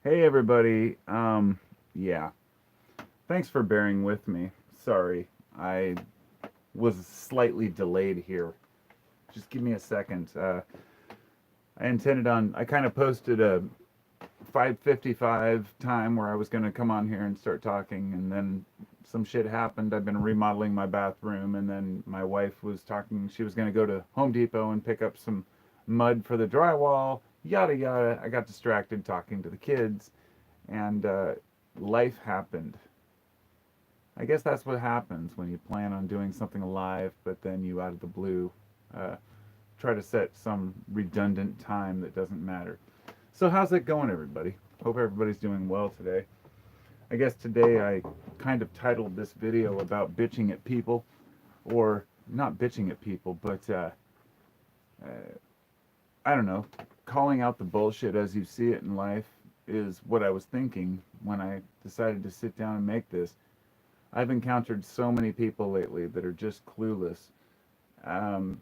Hey everybody. Yeah. Thanks for bearing with me. Sorry. I was slightly delayed here. Just give me a second. I kind of posted a 5:55 time where I was going to come on here and start talking, and then some shit happened. I've been remodeling my bathroom, and then my wife was talking. She was going to go to Home Depot and pick up some mud for the drywall. Yada yada. I got distracted talking to the kids, and life happened. I guess that's what happens when you plan on doing something live, but then you, out of the blue, uh, try to set some redundant time that doesn't matter. So, how's it going, everybody? Hope everybody's doing well today. I guess today I kind of titled this video about bitching at people, or not bitching at people, but uh, I don't know, calling out the bullshit as you see it in life is what I was thinking when I decided to sit down and make this. I've encountered so many people lately that are just clueless, um,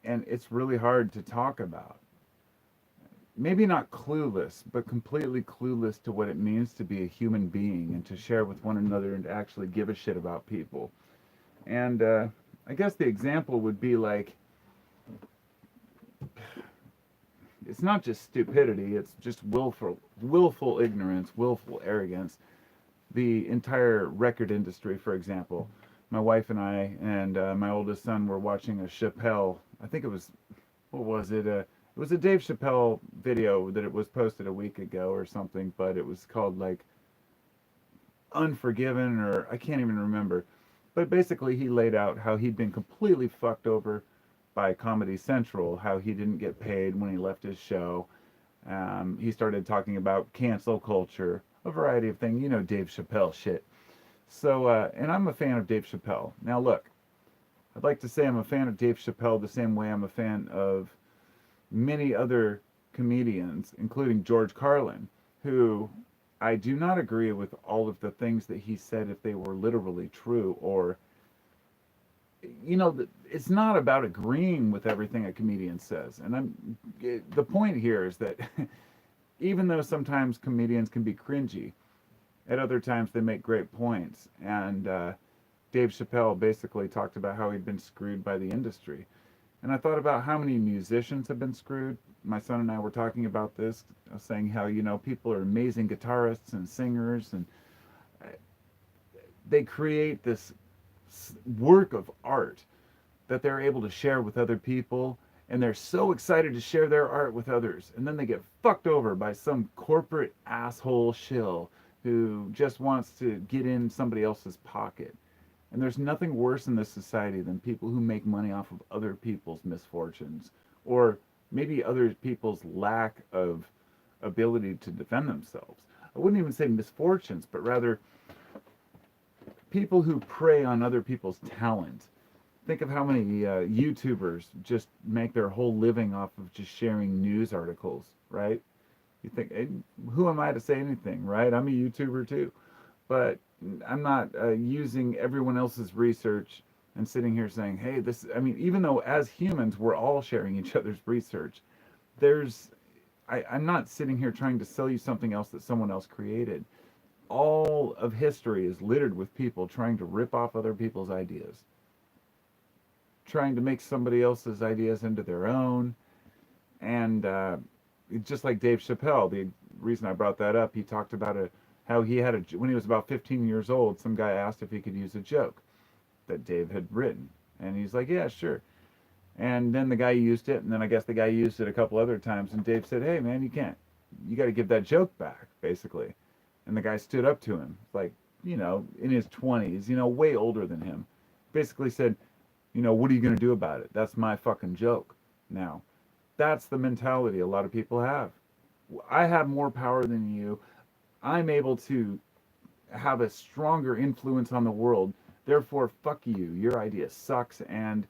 and it's really hard to talk about. Maybe not clueless, but completely clueless to what it means to be a human being and to share with one another and to actually give a shit about people. And I guess the example would be like, it's not just stupidity, it's just willful ignorance, willful arrogance. The entire record industry, for example. My wife and I and my oldest son were watching a Chappelle. I think it was, what was it? It was a Dave Chappelle video that it was posted a week ago or something, but it was called like Unforgiven, or I can't even remember. But basically, he laid out how he'd been completely fucked over by Comedy Central, how he didn't get paid when he left his show. He started talking about cancel culture, a variety of things, Dave Chappelle shit. So, and I'm a fan of Dave Chappelle. Now, look, I'd like to say I'm a fan of Dave Chappelle the same way I'm a fan of many other comedians, including George Carlin, who I do not agree with all of the things that he said if they were literally true, or, it's not about agreeing with everything a comedian says. And the point here is that even though sometimes comedians can be cringy, at other times they make great points. And Dave Chappelle basically talked about how he'd been screwed by the industry. And I thought about how many musicians have been screwed. My son and I were talking about this, saying how, people are amazing guitarists and singers, and uh, they create this work of art that they're able to share with other people, and they're so excited to share their art with others, and then they get fucked over by some corporate asshole shill who just wants to get in somebody else's pocket. And there's nothing worse in this society than people who make money off of other people's misfortunes, or maybe other people's lack of ability to defend themselves. I wouldn't even say misfortunes, but rather people who prey on other people's talent. Think of how many YouTubers just make their whole living off of just sharing news articles, right? You think, hey, who am I to say anything, right? I'm a YouTuber too. But I'm not using everyone else's research and sitting here saying, hey, this, I mean, even though as humans we're all sharing each other's research, there's, I'm not sitting here trying to sell you something else that someone else created. All of history is littered with people trying to rip off other people's ideas, trying to make somebody else's ideas into their own. And just like Dave Chappelle, the reason I brought that up, he talked about how he had when he was about 15 years old, some guy asked if he could use a joke that Dave had written. And he's like, yeah, sure. And then the guy used it, and then I guess the guy used it a couple other times, and Dave said, hey, man, you can't. You got to give that joke back, basically. And the guy stood up to him, like, in his 20s, way older than him. Basically said, what are you going to do about it? That's my fucking joke. Now, that's the mentality a lot of people have. I have more power than you. I'm able to have a stronger influence on the world. Therefore, fuck you. Your idea sucks, and,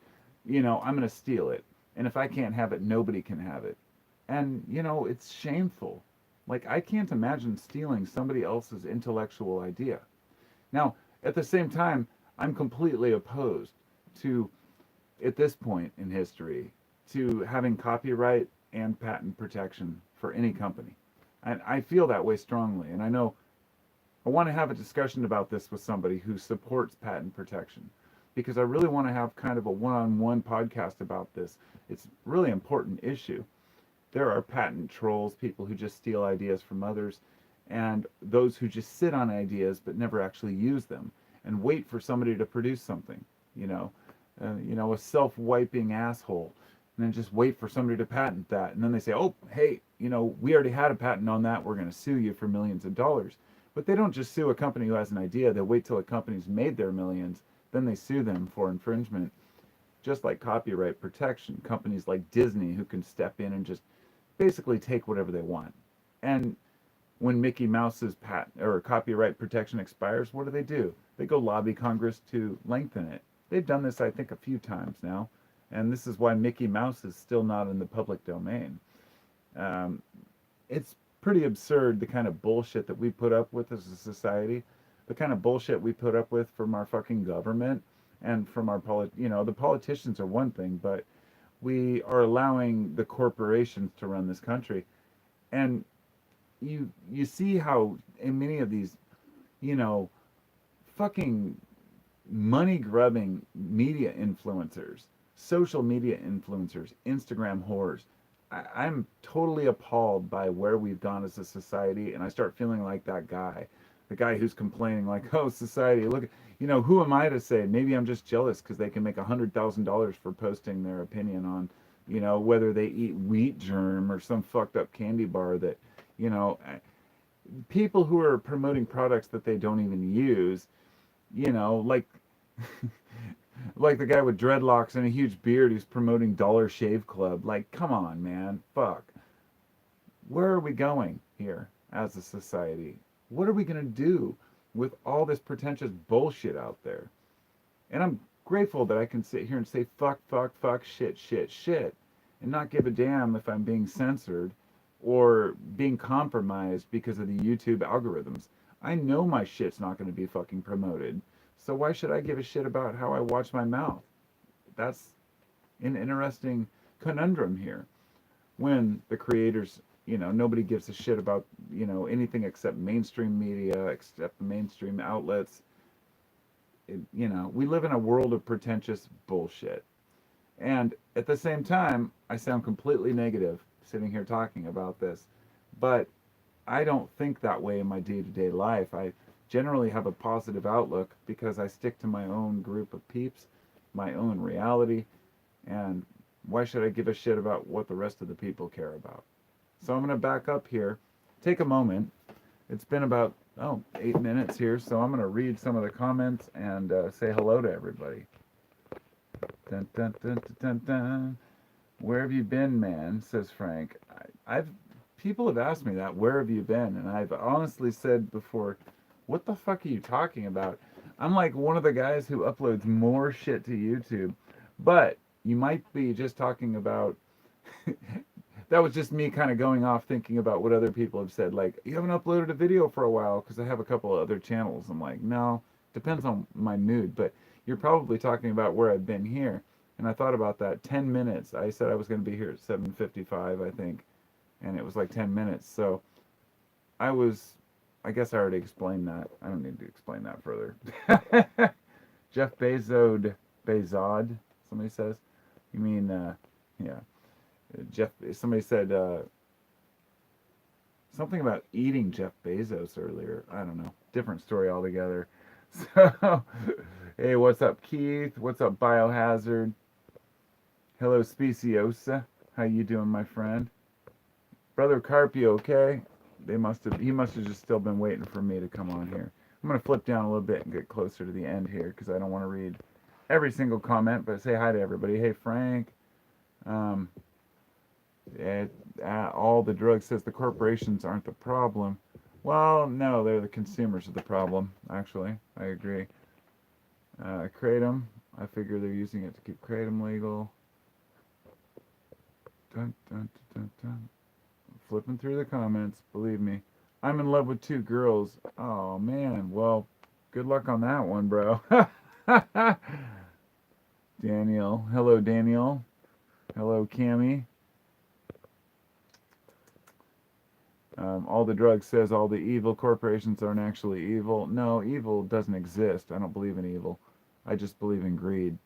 I'm going to steal it. And if I can't have it, nobody can have it. And, it's shameful. Like, I can't imagine stealing somebody else's intellectual idea. Now, at the same time, I'm completely opposed to, at this point in history, to having copyright and patent protection for any company. And I feel that way strongly. And I know I want to have a discussion about this with somebody who supports patent protection because I really want to have kind of a one-on-one podcast about this. It's a really important issue. There are patent trolls, people who just steal ideas from others, and those who just sit on ideas but never actually use them and wait for somebody to produce something. You know, a self-wiping asshole, and then just wait for somebody to patent that, and then they say, "Oh, hey, we already had a patent on that. We're going to sue you for millions of dollars." But they don't just sue a company who has an idea. They wait till a company's made their millions, then they sue them for infringement. Just like copyright protection, companies like Disney who can step in and just basically take whatever they want. And when Mickey Mouse's patent or copyright protection expires, what do? They go lobby Congress to lengthen it. They've done this, I think, a few times now, and this is why Mickey Mouse is still not in the public domain. Um, it's pretty absurd the kind of bullshit that we put up with as a society, the kind of bullshit we put up with from our fucking government and from our the politicians are one thing, but we are allowing the corporations to run this country. And you see how in many of these, you know, fucking money grubbing media influencers, social media influencers, Instagram whores, I'm totally appalled by where we've gone as a society, and I start feeling like that guy, the guy who's complaining like, "Oh, society, look, who am I to say? Maybe I'm just jealous because they can make $100,000 for posting their opinion on, whether they eat wheat germ or some fucked up candy bar that, you know, people who are promoting products that they don't even use, like." Like the guy with dreadlocks and a huge beard who's promoting Dollar Shave Club. Like, come on, man. Fuck. Where are we going here as a society? What are we going to do with all this pretentious bullshit out there? And I'm grateful that I can sit here and say fuck, fuck, fuck, shit, shit, shit, and not give a damn if I'm being censored or being compromised because of the YouTube algorithms. I know my shit's not going to be fucking promoted. So why should I give a shit about how I watch my mouth? That's an interesting conundrum here. When the creators, nobody gives a shit about, anything except mainstream media, except the mainstream outlets. We live in a world of pretentious bullshit. And at the same time, I sound completely negative sitting here talking about this. But I don't think that way in my day-to-day life. I generally have a positive outlook because I stick to my own group of peeps, my own reality, and why should I give a shit about what the rest of the people care about? So I'm going to back up here, take a moment. It's been about, 8 minutes here, so I'm going to read some of the comments and say hello to everybody. Dun, dun, dun, dun, dun, dun. Where have you been, man? Says Frank. People have asked me that, where have you been? And I've honestly said before, what the fuck are you talking about? I'm like one of the guys who uploads more shit to YouTube. But you might be just talking about, that was just me kind of going off thinking about what other people have said. Like, you haven't uploaded a video for a while because I have a couple of other channels. I'm like, no, depends on my mood. But you're probably talking about where I've been here. And I thought about that. 10 minutes. I said I was going to be here at 7:55, I think. And it was like 10 minutes. So I guess I already explained that. I don't need to explain that further. Jeff Bezod, somebody says. You mean, yeah. Somebody said something about eating Jeff Bezos earlier. I don't know. Different story altogether. So, hey, what's up, Keith? What's up, Biohazard? Hello, Speciosa. How you doing, my friend? Brother Carpio, okay? He must have just still been waiting for me to come on here. I'm going to flip down a little bit and get closer to the end here because I don't want to read every single comment, but say hi to everybody. Hey, Frank. All the drugs says the corporations aren't the problem. Well, no, they're the consumers of the problem, actually. I agree. Kratom. I figure they're using it to keep Kratom legal. Dun, dun, dun, dun, dun. Flipping through the comments, believe me. I'm in love with 2 girls. Oh, man. Well, good luck on that one, bro. Daniel. Hello, Daniel. Hello, Cammy. All the drugs says all the evil corporations aren't actually evil. No, evil doesn't exist. I don't believe in evil. I just believe in greed.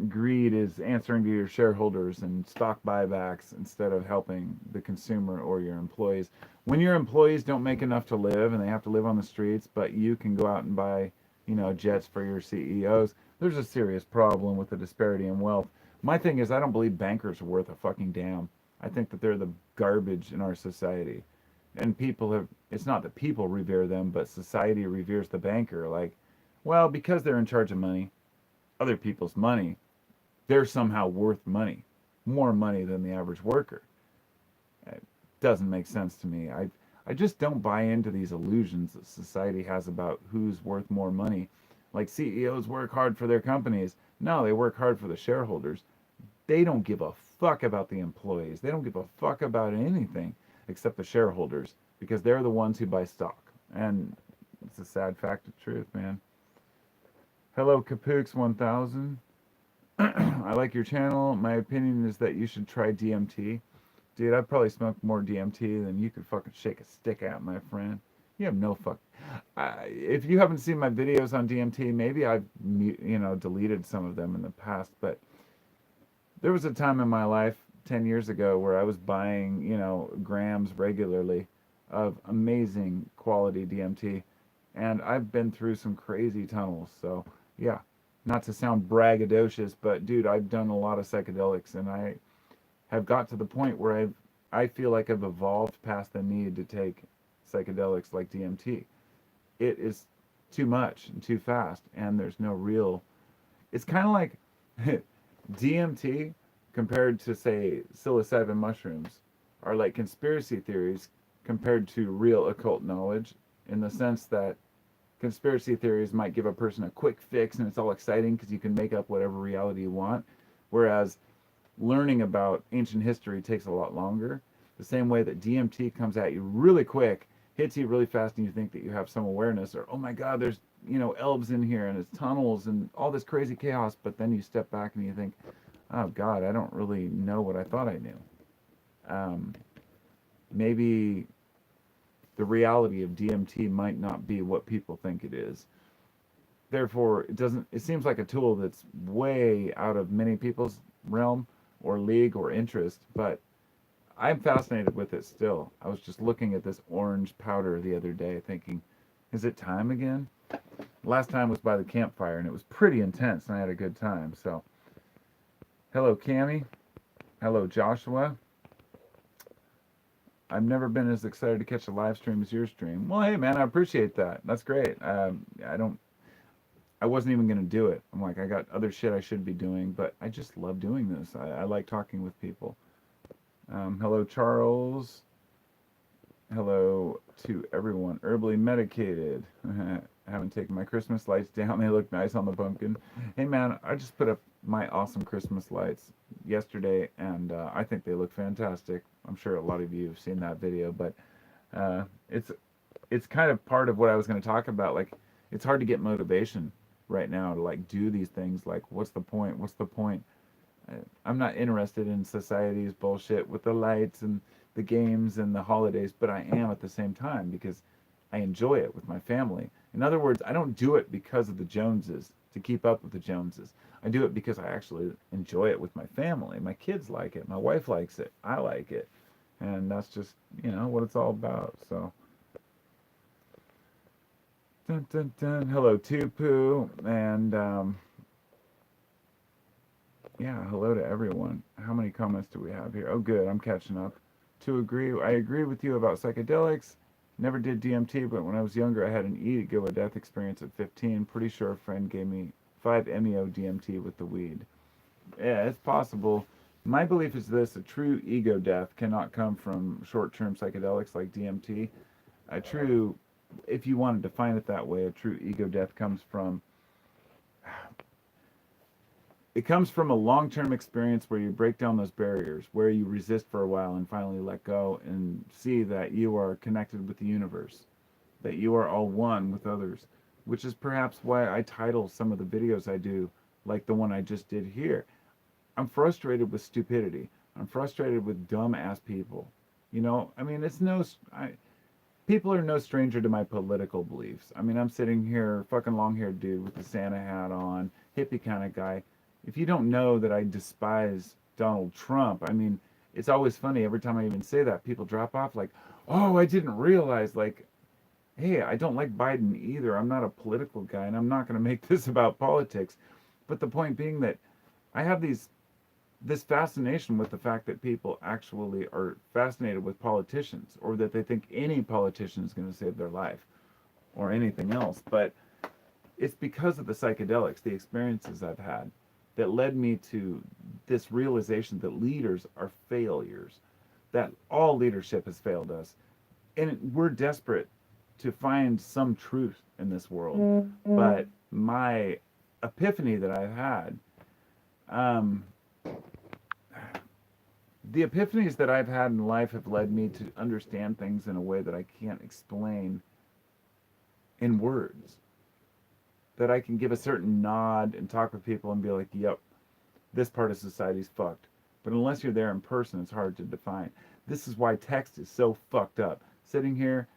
Greed is answering to your shareholders and stock buybacks instead of helping the consumer or your employees. When your employees don't make enough to live and they have to live on the streets, but you can go out and buy, jets for your CEOs, there's a serious problem with the disparity in wealth. My thing is, I don't believe bankers are worth a fucking damn. I think that they're the garbage in our society. And people have, it's not that people revere them, but society reveres the banker. Like, well, because they're in charge of money, other people's money, they're somehow worth money, more money than the average worker. It doesn't make sense to me. I just don't buy into these illusions that society has about who's worth more money. Like CEOs work hard for their companies. No, they work hard for the shareholders. They don't give a fuck about the employees. They don't give a fuck about anything except the shareholders because they're the ones who buy stock. And it's a sad fact of truth, man. Hello, Kapooks1000. I like your channel. My opinion is that you should try DMT. Dude, I've probably smoked more DMT than you could fucking shake a stick at, my friend. You have no fuck. If you haven't seen my videos on DMT, maybe I've deleted some of them in the past, but there was a time in my life 10 years ago where I was buying, grams regularly of amazing quality DMT, and I've been through some crazy tunnels. So, yeah, not to sound braggadocious, but dude, I've done a lot of psychedelics, and I have got to the point where I feel like I've evolved past the need to take psychedelics like DMT. It is too much and too fast, and there's no real. It's kind of like DMT compared to, say, psilocybin mushrooms are like conspiracy theories compared to real occult knowledge, in the sense that conspiracy theories might give a person a quick fix and it's all exciting because you can make up whatever reality you want, whereas learning about ancient history takes a lot longer. The same way that DMT comes at you really quick, hits you really fast, and you think that you have some awareness, or oh my god, there's elves in here and it's tunnels and all this crazy chaos, but then you step back and you think, oh god, I don't really know what I thought I knew. Maybe the reality of DMT might not be what people think it is. Therefore, it seems like a tool that's way out of many people's realm or league or interest, but I'm fascinated with it still. I was just looking at this orange powder the other day thinking, is it time again? Last time was by the campfire and it was pretty intense and I had a good time. So, hello Cami. Hello Joshua. I've never been as excited to catch a live stream as your stream. Well, hey man, I appreciate that. That's great. I wasn't even gonna do it. I'm like, I got other shit I should be doing, but I just love doing this. I like talking with people. Hello Charles. Hello to everyone. Herbally medicated. I haven't taken my Christmas lights down. They look nice on the pumpkin. Hey man, I just put up my awesome Christmas lights yesterday, and I think they look fantastic. I'm sure a lot of you have seen that video, but it's kind of part of what I was going to talk about. Like, it's hard to get motivation right now to like do these things. Like, what's the point? What's the point? I'm not interested in society's bullshit with the lights and the games and the holidays, but I am at the same time because I enjoy it with my family. In other words, I don't do it because of the Joneses, to keep up with the Joneses. I do it because I actually enjoy it with my family. My kids like it. My wife likes it. I like it. And that's just, what it's all about. So, dun, dun, dun. Hello, Tupu. And, yeah, hello to everyone. How many comments do we have here? Oh, good. I'm catching up. I agree with you about psychedelics. Never did DMT, but when I was younger, I had an ego death experience at 15. Pretty sure a friend gave me 5-MeO DMT with the weed. Yeah, it's possible. My belief is this: a true ego death cannot come from short-term psychedelics like DMT. If you want to define it that way, a true ego death comes from a long-term experience where you break down those barriers, where you resist for a while and finally let go and see that you are connected with the universe, that you are all one with others, which is perhaps why I title some of the videos I do like the one I just did here. I'm frustrated with stupidity. I'm frustrated with dumb-ass people. You know, I mean, people are no stranger to my political beliefs. I mean, I'm sitting here, fucking long-haired dude with the Santa hat on, hippie kind of guy. If you don't know that I despise Donald Trump, I mean, it's always funny every time I even say that, people drop off like, "Oh, I didn't realize." Like, hey, I don't like Biden either. I'm not a political guy, and I'm not going to make this about politics. But the point being that I have this fascination with the fact that people actually are fascinated with politicians, or that they think any politician is going to save their life or anything else. But it's because of the psychedelics, the experiences I've had, that led me to this realization that leaders are failures, that all leadership has failed us. And we're desperate to find some truth in this world. But my epiphany that I've had, um, the epiphanies that I've had in life have led me to understand things in a way that I can't explain in words. That I can give a certain nod and talk with people and be like, yep, this part of society's fucked. But unless you're there in person, it's hard to define. This is why text is so fucked up. Sitting here,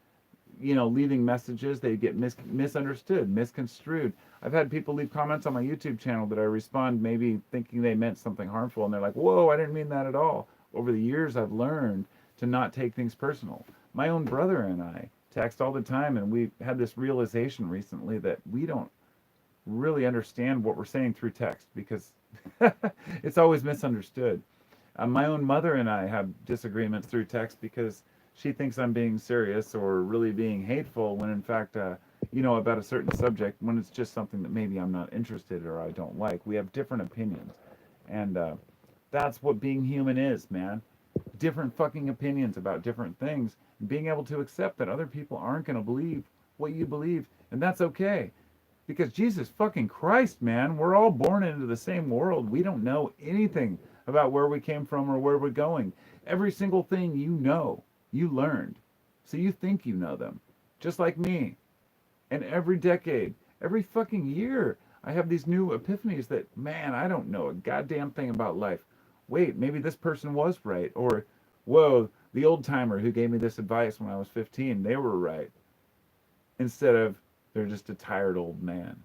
you know, leaving messages, they get misunderstood, misconstrued. I've had people leave comments on my YouTube channel that I respond maybe thinking they meant something harmful, and they're like, whoa, I didn't mean that at all. Over the years, I've learned to not take things personal. My own brother and I text all the time, and we had this realization recently that we don't really understand what we're saying through text because it's always misunderstood. My own mother and I have disagreements through text because she thinks I'm being serious or really being hateful when in fact, you know, about a certain subject, when it's just something that maybe I'm not interested or I don't like. We have different opinions. And that's what being human is, man. Different fucking opinions about different things. Being able to accept that other people aren't going to believe what you believe. And that's okay. Because Jesus fucking Christ, man, we're all born into the same world. We don't know anything about where we came from or where we're going. Every single thing you know, you learned. So you think you know them. Just like me. And every decade, every fucking year, I have these new epiphanies that, man, I don't know a goddamn thing about life. Wait, maybe this person was right. Or, whoa, the old timer who gave me this advice when I was 15, they were right. Instead of, they're just a tired old man.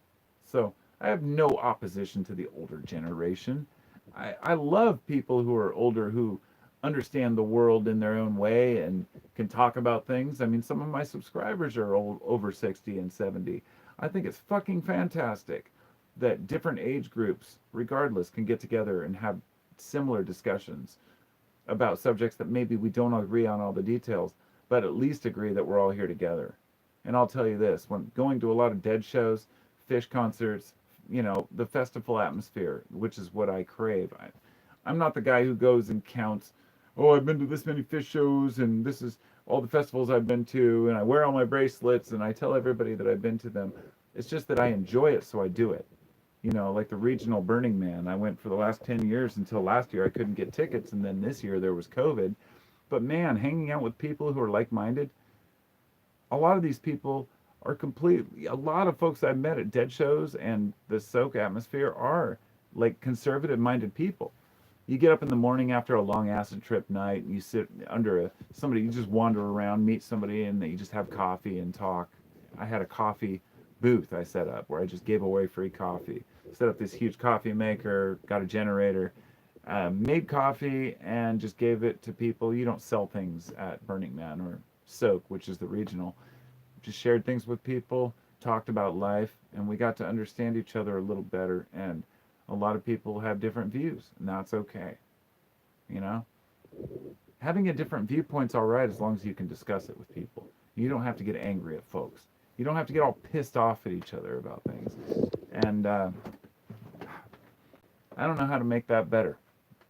So I have no opposition to the older generation. I love people who are older who understand the world in their own way and can talk about things. I mean, some of my subscribers are old, over 60 and 70. I think it's fucking fantastic that different age groups, regardless, can get together and have similar discussions about subjects that maybe we don't agree on all the details, but at least agree that we're all here together. And I'll tell you this, when going to a lot of Dead shows, Fish concerts, you know, the festival atmosphere, which is what I crave. I'm not the guy who goes and counts, oh, I've been to this many Fish shows and this is all the festivals I've been to, and I wear all my bracelets and I tell everybody that I've been to them. It's just that I enjoy it, so I do it. You know, like the regional Burning Man. I went for the last 10 years until last year I couldn't get tickets, and then this year there was COVID. But man, hanging out with people who are like-minded, a lot of these people are completely, a lot of folks I've met at Dead shows and the Soak atmosphere are like conservative minded people. You get up in the morning after a long acid trip night and you sit under somebody, you just wander around, meet somebody, and you just have coffee and talk. I had a coffee booth I set up where I just gave away free coffee. Set up this huge coffee maker, got a generator, made coffee, and just gave it to people. You don't sell things at Burning Man or Soak, which is the regional. Just shared things with people, talked about life, and we got to understand each other a little better. And a lot of people have different views, and that's okay. You know? Having a different viewpoint's all right as long as you can discuss it with people. You don't have to get angry at folks. You don't have to get all pissed off at each other about things. And I don't know how to make that better,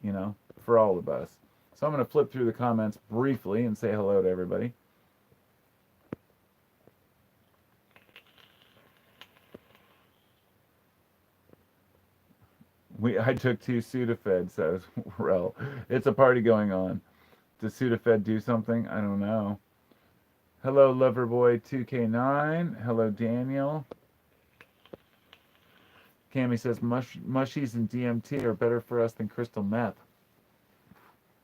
you know, for all of us. So I'm going to flip through the comments briefly and say hello to everybody. I took 2 Sudafed, says Rel. It's a party going on. Does Sudafed do something? I don't know. Hello, Loverboy2K9. Hello, Daniel. Cammy says mushies and DMT are better for us than crystal meth.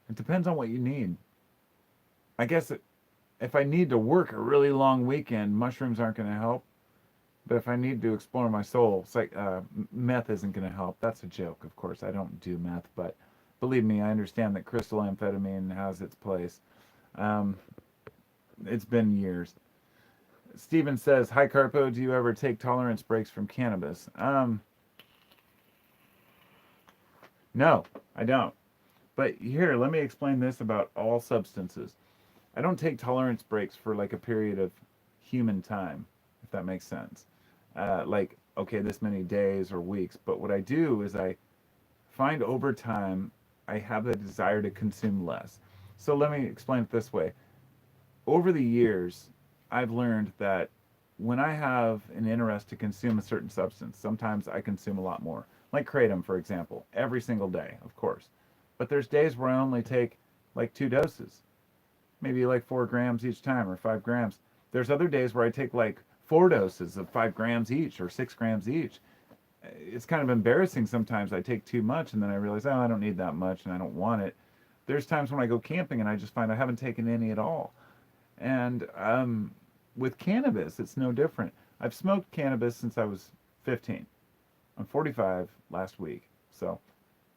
It depends on what you need. I guess if I need to work a really long weekend, mushrooms aren't going to help. But if I need to explore my soul, it's like meth isn't going to help. That's a joke, of course. I don't do meth, but believe me, I understand that crystal amphetamine has its place. Um, it's been years. Steven says, "Hi Carpo, do you ever take tolerance breaks from cannabis?" No, I don't. But here, let me explain this about all substances. I don't take tolerance breaks for like a period of human time, if that makes sense. Like, okay, this many days or weeks. But what I do is I find over time I have a desire to consume less. So let me explain it this way. Over the years, I've learned that when I have an interest to consume a certain substance, sometimes I consume a lot more. Like kratom, for example, every single day, of course. But there's days where I only take like 2 doses, maybe like 4 grams each time or 5 grams. There's other days where I take like 4 doses of 5 grams each or 6 grams each. It's kind of embarrassing sometimes. I take too much and then I realize, oh, I don't need that much and I don't want it. There's times when I go camping and I just find I haven't taken any at all. And with cannabis, it's no different. I've smoked cannabis since I was 15. I'm 45 last week. So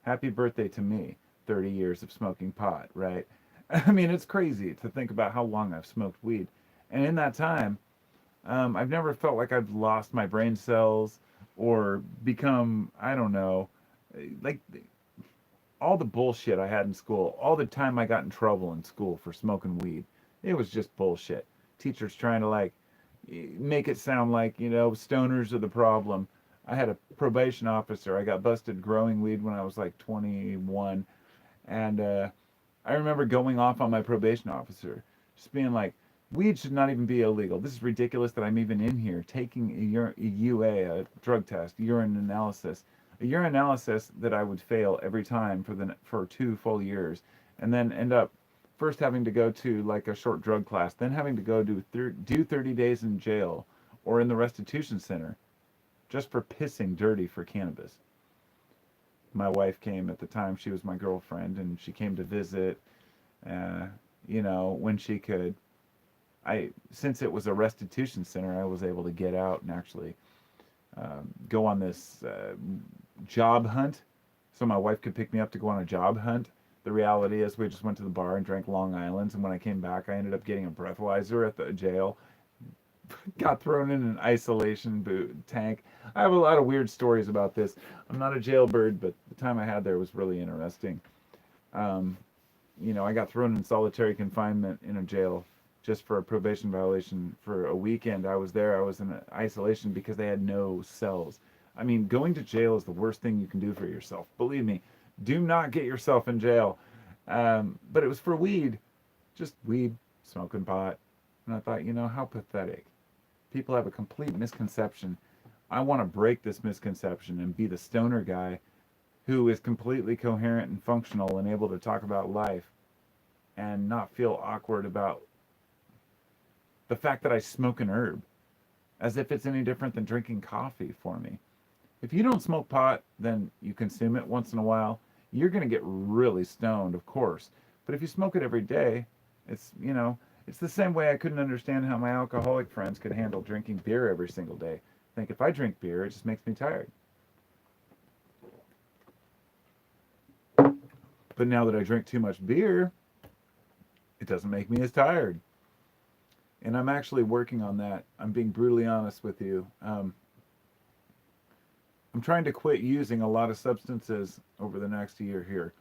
happy birthday to me. 30 years of smoking pot, right? I mean, it's crazy to think about how long I've smoked weed. And in that time, I've never felt like I've lost my brain cells or become, I don't know, like all the bullshit I had in school, all the time I got in trouble in school for smoking weed. It was just bullshit. Teachers trying to like make it sound like, stoners are the problem. I had a probation officer. I got busted growing weed when I was like 21. And I remember going off on my probation officer, just being like, weed should not even be illegal. This is ridiculous that I'm even in here taking a UA, a drug test, urine analysis. A urine analysis that I would fail every time for 2 full years, and then end up first having to go to like a short drug class, then having to go do 30 days in jail or in the restitution center just for pissing dirty for cannabis. My wife came at the time; she was my girlfriend, and she came to visit. Uh, when she could. Since it was a restitution center, I was able to get out and actually go on this job hunt, so my wife could pick me up to go on a job hunt. The reality is, we just went to the bar and drank Long Island's, and when I came back, I ended up getting a breathalyzer at the jail. Got thrown in an isolation tank. I have a lot of weird stories about this. I'm not a jailbird, but the time I had there was really interesting. Um, I got thrown in solitary confinement in a jail just for a probation violation for a weekend. I was there. I was in isolation because they had no cells. I mean, going to jail is the worst thing you can do for yourself. Believe me, do not get yourself in jail. But it was for weed, just weed, smoking pot. And I thought, how pathetic. People have a complete misconception. I want to break this misconception and be the stoner guy who is completely coherent and functional and able to talk about life and not feel awkward about the fact that I smoke an herb, as if it's any different than drinking coffee for me. If you don't smoke pot, then you consume it once in a while. You're going to get really stoned, of course. But if you smoke it every day, it's the same way I couldn't understand how my alcoholic friends could handle drinking beer every single day. I think if I drink beer, it just makes me tired. But now that I drink too much beer, it doesn't make me as tired. And I'm actually working on that. I'm being brutally honest with you. I'm trying to quit using a lot of substances over the next year here.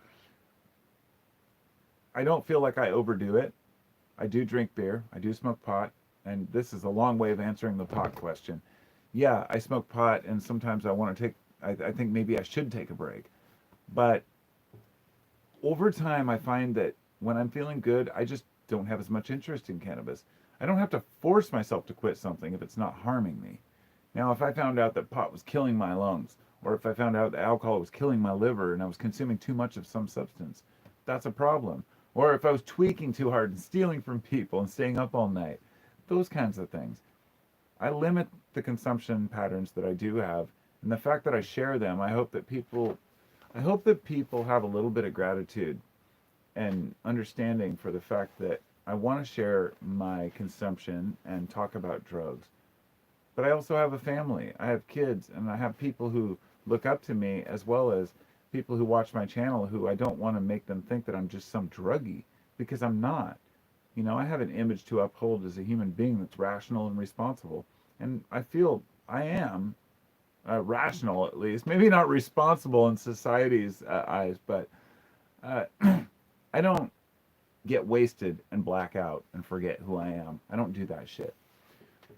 I don't feel like I overdo it. I do drink beer. I do smoke pot. And this is a long way of answering the pot question. Yeah, I smoke pot, and sometimes I want to I think maybe I should take a break. But over time, I find that when I'm feeling good, I just don't have as much interest in cannabis. I don't have to force myself to quit something if it's not harming me. Now, if I found out that pot was killing my lungs, or if I found out that alcohol was killing my liver and I was consuming too much of some substance, that's a problem. Or if I was tweaking too hard and stealing from people and staying up all night, those kinds of things. I limit the consumption patterns that I do have, and the fact that I share them, I hope that people have a little bit of gratitude and understanding for the fact that I want to share my consumption and talk about drugs. But I also have a family. I have kids, and I have people who look up to me, as well as people who watch my channel who I don't want to make them think that I'm just some druggie, because I'm not. You know, I have an image to uphold as a human being that's rational and responsible. And I feel I am rational, at least. Maybe not responsible in society's eyes, but uh, I don't get wasted and black out and forget who I am. I don't do that shit.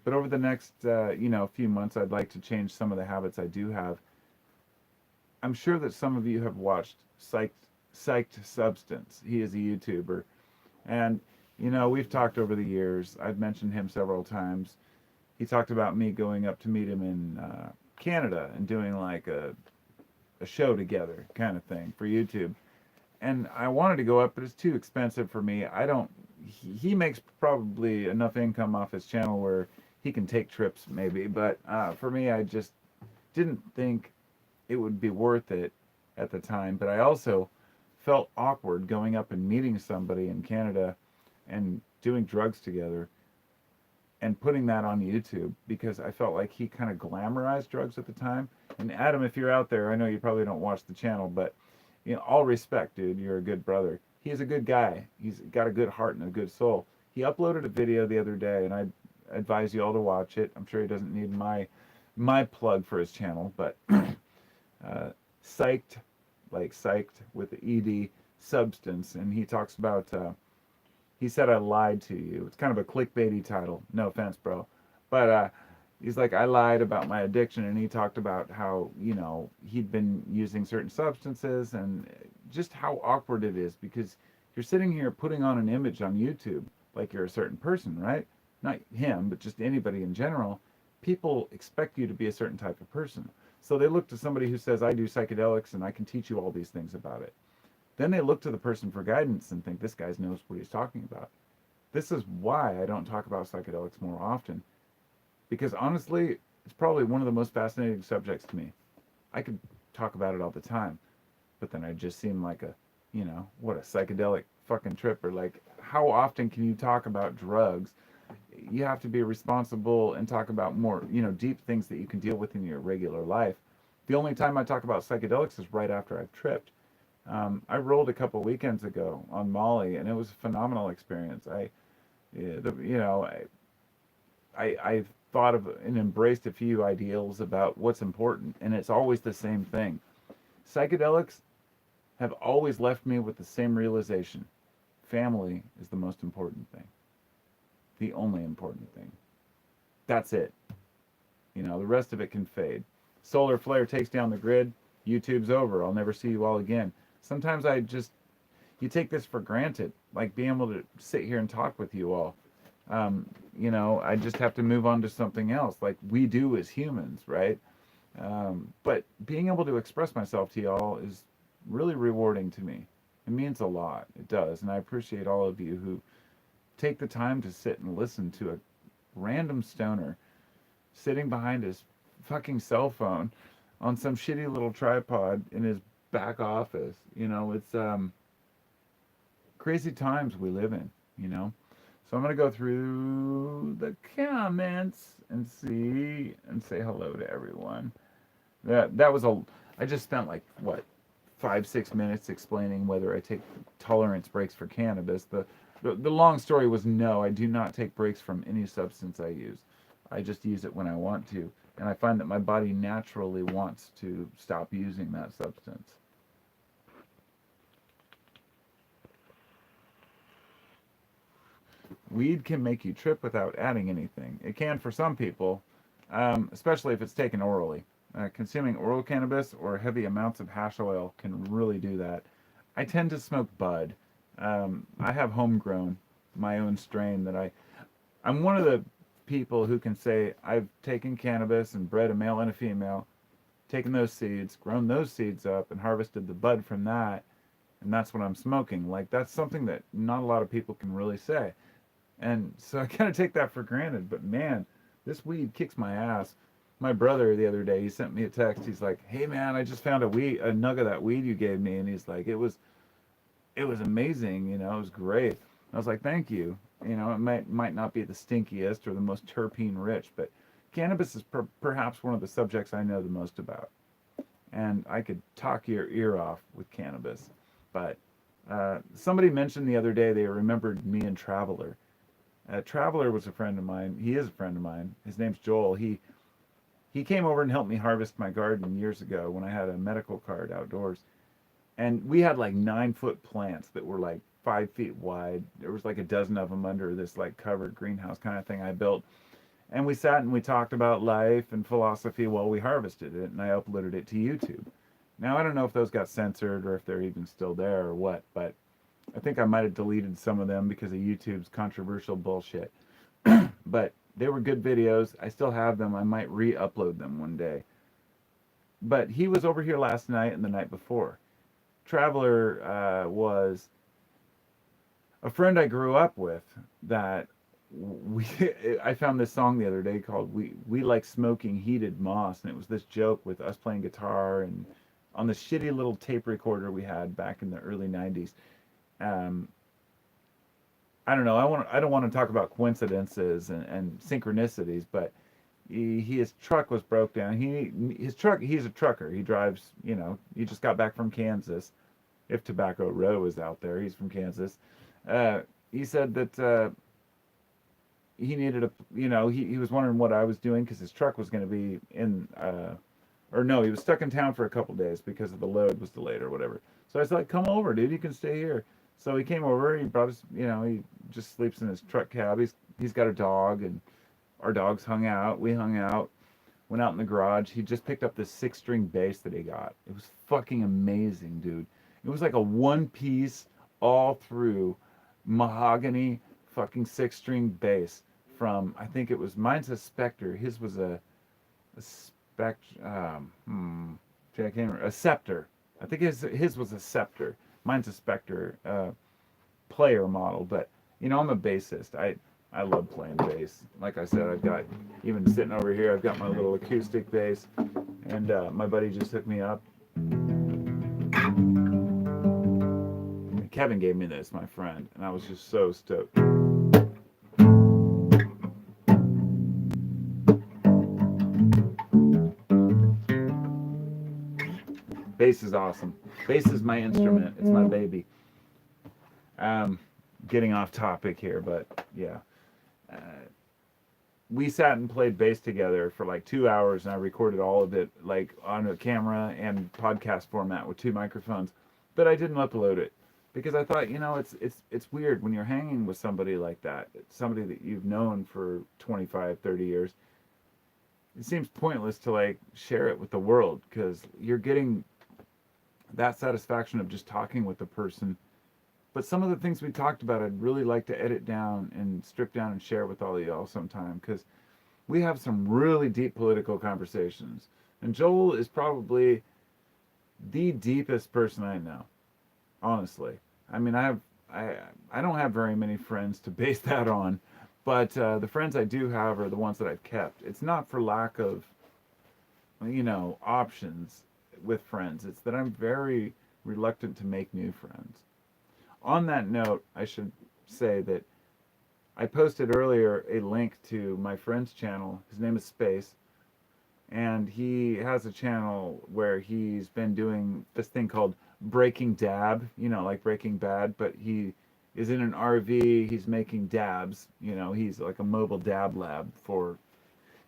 But over the next, few months, I'd like to change some of the habits I do have. I'm sure that some of you have watched Psyched Substance. He is a YouTuber. And, we've talked over the years. I've mentioned him several times. He talked about me going up to meet him in Canada and doing like a show together kind of thing for YouTube. And I wanted to go up, but it's too expensive for me. I don't. He makes probably enough income off his channel where he can take trips, maybe. But for me, I just didn't think it would be worth it at the time. But I also felt awkward going up and meeting somebody in Canada and doing drugs together and putting that on YouTube, because I felt like he kind of glamorized drugs at the time. And Adam, if you're out there, I know you probably don't watch the channel, but all respect, dude, you're a good brother. He's a good guy. He's got a good heart and a good soul. He uploaded a video the other day, and I advise you all to watch it. I'm sure he doesn't need my plug for his channel, but psyched, like psyched with the ed, substance, and he talks about. He said I lied to you. It's kind of a clickbaity title. No offense, bro, but he's like, I lied about my addiction, and he talked about how he'd been using certain substances and just how awkward it is, because you're sitting here putting on an image on YouTube like you're a certain person, right? Not him, but just anybody in general. People expect you to be a certain type of person. So they look to somebody who says, I do psychedelics and I can teach you all these things about it. Then they look to the person for guidance and think, this guy knows what he's talking about. This is why I don't talk about psychedelics more often. Because honestly, it's probably one of the most fascinating subjects to me. I could talk about it all the time, but then I just seem like a psychedelic fucking tripper. Like, how often can you talk about drugs? You have to be responsible and talk about more, deep things that you can deal with in your regular life. The only time I talk about psychedelics is right after I've tripped. I rolled a couple weekends ago on Molly, and it was a phenomenal experience. I thought of and embraced a few ideals about what's important, and it's always the same thing. Psychedelics have always left me with the same realization. Family is the most important thing. The only important thing. That's it. The rest of it can fade. Solar flare takes down the grid. YouTube's over. I'll never see you all again. Sometimes you take this for granted, like being able to sit here and talk with you all. I just have to move on to something else, like we do as humans, right? But being able to express myself to y'all is really rewarding to me. It means a lot. It does. And I appreciate all of you who take the time to sit and listen to a random stoner sitting behind his fucking cell phone on some shitty little tripod in his back office. It's crazy times we live in, So I'm going to go through the comments and say hello to everyone. I just spent like, 5-6 minutes explaining whether I take tolerance breaks for cannabis. The long story was no, I do not take breaks from any substance I use. I just use it when I want to. And I find that my body naturally wants to stop using that substance. Weed can make you trip without adding anything. It can for some people, especially if it's taken orally. Consuming oral cannabis or heavy amounts of hash oil can really do that. I tend to smoke bud. I have homegrown, my own strain that I'm one of the people who can say I've taken cannabis and bred a male and a female, taken those seeds, grown those seeds up, and harvested the bud from that, and that's what I'm smoking. Like, that's something that not a lot of people can really say. And so I kind of take that for granted, but man, this weed kicks my ass. My brother the other day, he sent me a text. He's like, "Hey man, I just found a nug of that weed you gave me," and he's like, "It was amazing, it was great." I was like, thank you. You know, it might not be the stinkiest or the most terpene rich, but cannabis is perhaps one of the subjects I know the most about. And I could talk your ear off with cannabis. But somebody mentioned the other day they remembered me and Traveler. Traveler was a friend of mine. He is a friend of mine. His name's Joel. He came over and helped me harvest my garden years ago when I had a medical card outdoors. And we had like 9 foot plants that were like 5 feet wide. There was like a dozen of them under this like covered greenhouse kind of thing I built. And we sat and we talked about life and philosophy while we harvested it, and I uploaded it to YouTube. Now I don't know if those got censored or if they're even still there or what, but I think I might have deleted some of them because of YouTube's controversial bullshit. But they were good videos. I still have them. I might re-upload them one day. But he was over here last night and the night before. Traveler was a friend I grew up with that we I found this song the other day called "We Like Smoking Heated Moss," and it was this joke with us playing guitar and on the shitty little tape recorder we had back in the early '90s. Um, I don't know. I don't want to talk about coincidences and synchronicities, but his truck was broke down. His truck. He's a trucker. He drives. You know, he just got back from Kansas. If Tobacco Row is out there, he's from Kansas. He said that he needed a, he was wondering what I was doing because his truck was going to be in, or no, he was stuck in town for a couple days because of the load was delayed or whatever. So I was like, come over, dude, you can stay here. So he came over, he brought us, he just sleeps in his truck cab. He's got a dog, and our dogs hung out. We hung out, went out in the garage. He just picked up this 6 string bass that he got. It was fucking amazing, dude. It was like a one piece, all through mahogany fucking 6 string bass from, I think it was, mine's a Spectre. His was a Spectre, I can't remember, a Scepter. I think his was a Scepter. Mine's a Spectre player model, but I'm a bassist. I love playing bass. Like I said, I've got, even sitting over here, I've got my little acoustic bass, and my buddy just hooked me up. Kevin gave me this, my friend, and I was just so stoked. Bass is awesome. Bass is my instrument. It's my baby. Getting off topic here, but yeah. We sat and played bass together for like 2 hours, and I recorded all of it like on a camera and podcast format with 2 microphones, but I didn't upload it because I thought, it's weird when you're hanging with somebody like that, somebody that you've known for 25, 30 years. It seems pointless to like share it with the world because you're getting that satisfaction of just talking with the person. But some of the things we talked about, I'd really like to edit down and strip down and share with all of y'all sometime, because we have some really deep political conversations. And Joel is probably the deepest person I know, honestly. I mean, I don't have very many friends to base that on, but the friends I do have are the ones that I've kept. It's not for lack of, options with friends. It's that I'm very reluctant to make new friends. On that note, I should say that I posted earlier a link to my friend's channel. His name is Space, and he has a channel where he's been doing this thing called Breaking Dab, like Breaking Bad, but he is in an RV, he's making dabs, he's like a mobile dab lab for,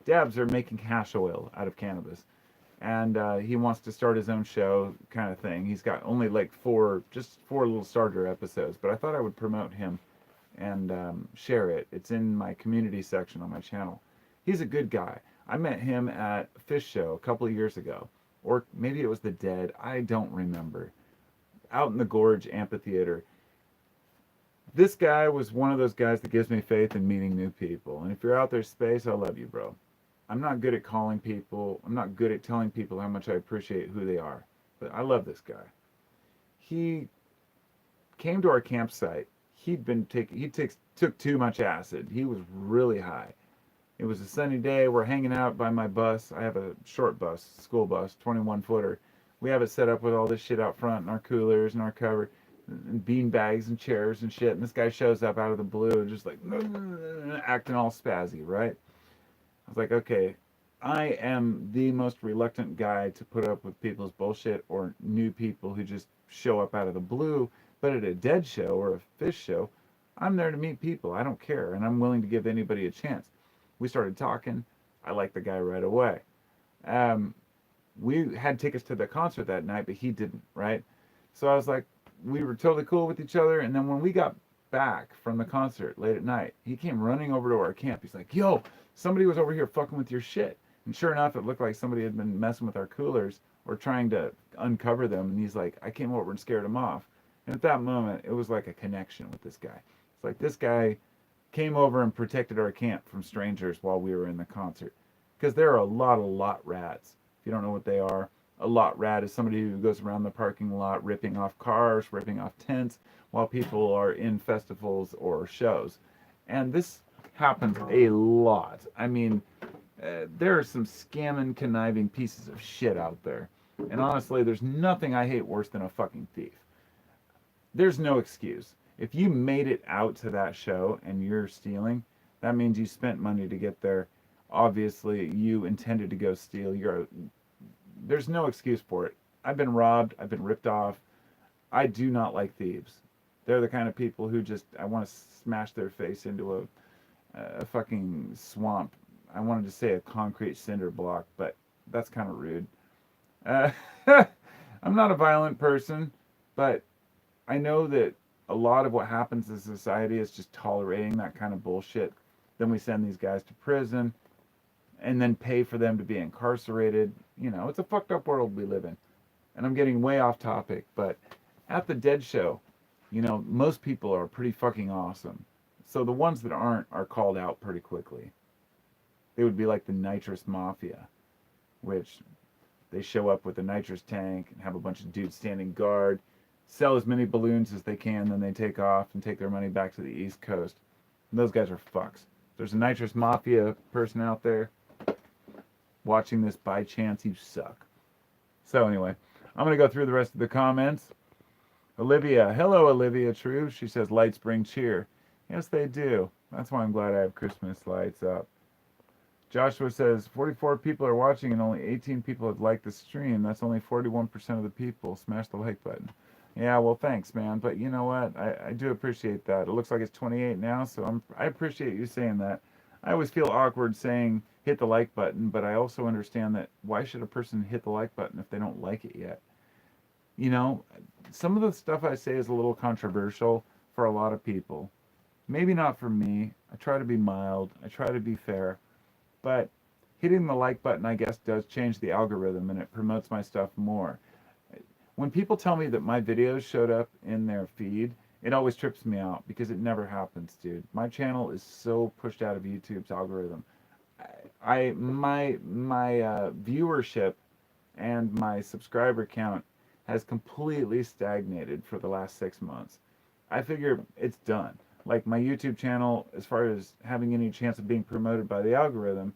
dabs are making hash oil out of cannabis. And he wants to start his own show kind of thing. He's got only like just four little starter episodes, but I thought I would promote him and share it. It's in my community section on my channel. He's a good guy. I met him at a fish show a couple of years ago, or maybe it was the Dead, I don't remember, out in the Gorge Amphitheater. This guy was one of those guys that gives me faith in meeting new people. And if you're out there, Space, I love you, bro. I'm not good at calling people. I'm not good at telling people how much I appreciate who they are. But I love this guy. He came to our campsite. Took too much acid. He was really high. It was a sunny day. We're hanging out by my bus. I have a short bus, school bus, 21-footer. We have it set up with all this shit out front and our coolers and our cover. and bean bags and chairs and shit. And this guy shows up out of the blue, just like acting all spazzy, right? I was like, okay, I am the most reluctant guy to put up with people's bullshit or new people who just show up out of the blue. But at a dead show or a fish show, I'm there to meet people. I don't care, and I'm willing to give anybody a chance. We started talking. I liked the guy right away. Um, we had tickets to the concert that night, but he didn't, right? So I was like, we were totally cool with each other. And then when we got back from the concert late at night, he came running over to our camp. He's like, yo, somebody was over here fucking with your shit. And sure enough, it looked like somebody had been messing with our coolers or trying to uncover them. And he's like, I came over and scared him off. And at that moment, it was like a connection with this guy. It's like this guy came over and protected our camp from strangers while we were in the concert. Because there are a lot of lot rats. If you don't know what they are, a lot rat is somebody who goes around the parking lot ripping off cars, ripping off tents while people are in festivals or shows. And this happens a lot. I mean, there are some scamming, conniving pieces of shit out there. And honestly, there's nothing I hate worse than a fucking thief. There's no excuse. If you made it out to that show and you're stealing, that means you spent money to get there. Obviously, you intended to go steal. There's no excuse for it. I've been robbed. I've been ripped off. I do not like thieves. They're the kind of people who just, I want to smash their face into a fucking swamp. I wanted to say a concrete cinder block, but that's kind of rude. Uh, I'm not a violent person, but I know that a lot of what happens in society is just tolerating that kind of bullshit. Then we send these guys to prison and then pay for them to be incarcerated. You know, it's a fucked up world we live in. And I'm getting way off topic, but at the Dead show, you know, most people are pretty fucking awesome. So the ones that aren't are called out pretty quickly. They would be like the nitrous mafia, which they show up with a nitrous tank and have a bunch of dudes standing guard, sell as many balloons as they can, then they take off and take their money back to the East Coast. And those guys are fucks. There's a nitrous mafia person out there watching this by chance, you suck. So anyway, I'm going to go through the rest of the comments. Olivia, hello Olivia True. She says lights bring cheer. Yes, they do. That's why I'm glad I have Christmas lights up. Joshua says 44 people are watching and only 18 people have liked the stream. That's only 41% of the people. Smash the like button. Yeah, well, thanks, man. But you know what? I do appreciate that. It looks like it's 28 now, so I appreciate you saying that. I always feel awkward saying hit the like button, but I also understand that why should a person hit the like button if they don't like it yet? You know, some of the stuff I say is a little controversial for a lot of people. Maybe not for me. I try to be mild. I try to be fair. But hitting the like button, I guess, does change the algorithm and it promotes my stuff more. When people tell me that my videos showed up in their feed, it always trips me out because it never happens, dude. My channel is so pushed out of YouTube's algorithm. My viewership and my subscriber count has completely stagnated for the last 6 months. I figure it's done. Like my YouTube channel, as far as having any chance of being promoted by the algorithm,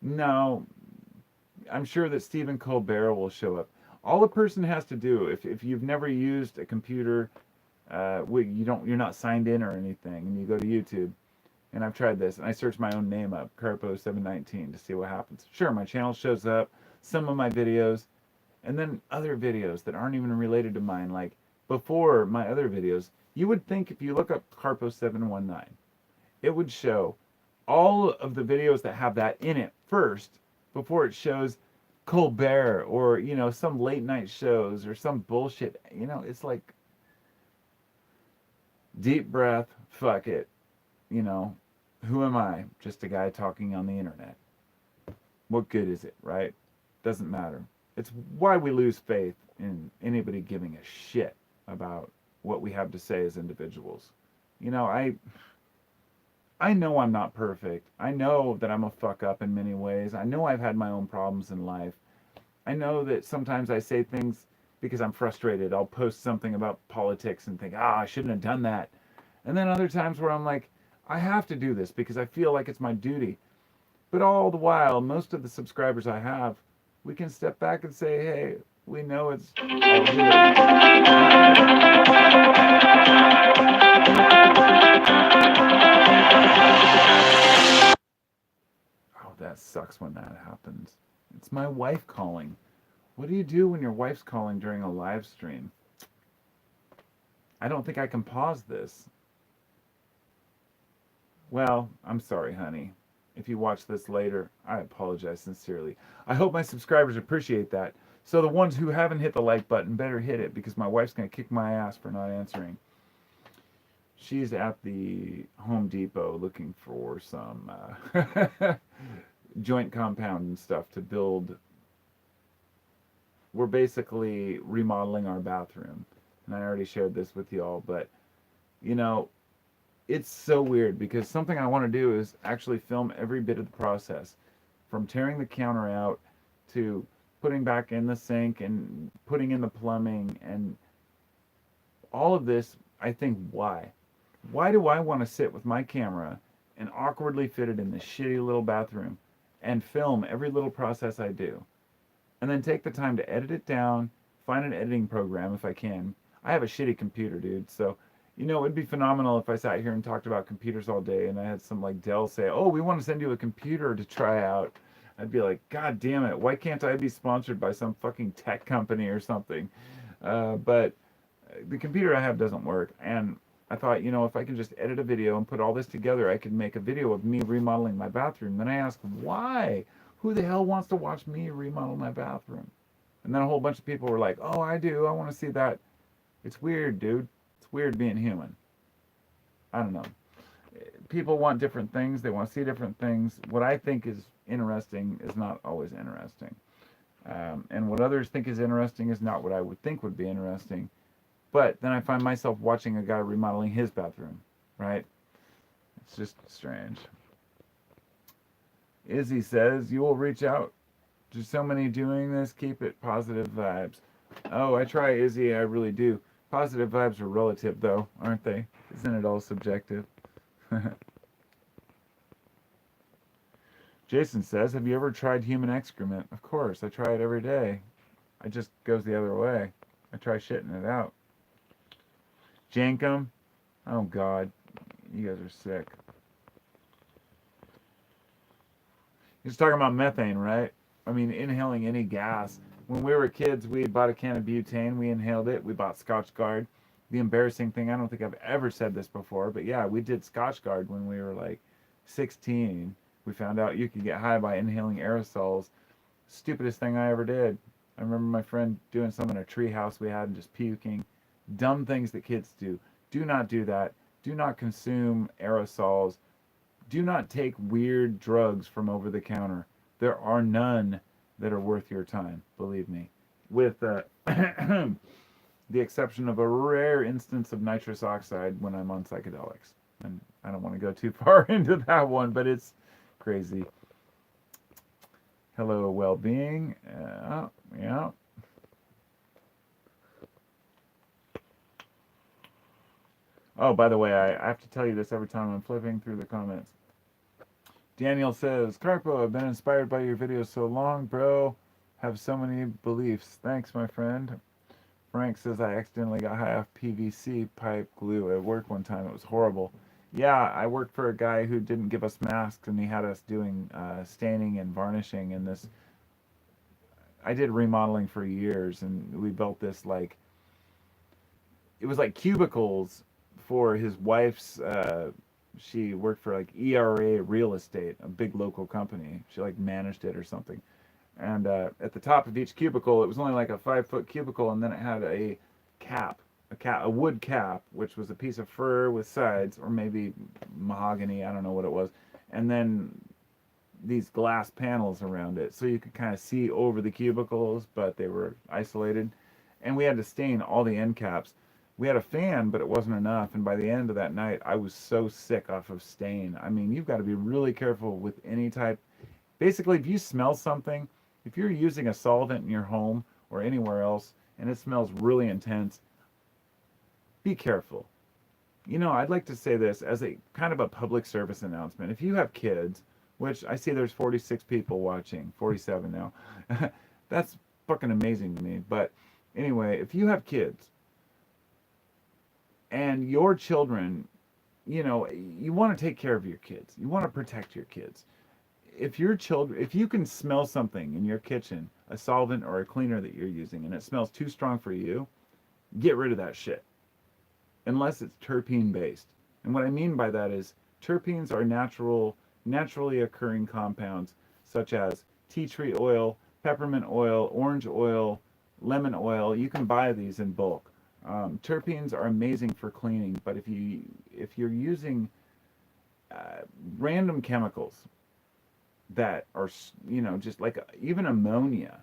no. I'm sure that Stephen Colbert will show up. All a person has to do, if you've never used a computer, you're not signed in or anything, and you go to YouTube, and I've tried this, and I search my own name up, Carpo719, to see what happens. Sure, my channel shows up, some of my videos, and then other videos that aren't even related to mine, like before my other videos. You would think if you look up Carpo719, it would show all of the videos that have that in it first before it shows Colbert or, you know, some late night shows or some bullshit. You know, it's like deep breath, fuck it. You know, who am I? Just a guy talking on the internet. What good is it, right? Doesn't matter. It's why we lose faith in anybody giving a shit about what we have to say as individuals. You know, I know I'm not perfect. I know that I'm a fuck up in many ways. I know I've had my own problems in life. I know that sometimes I say things because I'm frustrated. I'll post something about politics and think, I shouldn't have done that. And then other times where I'm like, I have to do this because I feel like it's my duty. But all the while, most of the subscribers I have, we can step back and say, hey, We know it's all his. Oh, that sucks when that happens. It's my wife calling. What do you do when your wife's calling during a live stream? I don't think I can pause this. Well, I'm sorry, honey. If you watch this later, I apologize sincerely. I hope my subscribers appreciate that. So the ones who haven't hit the like button better hit it because my wife's going to kick my ass for not answering. She's at the Home Depot looking for some joint compound and stuff to build. We're basically remodeling our bathroom. And I already shared this with y'all, but you know, it's so weird because something I want to do is actually film every bit of the process, from tearing the counter out to putting back in the sink and putting in the plumbing and all of this. I think, why do I want to sit with my camera and awkwardly fit it in this shitty little bathroom and film every little process I do, and then take the time to edit it down, find an editing program if I can. I have a shitty computer, dude, so it'd be phenomenal if I sat here and talked about computers all day and I had some like Dell say, "Oh, we want to send you a computer to try out." I'd be like, "God damn it, why can't I be sponsored by some fucking tech company or something?" But the computer I have doesn't work, and I thought, if I can just edit a video and put all this together, I could make a video of me remodeling my bathroom. Then I asked, why? Who the hell wants to watch me remodel my bathroom? And then a whole bunch of people were like, "Oh, I do. I want to see that." It's weird, dude. It's weird being human. I don't know. People want different things. They want to see different things. What I think is interesting is not always interesting. And what others think is interesting is not what I would think would be interesting. But then I find myself watching a guy remodeling his bathroom, right? It's just strange. Izzy says, "You will reach out to so many doing this. Keep it positive vibes." Oh, I try, Izzy. I really do. Positive vibes are relative, though, aren't they? Isn't it all subjective? Jason says, "Have you ever tried human excrement?" Of course, I try it every day. It just goes the other way. I try shitting it out. Jankum? Oh, God. You guys are sick. He's talking about methane, right? I mean, inhaling any gas. When we were kids, we bought a can of butane. We inhaled it. We bought Scotch Guard. The embarrassing thing, I don't think I've ever said this before, but yeah, we did Scotch Guard when we were like 16. We found out you could get high by inhaling aerosols. Stupidest thing I ever did. I remember my friend doing some in a tree house we had and just puking. Dumb things that kids do. Do not do that. Do not consume aerosols. Do not take weird drugs from over the counter. There are none that are worth your time, believe me. With the exception of a rare instance of nitrous oxide when I'm on psychedelics. And I don't want to go too far into that one, but it's crazy. Hello, well-being. Yeah. Oh, by the way, I have to tell you this every time I'm flipping through the comments. Daniel says, "Carpo, I've been inspired by your videos so long, bro. Have so many beliefs. Thanks, my friend." Frank says, "I accidentally got high off PVC pipe glue at work one time. It was horrible." Yeah, I worked for a guy who didn't give us masks, and he had us doing staining and varnishing in this. I did remodeling for years, and we built this it was like cubicles for his wife's. She worked for like ERA Real Estate, a big local company. She like managed it or something. And at the top of each cubicle, it was only like a 5-foot cubicle, and then it had a wood cap, which was a piece of fir with sides, or maybe mahogany. I don't know what it was, and then these glass panels around it, so you could kind of see over the cubicles, but they were isolated. And we had to stain all the end caps. We had a fan, but it wasn't enough. And by the end of that night, I was so sick off of stain. I mean, you've got to be really careful with any type. Basically, if you smell something, if you're using a solvent in your home or anywhere else, and it smells really intense, be careful. I'd like to say this as a kind of a public service announcement. If you have kids, which I see there's 46 people watching, 47 now, that's fucking amazing to me. But anyway, if you have kids and your children, you know, you want to take care of your kids. You want to protect your kids. If your children, if you can smell something in your kitchen, a solvent or a cleaner that you're using, and it smells too strong for you, get rid of that shit. Unless it's terpene based. And what I mean by that is terpenes are naturally occurring compounds such as tea tree oil, peppermint oil, orange oil, lemon oil. You can buy these in bulk. Terpenes are amazing for cleaning, but if you're using random chemicals that are, you know, just like even ammonia,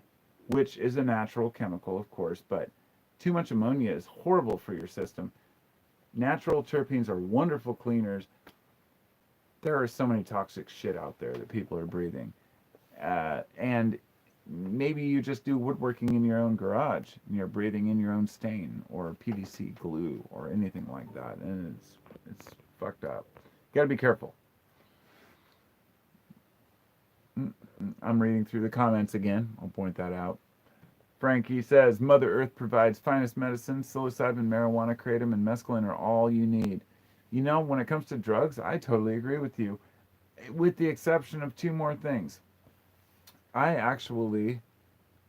which is a natural chemical, of course, but too much ammonia is horrible for your system. Natural terpenes are wonderful cleaners. There are so many toxic shit out there that people are breathing. And maybe you just do woodworking in your own garage and you're breathing in your own stain or PVC glue or anything like that. And it's fucked up. You gotta be careful. I'm reading through the comments again. I'll point that out. Frankie says, Mother Earth provides finest medicine. Psilocybin, marijuana, kratom, and mescaline are all you need. You know, when it comes to drugs, I totally agree with you. With the exception of two more things. I actually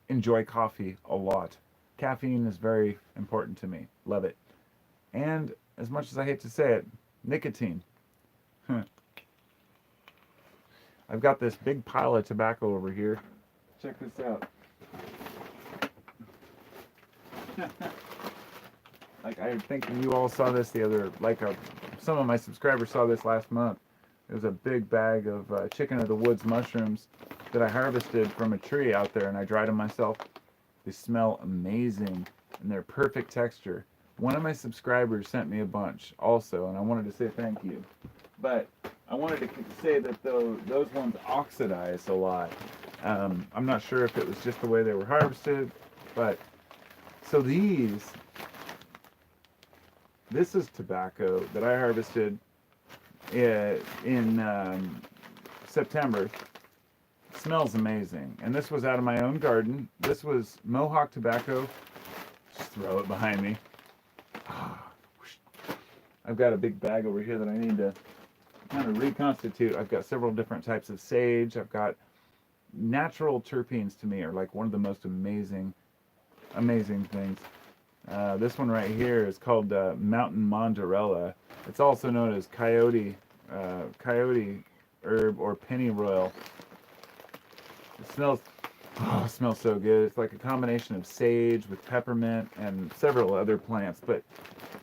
enjoy coffee a lot. Caffeine is very important to me. Love it. And as much as I hate to say it, nicotine. I've got this big pile of tobacco over here. Check this out. Like, I think you all saw this the other, some of my subscribers saw this last month. It was a big bag of chicken of the woods mushrooms that I harvested from a tree out there, and I dried them myself. They smell amazing, and they're perfect texture. One of my subscribers sent me a bunch also, and I wanted to say thank you. But I wanted to say that those ones oxidize a lot. I'm not sure if it was just the way they were harvested, but so this is tobacco that I harvested in September. It smells amazing. And this was out of my own garden. This was Mohawk tobacco. Just throw it behind me. I've got a big bag over here that I need to kind of reconstitute. I've got several different types of sage. I've got natural terpenes. To me are like one of the most amazing things. This one right here is called Mountain Monderella. It's also known as coyote herb or pennyroyal. It smells so good. It's like a combination of sage with peppermint and several other plants. But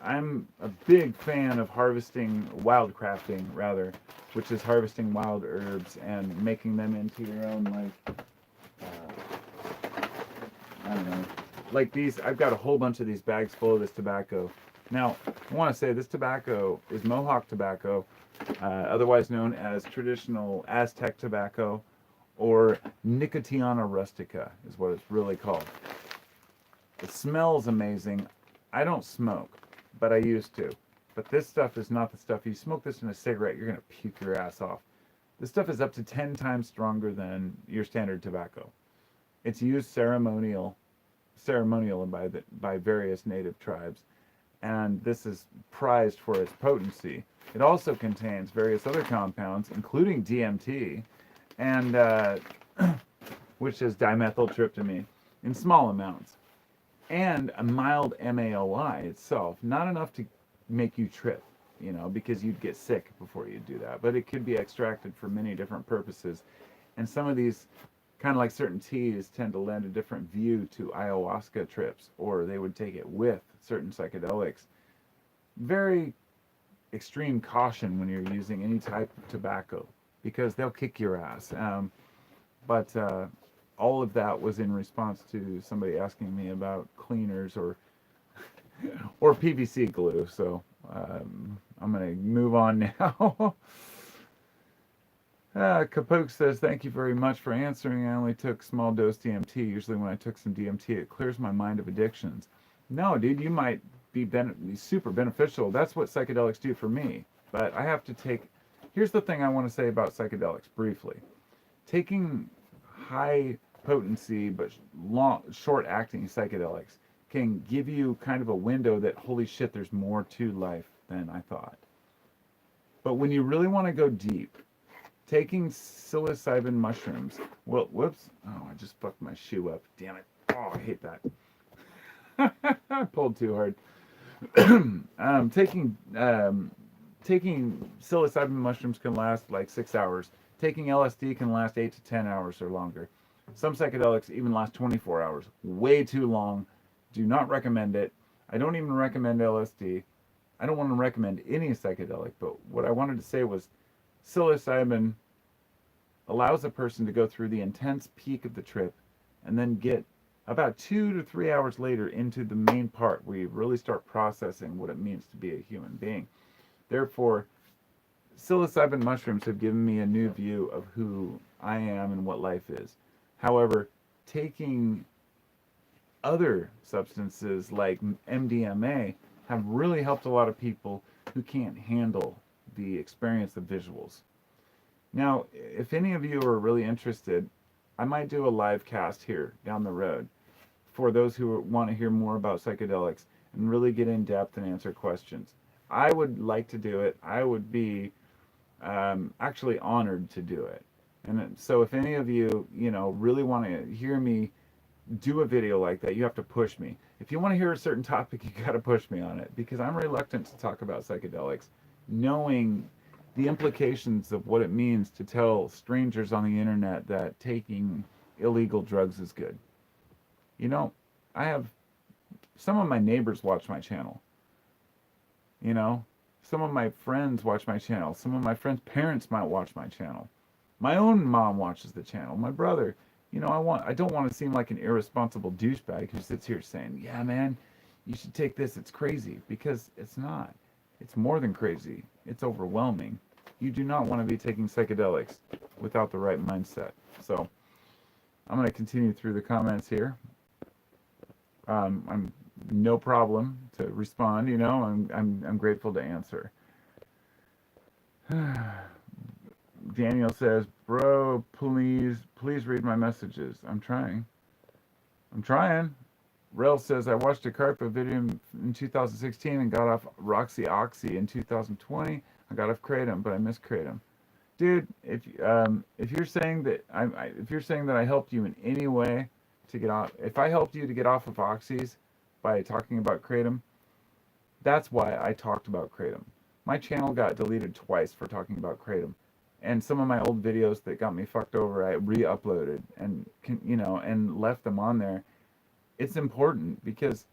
I'm a big fan of wildcrafting rather, which is harvesting wild herbs and making them into your own, like, I don't know. Like these, I've got a whole bunch of these bags full of this tobacco. Now, I want to say this tobacco is Mohawk tobacco, otherwise known as traditional Aztec tobacco, or Nicotiana rustica is what it's really called. It smells amazing. I don't smoke, but I used to. But this stuff is not the stuff. You smoke this in a cigarette, you're going to puke your ass off. This stuff is up to 10 times stronger than your standard tobacco. It's used ceremonial by various native tribes, and this is prized for its potency. It also contains various other compounds, including DMT, and which is dimethyltryptamine, in small amounts, and a mild MAOI itself. Not enough to make you trip, you know, because you'd get sick before you do that, but it could be extracted for many different purposes. And some of these, kind of like certain teas, tend to lend a different view to ayahuasca trips, or they would take it with certain psychedelics. Very extreme caution when you're using any type of tobacco, because they'll kick your ass. But all of that was in response to somebody asking me about cleaners or PVC glue. So I'm going to move on now. Kapook says, thank you very much for answering. I only took small dose DMT. Usually when I took some DMT, it clears my mind of addictions. No, dude, you might be super beneficial. That's what psychedelics do for me. But I have to take... Here's the thing I want to say about psychedelics, briefly. Taking high potency but short-acting psychedelics can give you kind of a window that, holy shit, there's more to life than I thought. But when you really want to go deep, taking psilocybin mushrooms, well, whoops, oh, I just fucked my shoe up, damn it. Oh, I hate that. I pulled too hard. Taking psilocybin mushrooms can last like 6 hours. Taking LSD can last 8 to 10 hours or longer. Some psychedelics even last 24 hours. Way too long. Do not recommend it. I don't even recommend LSD. I don't want to recommend any psychedelic, but what I wanted to say was psilocybin allows a person to go through the intense peak of the trip and then get about 2 to 3 hours later into the main part where you really start processing what it means to be a human being. Therefore, psilocybin mushrooms have given me a new view of who I am and what life is. However, taking other substances like MDMA have really helped a lot of people who can't handle the experience of visuals. Now, if any of you are really interested, I might do a live cast here down the road for those who want to hear more about psychedelics and really get in depth and answer questions. I would like to do it. I would be actually honored to do it. And so if any of you, really want to hear me do a video like that, you have to push me. If you want to hear a certain topic, you got to push me on it, because I'm reluctant to talk about psychedelics, knowing the implications of what it means to tell strangers on the internet that taking illegal drugs is good. I have some of my neighbors watch my channel. Some of my friends watch my channel. Some of my friends' parents might watch my channel. My own mom watches the channel. My brother. I don't want to seem like an irresponsible douchebag who sits here saying, yeah, man, you should take this. It's crazy. Because it's not. It's more than crazy. It's overwhelming. You do not want to be taking psychedelics without the right mindset. So I'm going to continue through the comments here. I'm no problem to respond. I'm grateful to answer. Daniel says, bro, please read my messages. I'm trying. Rel says, I watched a Carpa video in 2016 and got off Roxy Oxy in 2020. I got off Kratom, but I miss Kratom. Dude, if you're saying that I helped you in any way to get off, if I helped you to get off of oxys by talking about Kratom, that's why I talked about Kratom. My channel got deleted twice for talking about Kratom. And some of my old videos that got me fucked over, I re-uploaded and left them on there. It's important because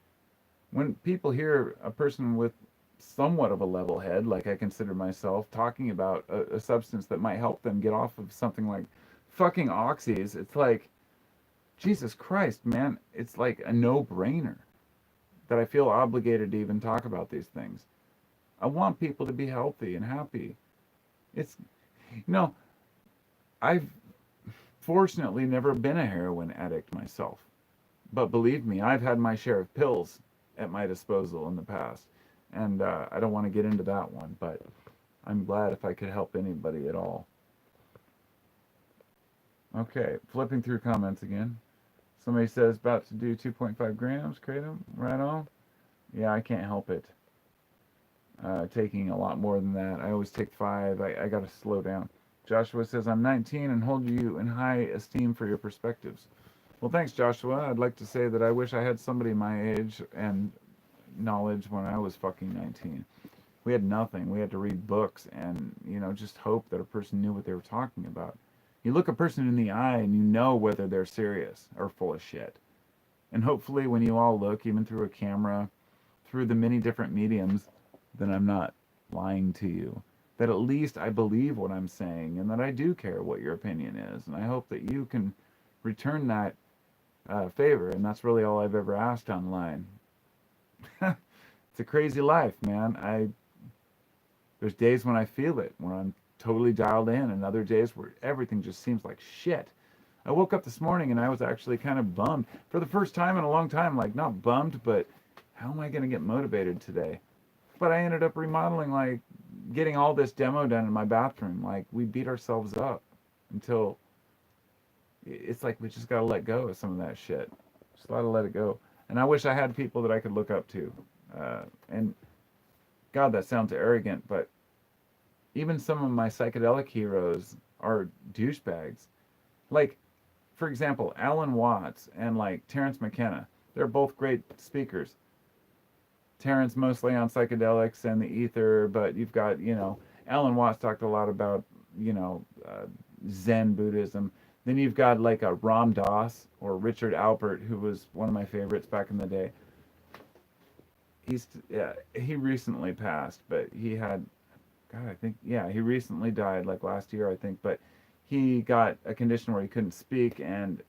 when people hear a person with somewhat of a level head, like I consider myself, talking about a substance that might help them get off of something like fucking oxys, it's like, Jesus Christ, man, it's like a no-brainer that I feel obligated to even talk about these things. I want people to be healthy and happy. I've fortunately never been a heroin addict myself. But believe me, I've had my share of pills at my disposal in the past. And I don't want to get into that one, but I'm glad if I could help anybody at all. Okay, flipping through comments again. Somebody says, about to do 2.5 grams, Kratom, right on. Yeah, I can't help it. Taking a lot more than that. I always take 5. I got to slow down. Joshua says, I'm 19 and hold you in high esteem for your perspectives. Well, thanks, Joshua. I'd like to say that I wish I had somebody my age and knowledge when I was fucking 19. We had nothing. We had to read books and, just hope that a person knew what they were talking about. You look a person in the eye and you know whether they're serious or full of shit. And hopefully when you all look, even through a camera, through the many different mediums, then I'm not lying to you. That at least I believe what I'm saying and that I do care what your opinion is. And I hope that you can return that favor. And that's really all I've ever asked online. It's a crazy life, man. There's days when I feel it, when I'm totally dialed in, and other days where everything just seems like shit. I woke up this morning and I was actually kind of bummed. For the first time in a long time, like not bummed, but how am I going to get motivated today? But I ended up remodeling, like getting all this demo done in my bathroom. Like we beat ourselves up until, it's like we just gotta let go of some of that shit. Just gotta let it go. And I wish I had people that I could look up to. And God, that sounds arrogant, but even some of my psychedelic heroes are douchebags. Like, for example, Alan Watts and like Terence McKenna. They're both great speakers. Terence mostly on psychedelics and the ether, but you've got, Alan Watts talked a lot about, Zen Buddhism. Then you've got like a Ram Dass or Richard Alpert, who was one of my favorites back in the day. He recently passed, but he had, God, I think, yeah, he recently died like last year, I think, but he got a condition where he couldn't speak, and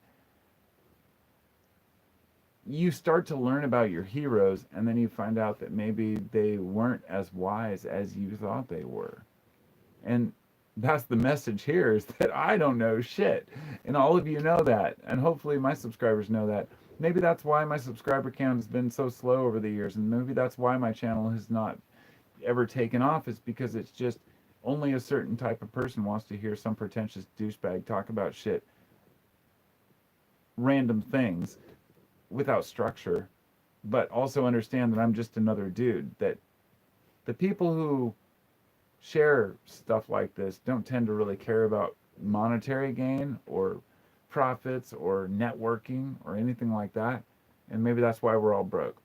you start to learn about your heroes, and then you find out that maybe they weren't as wise as you thought they were. And that's the message here, is that I don't know shit. And all of you know that. And hopefully my subscribers know that. Maybe that's why my subscriber count has been so slow over the years. And maybe that's why my channel has not ever taken off, is because it's just only a certain type of person wants to hear some pretentious douchebag talk about shit, random things, without structure, but also understand that I'm just another dude. That the people who share stuff like this don't tend to really care about monetary gain or profits or networking or anything like that. And maybe that's why we're all broke.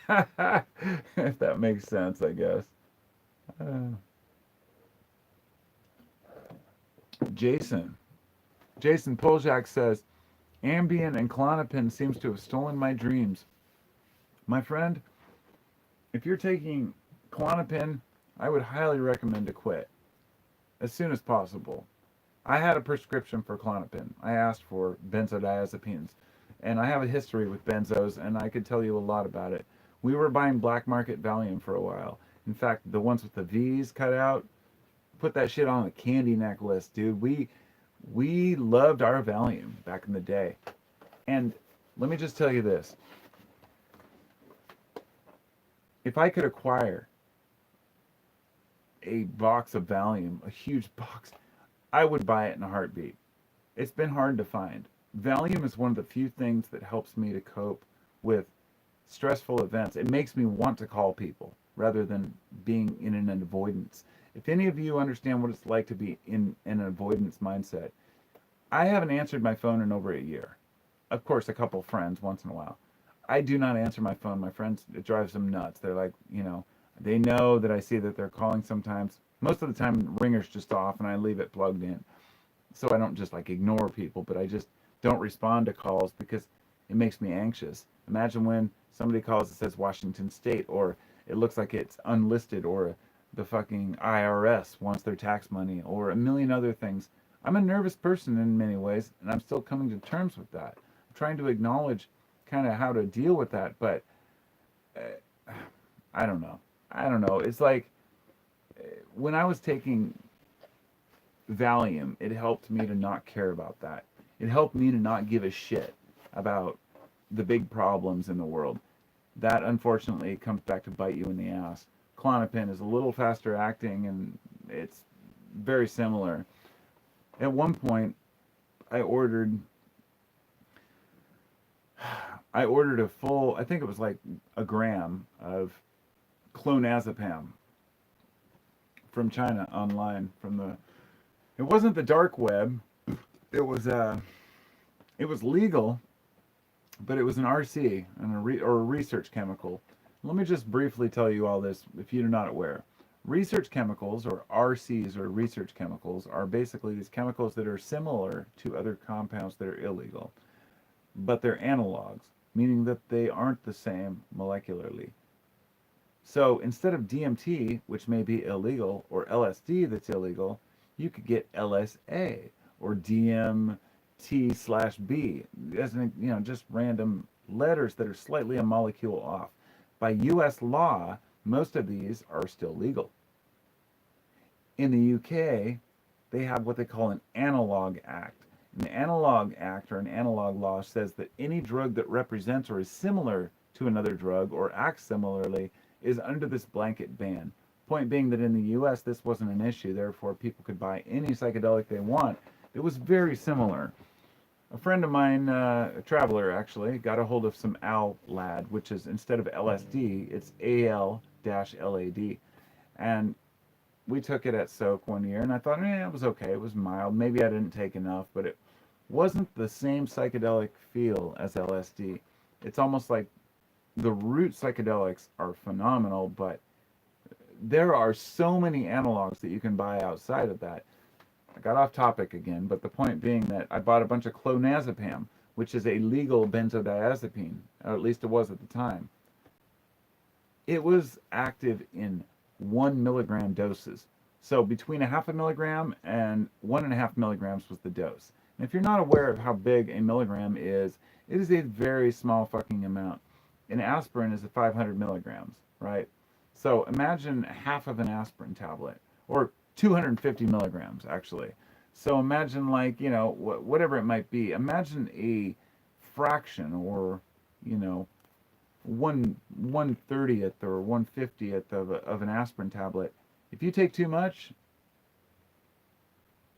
If that makes sense, I guess. Uh, Jason. Jason Poljak says, Ambien and Klonopin seems to have stolen my dreams. My friend, if you're taking Klonopin, I would highly recommend to quit as soon as possible. I had a prescription for Klonopin. I asked for benzodiazepines, and I have a history with benzos, and I could tell you a lot about it. We were buying black market Valium for a while. In fact, the ones with the V's cut out, put that shit on a candy necklace, dude. We loved our Valium back in the day. And let me just tell you this. If I could acquire a box of Valium, a huge box, I would buy it in a heartbeat. It's been hard to find. Valium is one of the few things that helps me to cope with stressful events. It makes me want to call people rather than being in an avoidance. If any of you understand what it's like to be in an avoidance mindset, I haven't answered my phone in over a year. Of course, a couple friends once in a while. I do not answer my phone. My friends, it drives them nuts. They're like, they know that I see that they're calling sometimes. Most of the time, the ringer's just off and I leave it plugged in. So I don't just like ignore people, but I just don't respond to calls because it makes me anxious. Imagine when somebody calls that says Washington State, or it looks like it's unlisted, or the fucking IRS wants their tax money, or a million other things. I'm a nervous person in many ways, and I'm still coming to terms with that. I'm trying to acknowledge kind of how to deal with that, but I don't know. I don't know. It's like when I was taking Valium, it helped me to not care about that. It helped me to not give a shit about the big problems in the world. That, unfortunately, comes back to bite you in the ass. Klonopin is a little faster acting, and it's very similar. At one point, I ordered a full, I think it was like a gram of clonazepam from China online, it wasn't the dark web. It was legal, but it was an RC and or a research chemical. Let me just briefly tell you all this if you're not aware. Research chemicals, or RCs, or research chemicals, are basically these chemicals that are similar to other compounds that are illegal, but they're analogs, meaning that they aren't the same molecularly. So instead of DMT, which may be illegal, or LSD that's illegal, you could get LSA or DMT/B, as just random letters that are slightly a molecule off. By U.S. law, most of these are still legal. In the UK, they have what they call an analog act. And the analog act, or an analog law, says that any drug that represents or is similar to another drug or acts similarly is under this blanket ban. Point being that in the US, this wasn't an issue. Therefore, people could buy any psychedelic they want. It was very similar. A friend of mine, a traveler actually, got a hold of some Lad, which is instead of LSD, it's AL-LAD. And we took it at Soak one year, and I thought, it was okay. It was mild. Maybe I didn't take enough, but it wasn't the same psychedelic feel as LSD. It's almost like the root psychedelics are phenomenal, but there are so many analogs that you can buy outside of that. I got off topic again, but the point being that I bought a bunch of clonazepam, which is a legal benzodiazepine, or at least it was at the time. It was active in 1 milligram doses. So between a half a milligram and 1.5 milligrams was the dose. And if you're not aware of how big a milligram is, it is a very small fucking amount. An aspirin is 500 milligrams, right? So imagine half of an aspirin tablet, or 250 milligrams actually. So imagine, like, whatever it might be. Imagine a fraction, or you know 1/30th or 1/50th of an aspirin tablet. If you take too much,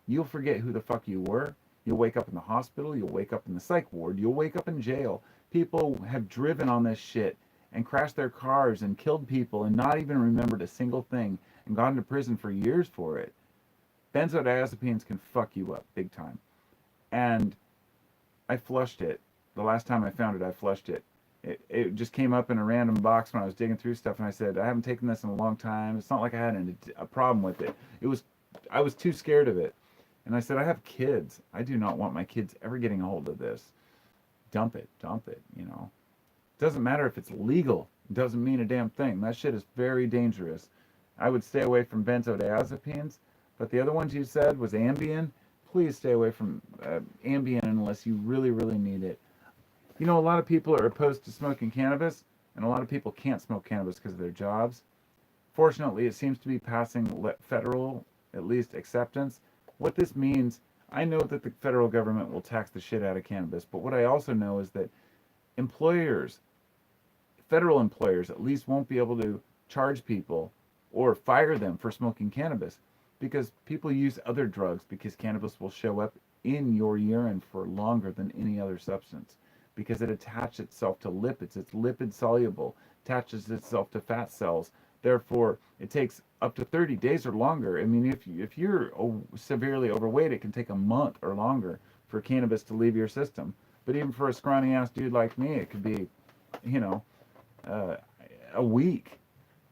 you'll forget who the fuck you were. You'll wake up in the hospital. You'll wake up in the psych ward. You'll wake up in jail. People have driven on this shit and crashed their cars and killed people and not even remembered a single thing and gone to prison for years for it. Benzodiazepines can fuck you up big time. And I flushed it. The last time I found it, I flushed it. It just came up in a random box when I was digging through stuff, and I said, I haven't taken this in a long time. It's not like I had a problem with it. I was too scared of it. And I said, I have kids. I do not want my kids ever getting a hold of this. Dump it, Doesn't matter if it's legal. It doesn't mean a damn thing. That shit is very dangerous. I would stay away from benzodiazepines, but the other ones you said was Ambien. Please stay away from Ambien unless you really, really need it. A lot of people are opposed to smoking cannabis, and a lot of people can't smoke cannabis because of their jobs. Fortunately, it seems to be passing federal, at least, acceptance. What this means, I know that the federal government will tax the shit out of cannabis, but what I also know is that federal employers at least, won't be able to charge people or fire them for smoking cannabis, because people use other drugs because cannabis will show up in your urine for longer than any other substance, because it attaches itself to lipids. It's lipid soluble, attaches itself to fat cells. Therefore, it takes up to 30 days or longer. I mean, if you're severely overweight, it can take a month or longer for cannabis to leave your system. But even for a scrawny ass dude like me, it could be, a week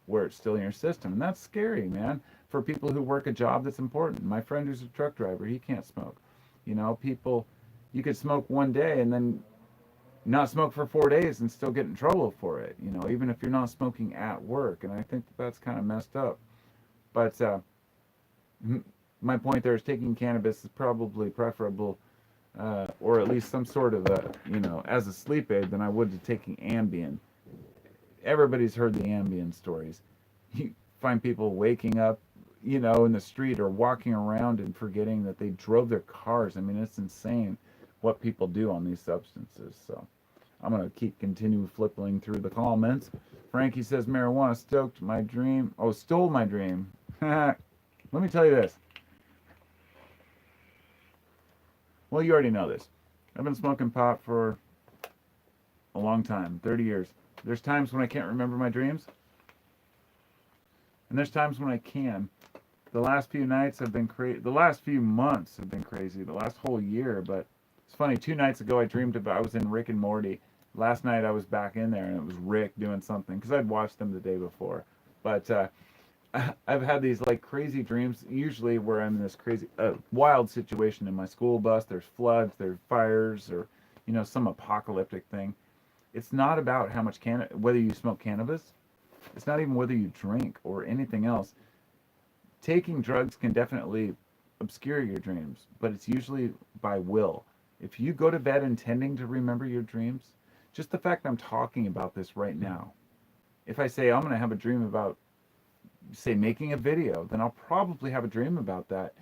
where it's still in your system. And that's scary, man, for people who work a job that's important. My friend who's a truck driver, he can't smoke. You could smoke one day and then not smoke for 4 days and still get in trouble for it, even if you're not smoking at work. And I think that's kind of messed up. But my point there is, taking cannabis is probably preferable, or at least some sort of as a sleep aid, than I would to taking Ambien. Everybody's heard the Ambien stories. You find people waking up, in the street or walking around and forgetting that they drove their cars. I mean, it's insane what people do on these substances. So I'm going to continue flipping through the comments. Frankie says, marijuana stole my dream. Let me tell you this. Well, you already know this. I've been smoking pot for a long time, 30 years. There's times when I can't remember my dreams, and there's times when I can. The last few nights have been crazy. The last few months have been crazy. The last whole year, but it's funny. 2 nights ago, I dreamed about I was in Rick and Morty. Last night, I was back in there, and it was Rick doing something, because I'd watched them the day before. But I've had these like crazy dreams, usually where I'm in this crazy, wild situation in my school bus. There's floods, there's fires, or some apocalyptic thing. It's not about how much whether you smoke cannabis. It's not even whether you drink or anything else. Taking drugs can definitely obscure your dreams, but it's usually by will. If you go to bed intending to remember your dreams, just the fact I'm talking about this right now, if I say I'm going to have a dream about, say, making a video, then I'll probably have a dream about that.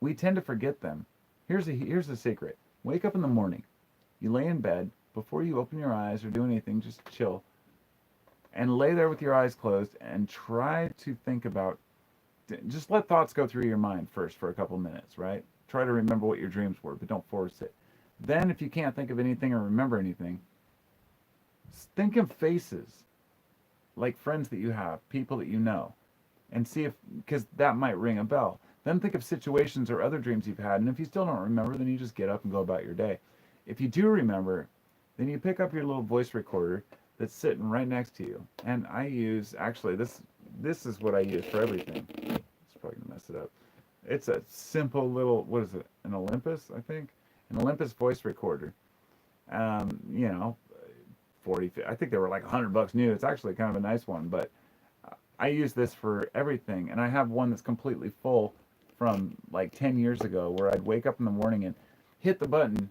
We tend to forget them. Here's a secret. Wake up in the morning. You lay in bed. Before you open your eyes or do anything, just chill. And lay there with your eyes closed and try to think about, just let thoughts go through your mind first for a couple minutes, right? Try to remember what your dreams were, but don't force it. Then if you can't think of anything or remember anything, think of faces, like friends that you have, people that you know, and see if, because that might ring a bell. Then think of situations or other dreams you've had, and if you still don't remember, then you just get up and go about your day. If you do remember, then you pick up your little voice recorder that's sitting right next to you. And I use, actually, this is what I use for everything. It's probably gonna mess it up. It's a simple little, what is it? An Olympus, I think, an Olympus voice recorder. You know, 40. I think they were like $100 new. It's actually kind of a nice one, but I use this for everything, and I have one that's completely full from like 10 years ago, where I'd wake up in the morning and hit the button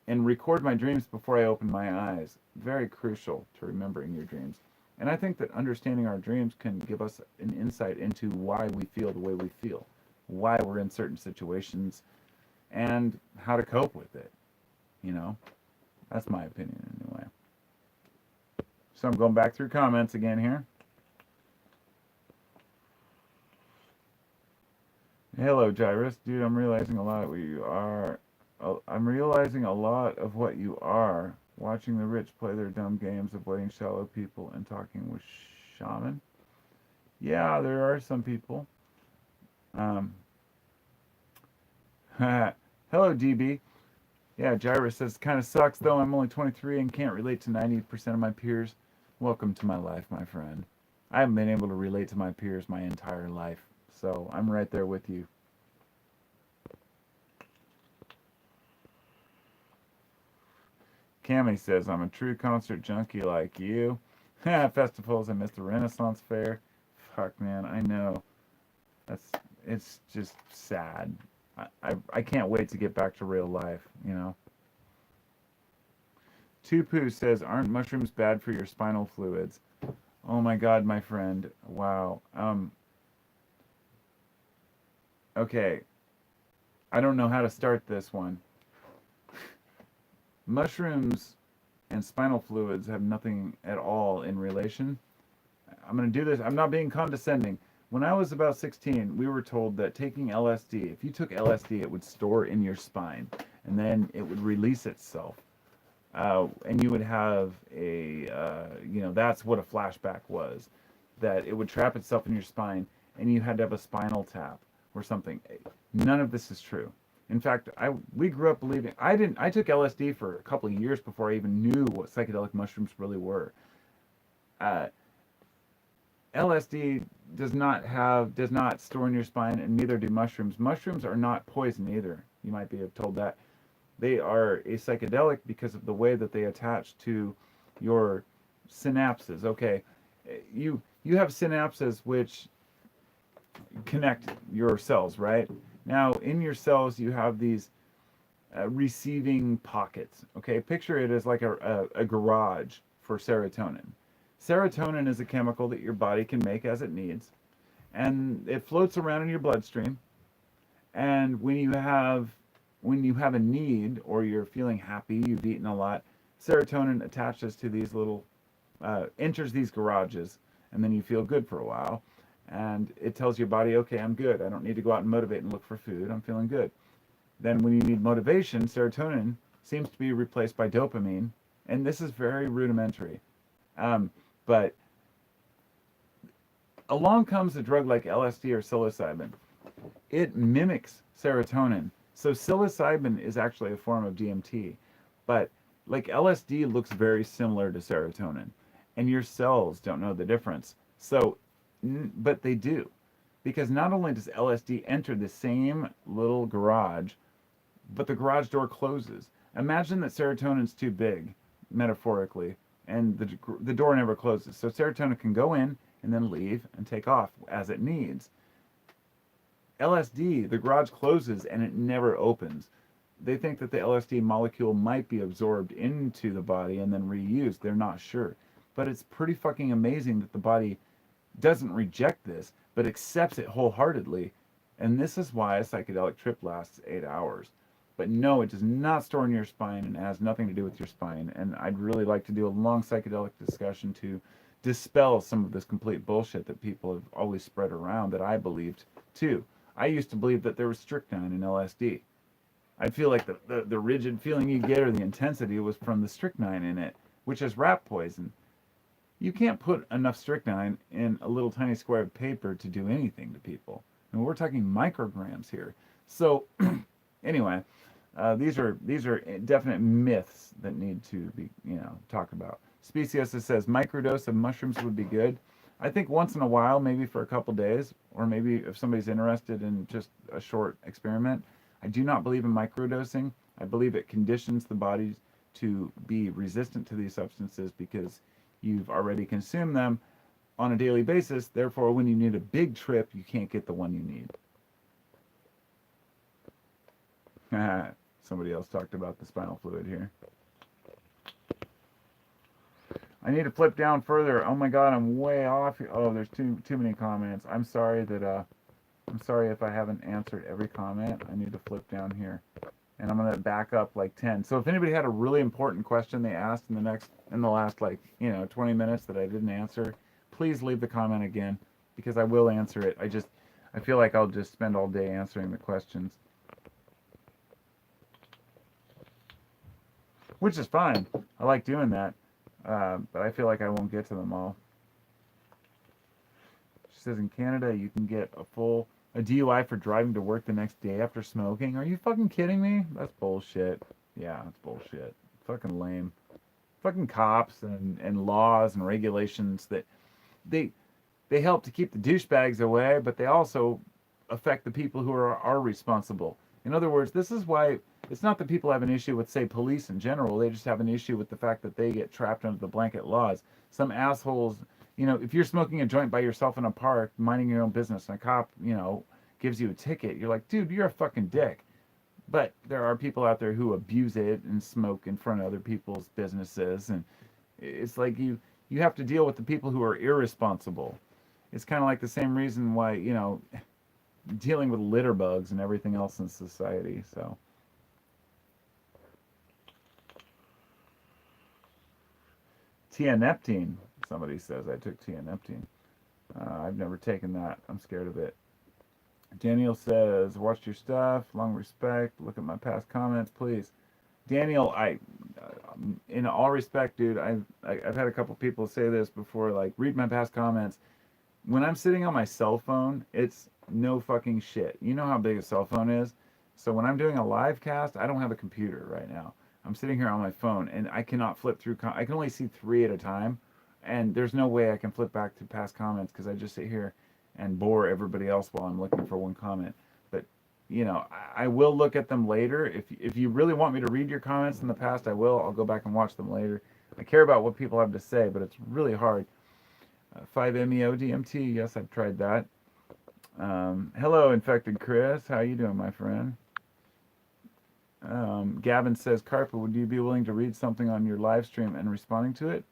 and record my dreams before I open my eyes. Very crucial to remembering your dreams. And I think that understanding our dreams can give us an insight into why we feel the way we feel, why we're in certain situations, and how to cope with it. You know, that's my opinion anyway. So I'm going back through comments again here. Hello, Gyrus. Dude, I'm realizing a lot of what you are. I'm realizing a lot of what you are. Watching the rich play their dumb games, avoiding shallow people, and talking with shaman. Yeah, there are some people. Um, hello, DB. Yeah, Gyrus says, kind of sucks though. I'm only 23 and can't relate to 90% of my peers. Welcome to my life, my friend. I haven't been able to relate to my peers my entire life, so I'm right there with you. Cammy says, I'm a true concert junkie like you. Festivals, I missed the Renaissance Fair. Fuck, man, I know. That's, it's just sad. I can't wait to get back to real life, you know. Tupu says, aren't mushrooms bad for your spinal fluids? Oh my god, my friend. Wow. Okay. I don't know how to start this one. Mushrooms and spinal fluids have nothing at all in relation. I'm going to do this. I'm not being condescending. When I was about 16, we were told that taking LSD, if you took LSD, it would store in your spine and then it would release itself. And you would have a, you know, that's what a flashback was. That it would trap itself in your spine and you had to have a spinal tap or something. None of this is true. In fact, we grew up believing, I took LSD for a couple of years before I even knew what psychedelic mushrooms really were. Uh, LSD does not store in your spine, and neither do mushrooms. Mushrooms are not poison either. You might be told that. They are a psychedelic because of the way that they attach to your synapses. Okay, you have synapses which connect your cells, right? Now, in your cells, you have these receiving pockets. Okay, picture it as like a garage for serotonin. Serotonin is a chemical that your body can make as it needs, and it floats around in your bloodstream. And when you have a need or you're feeling happy, you've eaten a lot, serotonin attaches to these little enters these garages, and then you feel good for a while. And it tells your body, okay, I'm good. I don't need to go out and motivate and look for food. I'm feeling good. Then when you need motivation, serotonin seems to be replaced by dopamine. And this is very rudimentary. But along comes a drug like LSD or psilocybin. It mimics serotonin. So psilocybin is actually a form of DMT. But like LSD looks very similar to serotonin. And your cells don't know the difference. So but they do, because not only does LSD enter the same little garage, but the garage door closes. Imagine that serotonin's too big, metaphorically, and the door never closes. So serotonin can go in and then leave and take off as it needs. LSD, the garage closes and it never opens. They think that the LSD molecule might be absorbed into the body and then reused. They're not sure. But it's pretty fucking amazing that the body doesn't reject this, but accepts it wholeheartedly. And this is why a psychedelic trip lasts 8 hours. But no, it does not store in your spine and has nothing to do with your spine. And I'd really like to do a long psychedelic discussion to dispel some of this complete bullshit that people have always spread around that I believed too. I used to believe that there was strychnine in LSD. I feel like the rigid feeling you get or the intensity was from the strychnine in it, which is rat poison. You can't put enough strychnine in a little tiny square of paper to do anything to people. And we're talking micrograms here. So anyway, these are definite myths that need to be talked about. Speciosa says microdose of mushrooms would be good. I think once in a while, maybe for a couple days, or maybe if somebody's interested in just a short experiment. I do not believe in microdosing. I believe it conditions the body to be resistant to these substances because you've already consumed them on a daily basis. Therefore, when you need a big trip, you can't get the one you need. Somebody else talked about the spinal fluid here. I need to flip down further. Oh my God, I'm way off. Oh, there's too many comments. I'm sorry if I haven't answered every comment. I need to flip down here, and I'm gonna back up like 10. So if anybody had a really important question they asked in the last 20 minutes that I didn't answer, please leave the comment again because I will answer it. I feel like I'll just spend all day answering the questions, which is fine. I like doing that. But I feel like I won't get to them all. She says in Canada you can get a DUI for driving to work the next day after smoking. Are you fucking kidding me? That's bullshit. Yeah, that's bullshit. Fucking lame. Fucking cops and laws and regulations that they help to keep the douchebags away, but they also affect the people who are responsible. In other words, this is why it's not that people have an issue with, say, police in general. They just have an issue with the fact that they get trapped under the blanket laws. Some assholes, if you're smoking a joint by yourself in a park, minding your own business, and a cop, gives you a ticket, you're like, dude, you're a fucking dick. But there are people out there who abuse it and smoke in front of other people's businesses. And it's like you have to deal with the people who are irresponsible. It's kind of like the same reason why, dealing with litter bugs and everything else in society. So tianeptine, somebody says I took tianeptine. I've never taken that. I'm scared of it. Daniel says, watched your stuff, long respect, look at my past comments, please. Daniel, in all respect, dude, I've had a couple people say this before, like, read my past comments. When I'm sitting on my cell phone, it's no fucking shit. You know how big a cell phone is? So when I'm doing a live cast, I don't have a computer right now. I'm sitting here on my phone, and I cannot flip through. I can only see 3 at a time, and there's no way I can flip back to past comments because I just sit here and bore everybody else while I'm looking for one comment. But, I will look at them later. If you really want me to read your comments in the past, I will. I'll go back and watch them later. I care about what people have to say, but it's really hard. 5-MeO DMT, yes, I've tried that. Hello, Infected Chris. How you doing, my friend? Gavin says, Carpa, would you be willing to read something on your live stream and responding to it?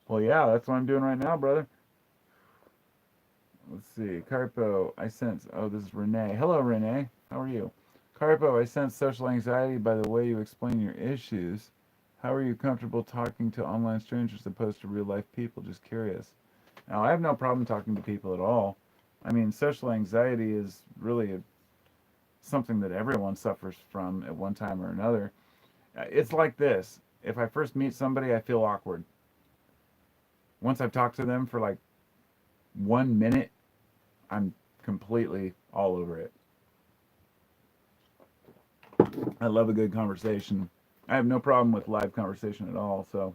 Well, yeah, that's what I'm doing right now, brother. Let's see. Carpo, I sense... Oh, this is Renee. Hello, Renee. How are you? Carpo, I sense social anxiety by the way you explain your issues. How are you comfortable talking to online strangers opposed to real-life people? Just curious. Now, I have no problem talking to people at all. I mean, social anxiety is really something that everyone suffers from at one time or another. It's like this. If I first meet somebody, I feel awkward. Once I've talked to them for like 1 minute, I'm completely all over it. I love a good conversation. I have no problem with live conversation at all, so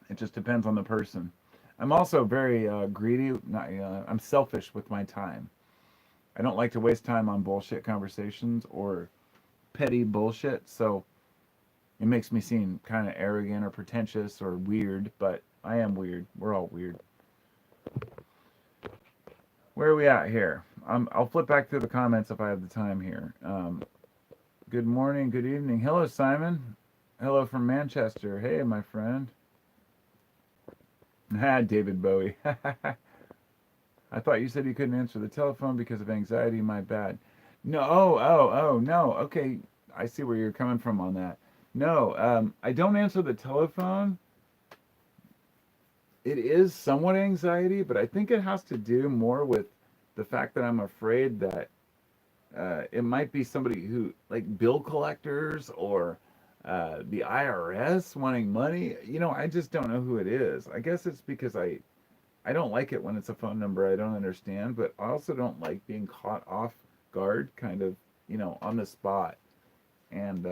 it just depends on the person. I'm also very greedy. I'm selfish with my time. I don't like to waste time on bullshit conversations or petty bullshit, so it makes me seem kind of arrogant or pretentious or weird, but I am weird. We're all weird. Where are we at here? I'll flip back through the comments if I have the time here. Good morning, good evening. Hello, Simon. Hello from Manchester. Hey, my friend. David Bowie. I thought you said you couldn't answer the telephone because of anxiety. My bad. No, oh, no. Okay, I see where you're coming from on that. No, I don't answer the telephone. It is somewhat anxiety, but I think it has to do more with the fact that I'm afraid that It might be somebody who, like bill collectors or the IRS wanting money. I just don't know who it is. I guess it's because I don't like it when it's a phone number I don't understand, but I also don't like being caught off guard, kind of, on the spot. And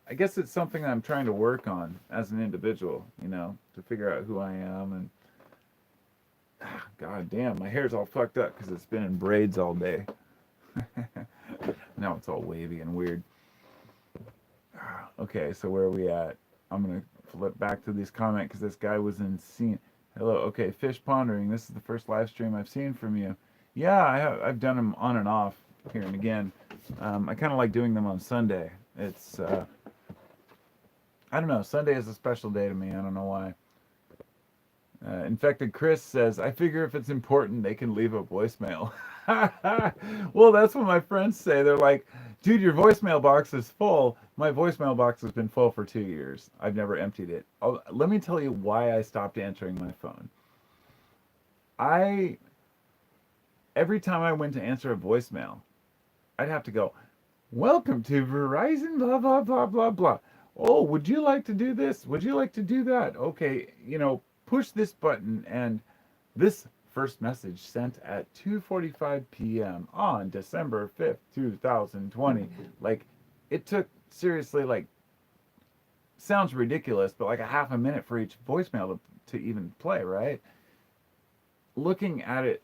I guess it's something I'm trying to work on as an individual, to figure out who I am. And God damn, my hair's all fucked up because it's been in braids all day. Now it's all wavy and weird. Okay, so where are we at? I'm gonna flip back to this comment because this guy was insane. Hello, okay, Fish Pondering. This is the first live stream I've seen from you. Yeah, I've done them on and off here and again. I kind of like doing them on Sunday. It's I don't know. Sunday is a special day to me. I don't know why. Infected Chris says, I figure if it's important, they can leave a voicemail. Well, that's what my friends say. They're like, dude, your voicemail box is full. My voicemail box has been full for 2 years. I've never emptied it. Let me tell you why I stopped answering my phone. Every time I went to answer a voicemail, I'd have to go, welcome to Verizon, blah, blah, blah, blah, blah. Oh, would you like to do this? Would you like to do that? Okay, push this button, and this first message sent at 2:45 p.m. on December 5th, 2020. Like, it took, seriously, like, sounds ridiculous, but like a half a minute for each voicemail to even play, right? Looking at it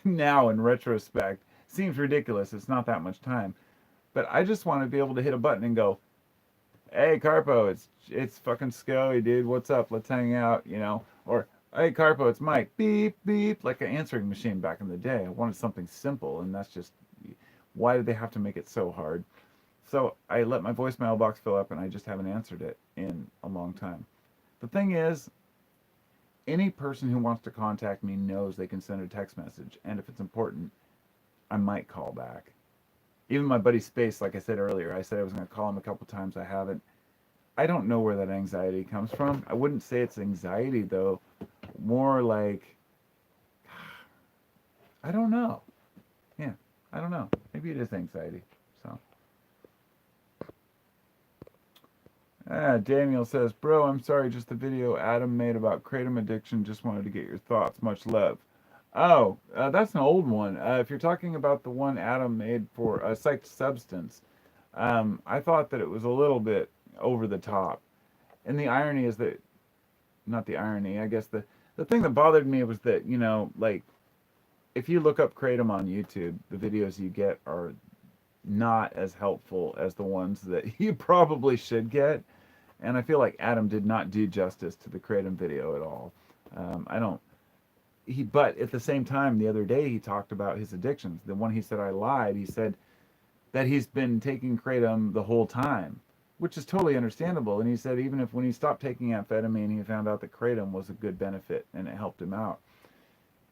now in retrospect, seems ridiculous. It's not that much time. But I just want to be able to hit a button and go, hey, Carpo, it's fucking Scully, dude. What's up? Let's hang out, Or, hey, Carpo, it's Mike. Beep, beep. Like an answering machine back in the day. I wanted something simple, and that's just, why did they have to make it so hard? So I let my voicemail box fill up, and I just haven't answered it in a long time. The thing is, any person who wants to contact me knows they can send a text message, and if it's important, I might call back. Even my buddy Space, like I said earlier, I said I was going to call him a couple times. I haven't. I don't know where that anxiety comes from. I wouldn't say it's anxiety, though. More like, I don't know. Yeah, I don't know. Maybe it is anxiety. So, Daniel says, bro, I'm sorry, just the video Adam made about kratom addiction. Just wanted to get your thoughts. Much love. Oh, that's an old one. If you're talking about the one Adam made for a psyched substance, I thought that it was a little bit over the top. And the irony is that, not the irony, I guess the thing that bothered me was that, like, if you look up kratom on YouTube, the videos you get are not as helpful as the ones that you probably should get. And I feel like Adam did not do justice to the kratom video at all. I don't. But at the same time, the other day he talked about his addictions. The one he said I lied. He said that he's been taking kratom the whole time, which is totally understandable. And he said even if when he stopped taking amphetamine, he found out that kratom was a good benefit and it helped him out.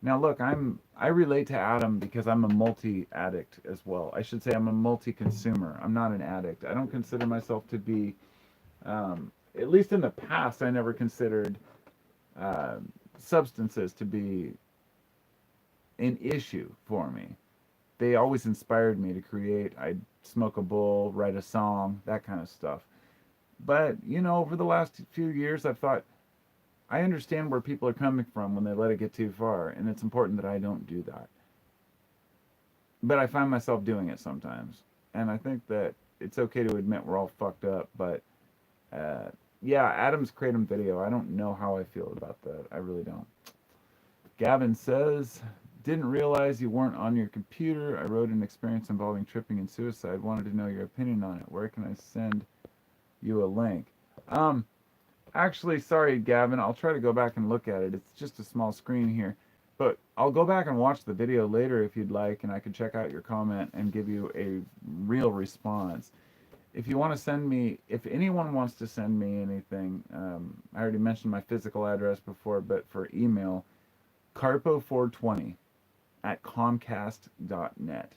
Now look, I relate to Adam because I'm a multi-addict as well. I should say I'm a multi-consumer. I'm not an addict. I don't consider myself to be, at least in the past, I never considered substances to be an issue for me. They always inspired me to create. I'd smoke a bowl, write a song, that kind of stuff. But, over the last few years, I've thought, I understand where people are coming from when they let it get too far, and it's important that I don't do that. But I find myself doing it sometimes. And I think that it's okay to admit we're all fucked up, but yeah, Adam's kratom video, I don't know how I feel about that. I really don't. Gavin says, didn't realize you weren't on your computer. I wrote an experience involving tripping and suicide. Wanted to know your opinion on it. Where can I send you a link? Actually, sorry, Gavin. I'll try to go back and look at it. It's just a small screen here. But I'll go back and watch the video later if you'd like, and I can check out your comment and give you a real response. If you want to send me, if anyone wants to send me anything, I already mentioned my physical address before, but for email, carpo420 at comcast.net.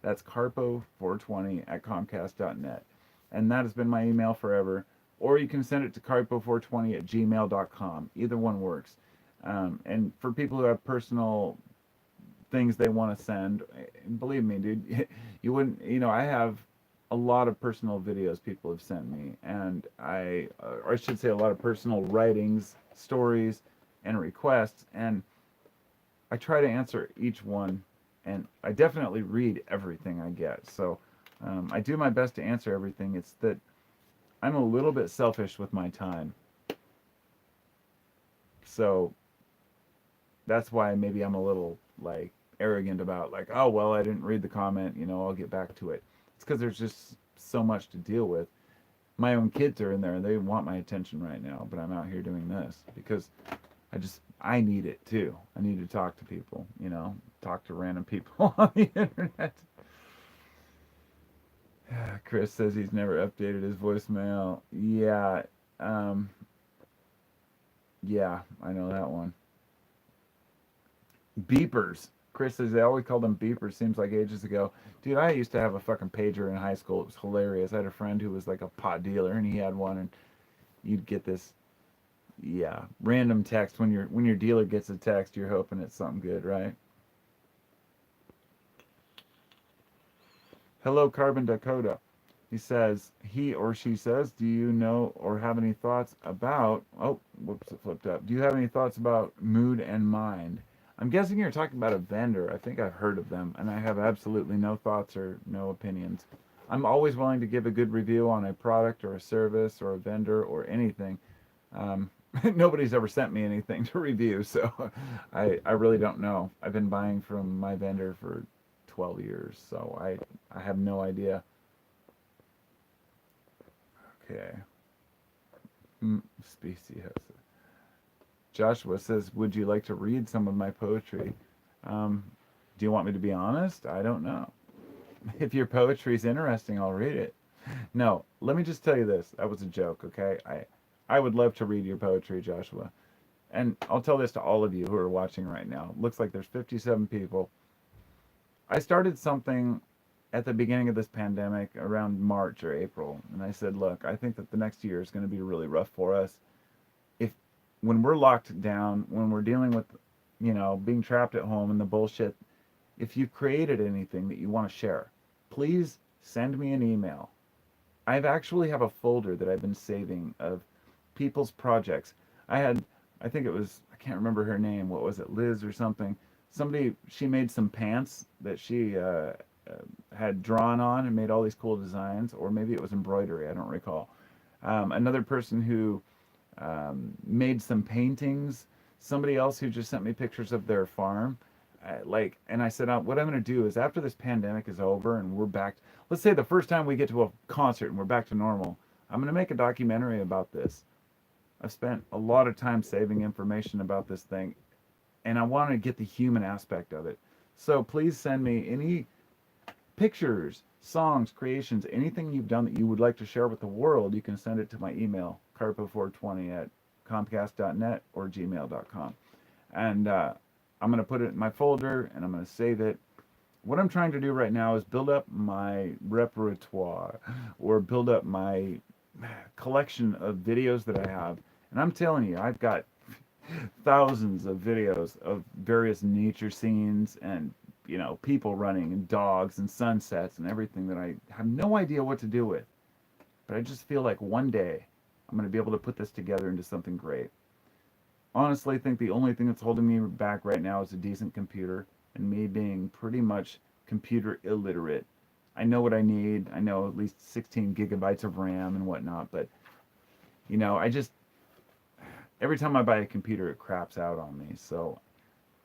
That's carpo420 at comcast.net. And that has been my email forever. Or you can send it to carpo420 at gmail.com. Either one works. And for people who have personal things they want to send. And believe me, dude, you wouldn't, I have a lot of personal videos people have sent me, and or I should say a lot of personal writings, stories, and requests, and I try to answer each one, and I definitely read everything I get. So I do my best to answer everything. It's that I'm a little bit selfish with my time. So that's why maybe I'm a little like arrogant about like, oh well, I didn't read the comment, I'll get back to it. It's because there's just so much to deal with. My own kids are in there and they want my attention right now, but I'm out here doing this because I need it too. I need to talk to people, talk to random people on the internet. Chris says he's never updated his voicemail. Um, yeah, I know that one. Beepers. Chris says they always called them beepers. Seems like ages ago. Dude, I used to have a fucking pager in high school. It was hilarious. I had a friend who was like a pot dealer, and he had one, and you'd get this, random text when your dealer gets a text. You're hoping it's something good, right? Hello, Carbon Dakota. He says, he or she says, do you know or have any thoughts about, oh, whoops, it flipped up. Do you have any thoughts about Mood and Mind? I'm guessing you're talking about a vendor. I think I've heard of them, and I have absolutely no thoughts or no opinions. I'm always willing to give a good review on a product or a service or a vendor or anything. Um, Nobody's ever sent me anything to review, so I really don't know. I've been buying from my vendor for 12 years, so I have no idea. Okay. Species. Joshua says, would you like to read some of my poetry? Do you want me to be honest? I don't know. If your poetry is interesting, I'll read it. No, let me just tell you this. That was a joke, okay? I would love to read your poetry, Joshua. And I'll tell this to all of you who are watching right now. Looks like there's 57 people. I started something at the beginning of this pandemic around March or April, and I said, look, I think that the next year is going to be really rough for us. If when we're locked down, when we're dealing with, being trapped at home and the bullshit, if you've created anything that you want to share, please send me an email. Actually have a folder that I've been saving of people's projects. I think it was, I can't remember her name. What was it, Liz or something? She made some pants that she had drawn on and made all these cool designs, or maybe it was embroidery, I don't recall. Another person who made some paintings, somebody else who just sent me pictures of their farm. And I said, what I'm going to do is after this pandemic is over and we're back, let's say the first time we get to a concert and we're back to normal, I'm going to make a documentary about this. I've spent a lot of time saving information about this thing, and I want to get the human aspect of it. So please send me any pictures, songs, creations, anything you've done that you would like to share with the world. You can send it to my email, carpo420@comcast.net or gmail.com. And I'm going to put it in my folder, and I'm going to save it. What I'm trying to do right now is build up my repertoire, or build up my collection of videos that I have. And I'm telling you, I've got thousands of videos of various nature scenes and, people running and dogs and sunsets and everything that I have no idea what to do with. But I just feel like one day I'm going to be able to put this together into something great. Honestly, I think the only thing that's holding me back right now is a decent computer and me being pretty much computer illiterate. I know what I need. I know at least 16 gigabytes of RAM and whatnot, but every time I buy a computer, it craps out on me. So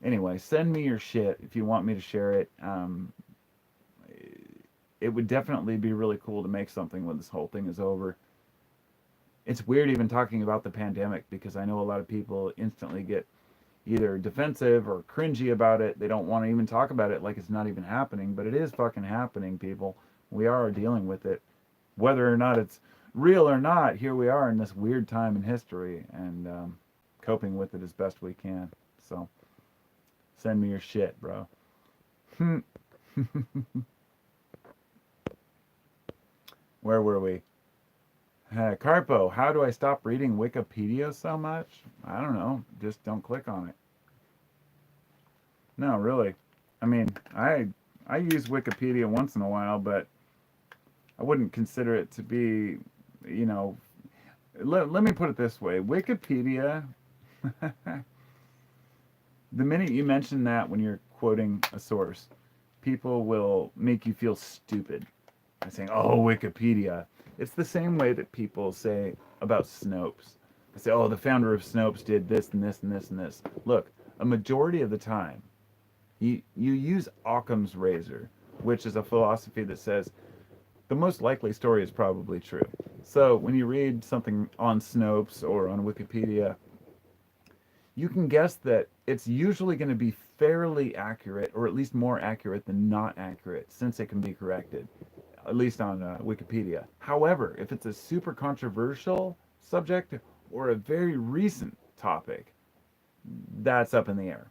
anyway, send me your shit if you want me to share it. It would definitely be really cool to make something when this whole thing is over. It's weird even talking about the pandemic because I know a lot of people instantly get either defensive or cringy about it. They don't want to even talk about it like it's not even happening, but it is fucking happening, people. We are dealing with it. Whether or not it's real or not, here we are in this weird time in history, and coping with it as best we can. So, send me your shit, bro. Where were we? Carpo, how do I stop reading Wikipedia so much? I don't know. Just don't click on it. No, really. I mean, I use Wikipedia once in a while, but I wouldn't consider it to be, you know, let me put it this way. Wikipedia, the minute you mention that when you're quoting a source, people will make you feel stupid by saying, "Oh, Wikipedia." It's the same way that people say about Snopes. They say, "Oh, the founder of Snopes did this and this and this and this." Look, a majority of the time, you use Occam's razor, which is a philosophy that says the most likely story is probably true. So when you read something on Snopes or on Wikipedia, you can guess that it's usually going to be fairly accurate, or at least more accurate than not accurate, since it can be corrected, at least on Wikipedia. However, if it's a super controversial subject or a very recent topic, that's up in the air.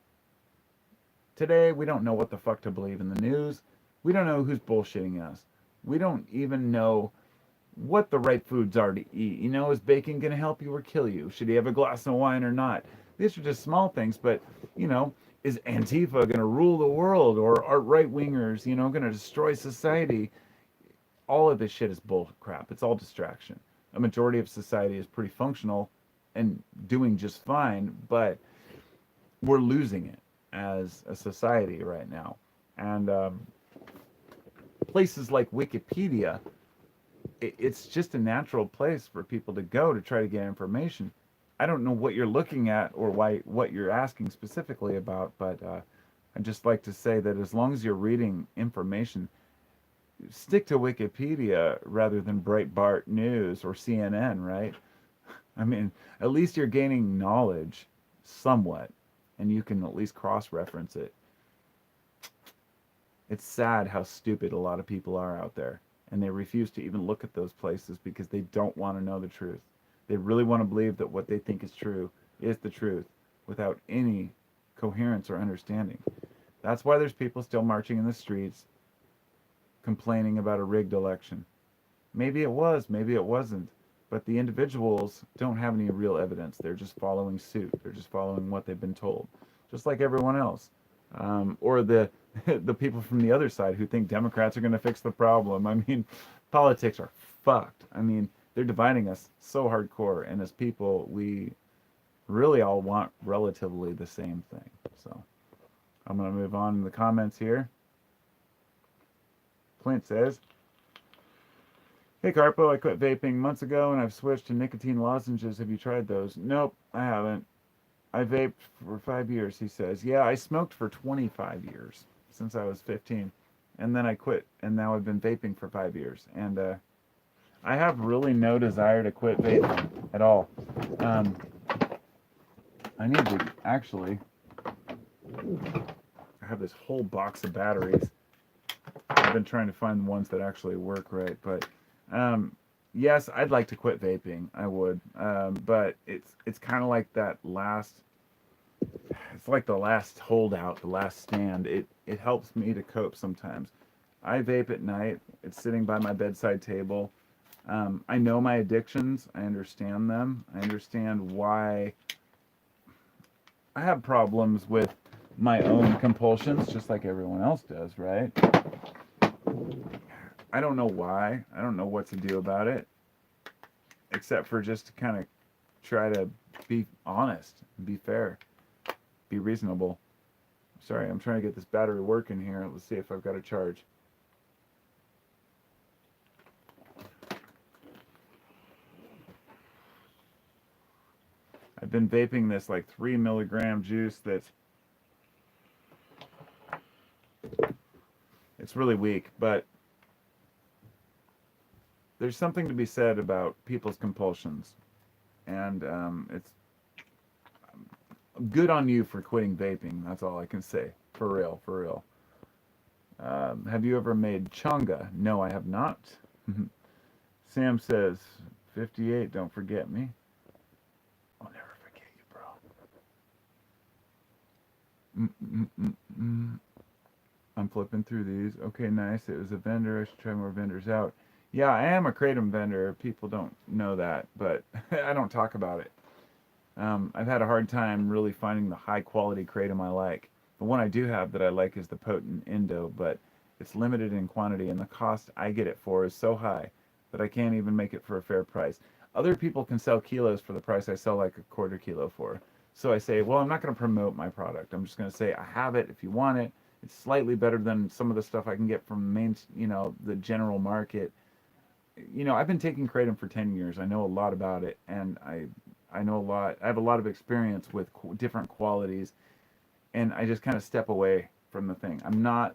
Today, we don't know what the fuck to believe in the news. We don't know who's bullshitting us. We don't even know what the right foods are to eat. You know, is bacon going to help you or kill you? Should you have a glass of wine or not? These are just small things, but, you know, is Antifa going to rule the world, or are right wingers, you know, going to destroy society? All of this shit is bull crap. It's all distraction. A majority of society is pretty functional and doing just fine, but we're losing it as a society right now. And places like Wikipedia, it's just a natural place for people to go to try to get information. I don't know what you're looking at or what you're asking specifically about, but I'd just like to say that as long as you're reading information, stick to Wikipedia rather than Breitbart News or CNN, right? I mean, at least you're gaining knowledge somewhat, and you can at least cross-reference it. It's sad how stupid a lot of people are out there, and they refuse to even look at those places because they don't want to know the truth. They really want to believe that what they think is true is the truth without any coherence or understanding. That's why there's people still marching in the streets complaining about a rigged election. Maybe it was, maybe it wasn't, but the individuals don't have any real evidence. They're just following suit. They're just following what they've been told, just like everyone else. Or the the people from the other side who think Democrats are going to fix the problem. I mean, politics are fucked. I mean, they're dividing us so hardcore, and as people, we really all want relatively the same thing. So I'm going to move on in the comments here. Clint says, "Hey Carpo, I quit vaping months ago and I've switched to nicotine lozenges. Have you tried those?" Nope, I haven't. I vaped for 5 years, he says. Yeah, I smoked for 25 years, since I was 15. And then I quit, and now I've been vaping for 5 years. And I have really no desire to quit vaping at all. Um, I need to actually, I have this whole box of batteries. I've been trying to find the ones that actually work right, but yes, I'd like to quit vaping. I would, but it's kind of like that last. It's like the last holdout, the last stand. It helps me to cope sometimes. I vape at night. It's sitting by my bedside table. I know my addictions. I understand them. I understand why I have problems with my own compulsions, just like everyone else does, right? I don't know why. I don't know what to do about it, except for just to kind of try to be honest, be fair, be reasonable. Sorry, I'm trying to get this battery working here. Let's see if I've got a charge. I've been vaping this like 3 milligram juice that's it's really weak, but there's something to be said about people's compulsions, and it's good on you for quitting vaping. That's all I can say. For real, for real. Have you ever made chonga? No, I have not. Sam says, 58, don't forget me. I'll never forget you, bro. I'm flipping through these. Okay, nice. It was a vendor. I should try more vendors out. Yeah, I am a kratom vendor. People don't know that, but I don't talk about it. I've had a hard time really finding the high quality kratom I like. The one I do have that I like is the potent Indo, but it's limited in quantity, and the cost I get it for is so high that I can't even make it for a fair price. Other people can sell kilos for the price I sell like a quarter kilo for. So I say, well, I'm not going to promote my product. I'm just going to say I have it if you want it. It's slightly better than some of the stuff I can get from main, the general market. I've been taking kratom for 10 years. I know a lot about it, and I know a lot. I have a lot of experience with different qualities, and I just kind of step away from the thing. I'm not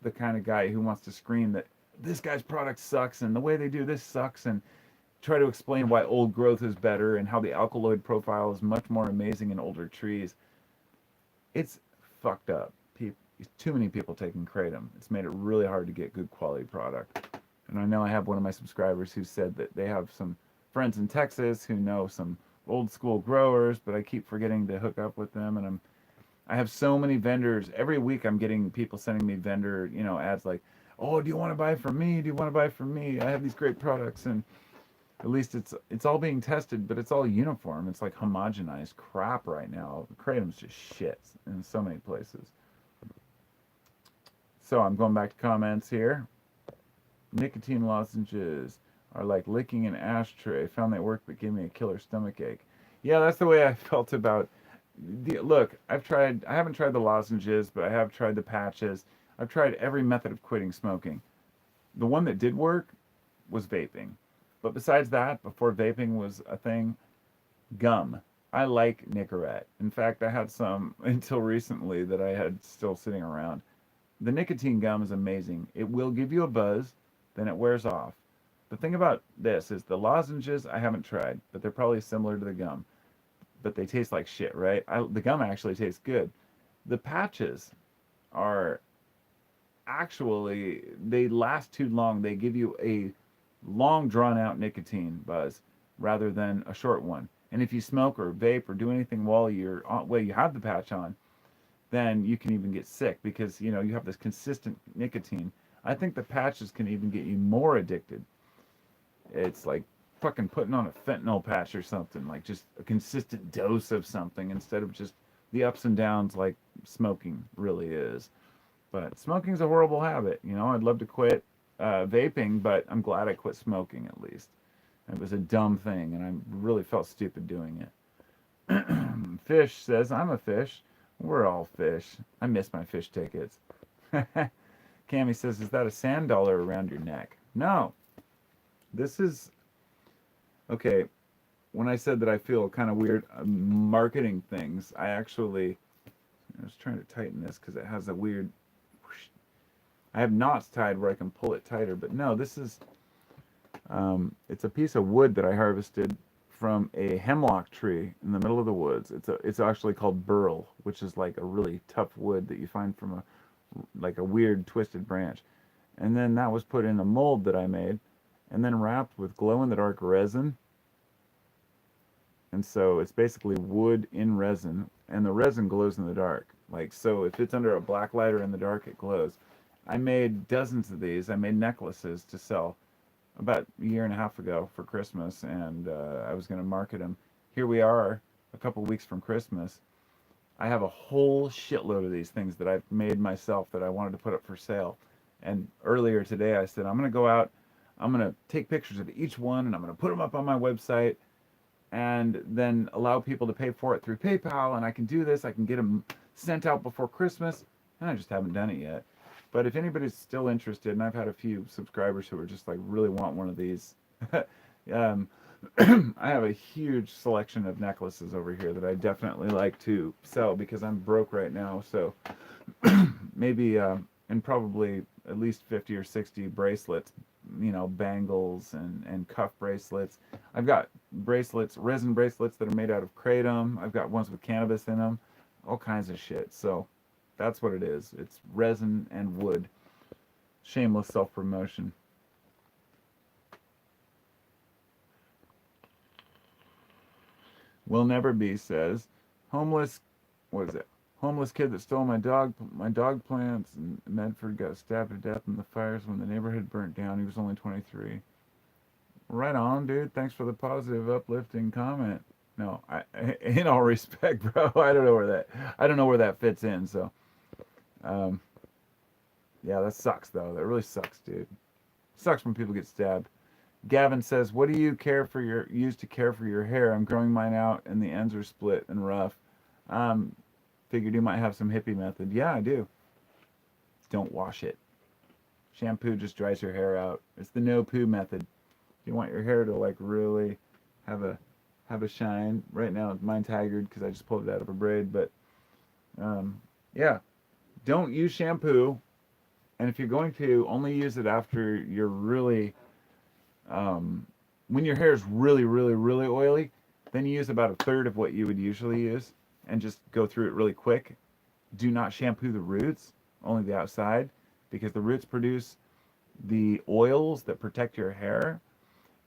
the kind of guy who wants to scream that this guy's product sucks and the way they do this sucks, and try to explain why old growth is better and how the alkaloid profile is much more amazing in older trees. It's fucked up. Too many people taking kratom. It's made it really hard to get good quality product. And I know I have one of my subscribers who said that they have some friends in Texas who know some old school growers, but I keep forgetting to hook up with them. And I have so many vendors. Every week I'm getting people sending me vendor, ads like, "Oh, do you want to buy from me? Do you want to buy from me? I have these great products." And at least it's all being tested, but it's all uniform. It's like homogenized crap right now. Kratom's just shit in so many places. So I'm going back to comments here. Nicotine lozenges are like licking an ashtray. Found they work, but gave me a killer stomach ache. Yeah, that's the way I felt about. Look, I haven't tried the lozenges, but I have tried the patches. I've tried every method of quitting smoking. The one that did work was vaping. But besides that, before vaping was a thing, gum. I like Nicorette. In fact, I had some until recently that I had still sitting around. The nicotine gum is amazing. It will give you a buzz, then it wears off. The thing about this is the lozenges I haven't tried, but they're probably similar to the gum. But they taste like shit, right? The gum actually tastes good. The patches are actually, they last too long. They give you a long drawn out nicotine buzz rather than a short one. And if you smoke or vape or do anything while you have the patch on, then you can even get sick because you have this consistent nicotine. I think the patches can even get you more addicted. It's like fucking putting on a fentanyl patch or something, like just a consistent dose of something instead of just the ups and downs like smoking really is. But smoking's a horrible habit. I'd love to quit vaping, but I'm glad I quit smoking at least. It was a dumb thing, and I really felt stupid doing it. Fish says, I'm a fish. We're all fish. I miss my fish tickets. Cammy says, is that a sand dollar around your neck? No. This is... Okay, when I said that I feel kind of weird marketing things, I was trying to tighten this because it has a weird... I have knots tied where I can pull it tighter, but no, this is... it's a piece of wood that I harvested from a hemlock tree in the middle of the woods. It's actually called burl, which is like a really tough wood that you find from a weird twisted branch. And then that was put in a mold that I made, and then wrapped with glow-in-the-dark resin. And so it's basically wood in resin, and the resin glows in the dark. Like, so if it's under a black light or in the dark, it glows. I made dozens of these. I made necklaces to sell about a year and a half ago for Christmas, and I was going to market them. Here we are, a couple weeks from Christmas. I have a whole shitload of these things that I've made myself that I wanted to put up for sale. And earlier today I said, I'm going to go out, I'm going to take pictures of each one, and I'm going to put them up on my website, and then allow people to pay for it through PayPal, and I can do this, I can get them sent out before Christmas, and I just haven't done it yet. But if anybody's still interested, and I've had a few subscribers who are just like really want one of these, I have a huge selection of necklaces over here that I definitely like to sell because I'm broke right now. So maybe, and probably at least 50 or 60 bracelets, bangles and cuff bracelets. I've got bracelets, resin bracelets that are made out of kratom. I've got ones with cannabis in them, all kinds of shit. So that's what it is. It's resin and wood. Shameless self-promotion. Will Never Be says, homeless, what is it? Homeless kid that stole my dog plants in Medford got stabbed to death in the fires when the neighborhood burnt down. He was only 23. Right on, dude. Thanks for the positive, uplifting comment. No, in all respect, bro, I don't know where that fits in. So, Um, yeah, that sucks though. That really sucks, dude. Sucks when people get stabbed. Gavin says, "What do you use to care for your hair? I'm growing mine out, and the ends are split and rough. Um, Figured you might have some hippie method. Yeah, I do. Don't wash it. Shampoo just dries your hair out. It's the no poo method. You want your hair to like really have a shine. Right now, mine's haggard because I just pulled it out of a braid. But yeah, don't use shampoo. And if you're going to, only use it after you're really um, when your hair is really, really, really oily, then you use about a third of what you would usually use and just go through it really quick. Do not shampoo the roots, only the outside, because the roots produce the oils that protect your hair.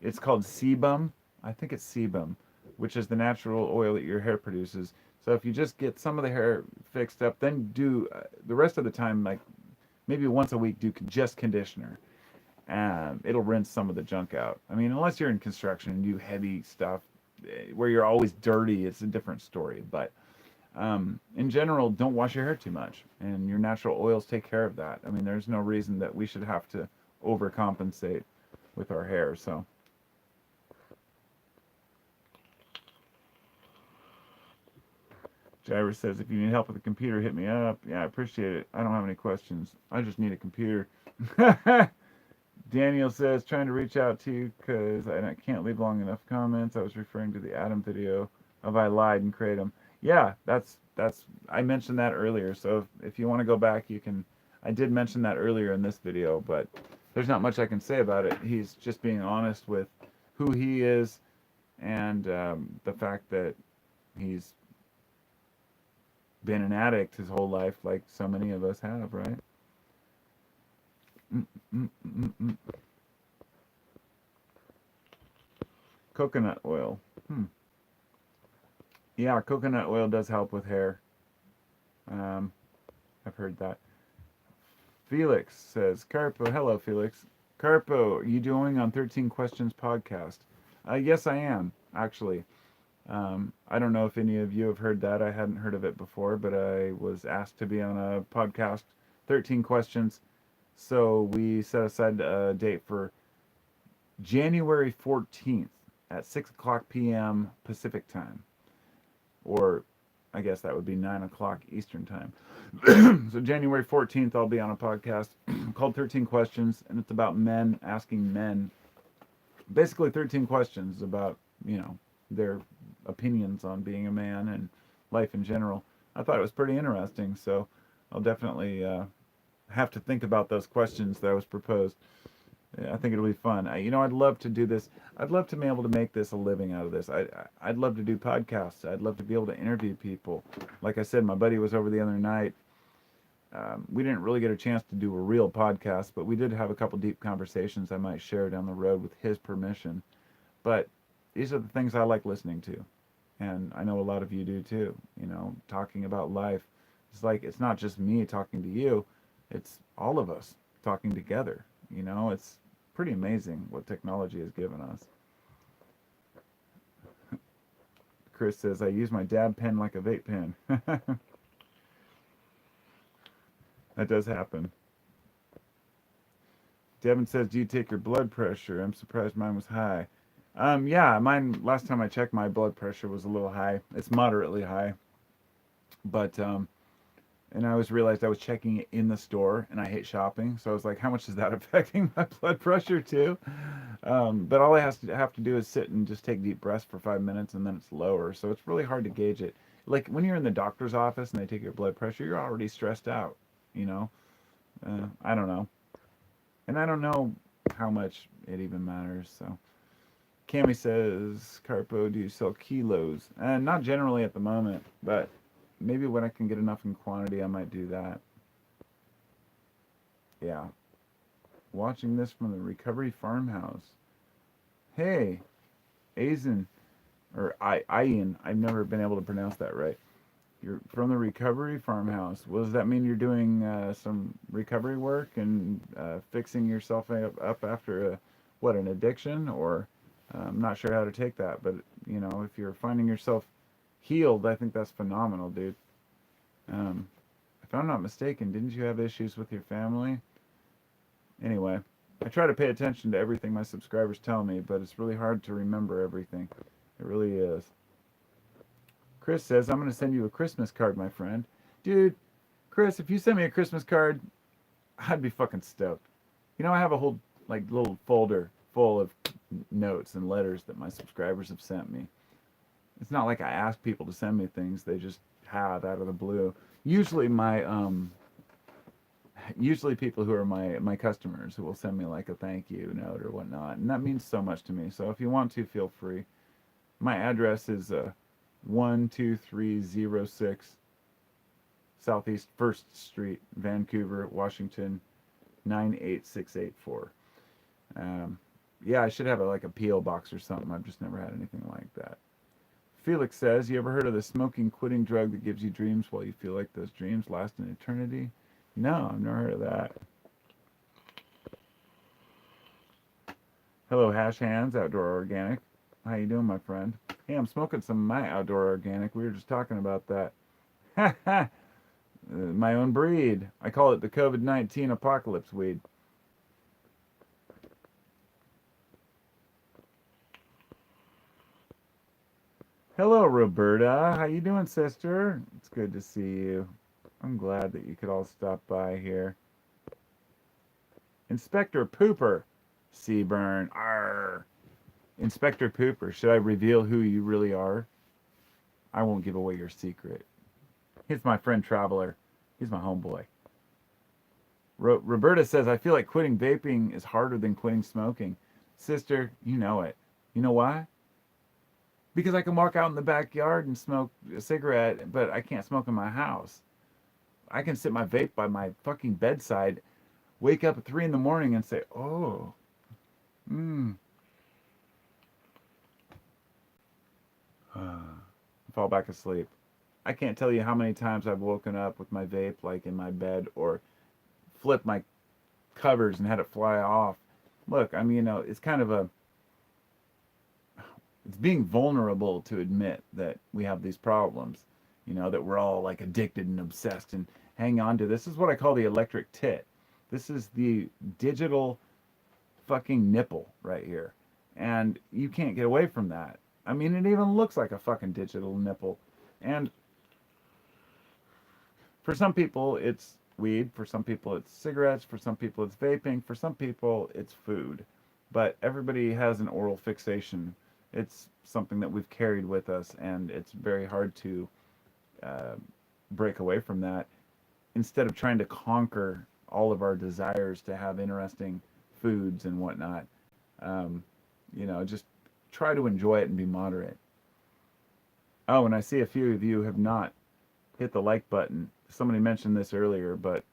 It's called sebum. I think it's sebum, which is the natural oil that your hair produces. So if you just get some of the hair fixed up, then do the rest of the time, like maybe once a week, do just conditioner. It'll rinse some of the junk out. I mean, unless you're in construction and do heavy stuff where you're always dirty, it's a different story. But in general, don't wash your hair too much, and your natural oils take care of that. I mean, there's no reason that we should have to overcompensate with our hair. So, Jira says, if you need help with the computer, hit me up. Yeah, I appreciate it. I don't have any questions. I just need a computer. Daniel says, trying to reach out to you because I can't leave long enough comments. I was referring to the Adam video of I lied and kratom. Yeah, that's I mentioned that earlier. So if you want to go back, you can. I did mention that earlier in this video, but there's not much I can say about it. He's just being honest with who he is and the fact that he's been an addict his whole life, like so many of us have, right? Mm, mm, mm, mm. Coconut oil. Yeah, coconut oil does help with hair. Um, I've heard that. Felix says, Carpo, hello, Felix. Carpo, are you doing on 13 Questions podcast? Yes, I am, actually. I don't know if any of you have heard that. I hadn't heard of it before, but I was asked to be on a podcast, 13 Questions. So we set aside a date for January 14th at 6 o'clock p.m. Pacific time. Or I guess that would be 9 o'clock Eastern time. So January 14th, I'll be on a podcast called 13 Questions, and it's about men asking men, basically 13 questions about, their opinions on being a man and life in general. I thought it was pretty interesting, so I'll definitely have to think about those questions that was proposed. Yeah, I think it'll be fun. I'd love to do this. I'd love to be able to make this a living out of this. I'd love to do podcasts. I'd love to be able to interview people. Like I said, my buddy was over the other night. We didn't really get a chance to do a real podcast, but we did have a couple deep conversations I might share down the road with his permission. But these are the things I like listening to. And I know a lot of you do too. Talking about life. It's not just me talking to you. It's all of us talking together. It's pretty amazing what technology has given us. Chris says, I use my dab pen like a vape pen. That does happen. Devin says, do you take your blood pressure? I'm surprised mine was high. Yeah, mine, last time I checked, my blood pressure was a little high. It's moderately high. But, and I always realized I was checking it in the store, and I hate shopping. So I was like, how much is that affecting my blood pressure too? But all I have to do is sit and just take deep breaths for 5 minutes, and then it's lower. So it's really hard to gauge it. Like when you're in the doctor's office and they take your blood pressure, you're already stressed out, I don't know. And I don't know how much it even matters. So Cami says, Carpo, do you sell kilos? Not generally at the moment, but maybe when I can get enough in quantity, I might do that. Yeah. Watching this from the recovery farmhouse. Hey, Aizen, or Ian. I've never been able to pronounce that right. You're from the recovery farmhouse. Well, does that mean you're doing some recovery work and fixing yourself up after an addiction? Or I'm not sure how to take that, but if you're finding yourself healed, I think that's phenomenal, dude. I If I'm not mistaken, didn't you have issues with your family? Anyway, I try to pay attention to everything my subscribers tell me, but it's really hard to remember everything. It really is. Chris says, I'm going to send you a Christmas card, my friend. Dude, Chris, if you send me a Christmas card, I'd be fucking stoked. You know, I have a whole, like, little folder full of notes and letters that my subscribers have sent me. It's not like I ask people to send me things. They just have out of the blue. Usually usually people who are my customers who will send me like a thank you note or whatnot. And that means so much to me. So if you want to, feel free. My address is 12306 Southeast 1st Street, Vancouver, Washington, 98684. Yeah, I should have like a P.O. box or something. I've just never had anything like that. Felix says, you ever heard of the smoking quitting drug that gives you dreams while you feel like those dreams last an eternity? No, I've never heard of that. Hello, Hash Hands, Outdoor Organic. How you doing, my friend? Hey, I'm smoking some of my Outdoor Organic. We were just talking about that. My own breed. I call it the COVID-19 apocalypse weed. Hello, Roberta. How you doing, sister? It's good to see you. I'm glad that you could all stop by here. Inspector Pooper. Seaburn. Arr. Inspector Pooper, should I reveal who you really are? I won't give away your secret. He's my friend Traveler. He's my homeboy. Roberta says, I feel like quitting vaping is harder than quitting smoking. Sister, you know it. You know why? Because I can walk out in the backyard and smoke a cigarette, but I can't smoke in my house. I can sit my vape by my fucking bedside, wake up at 3 in the morning and say, oh, fall back asleep. I can't tell you how many times I've woken up with my vape like in my bed or flipped my covers and had it fly off. Look, I mean, you know, it's kind of it's being vulnerable to admit that we have these problems, you know, that we're all like addicted and obsessed and hang on to. This is what I call the electric tit. This is the digital fucking nipple right here. And you can't get away from that. I mean, it even looks like a fucking digital nipple. And for some people, it's weed. For some people, it's cigarettes. For some people, it's vaping. For some people, it's food. But everybody has an oral fixation. It's something that we've carried with us, and it's very hard to break away from that. Instead of trying to conquer all of our desires to have interesting foods and whatnot, you know, just try to enjoy it and be moderate. Oh, and I see a few of you have not hit the like button. Somebody mentioned this earlier, but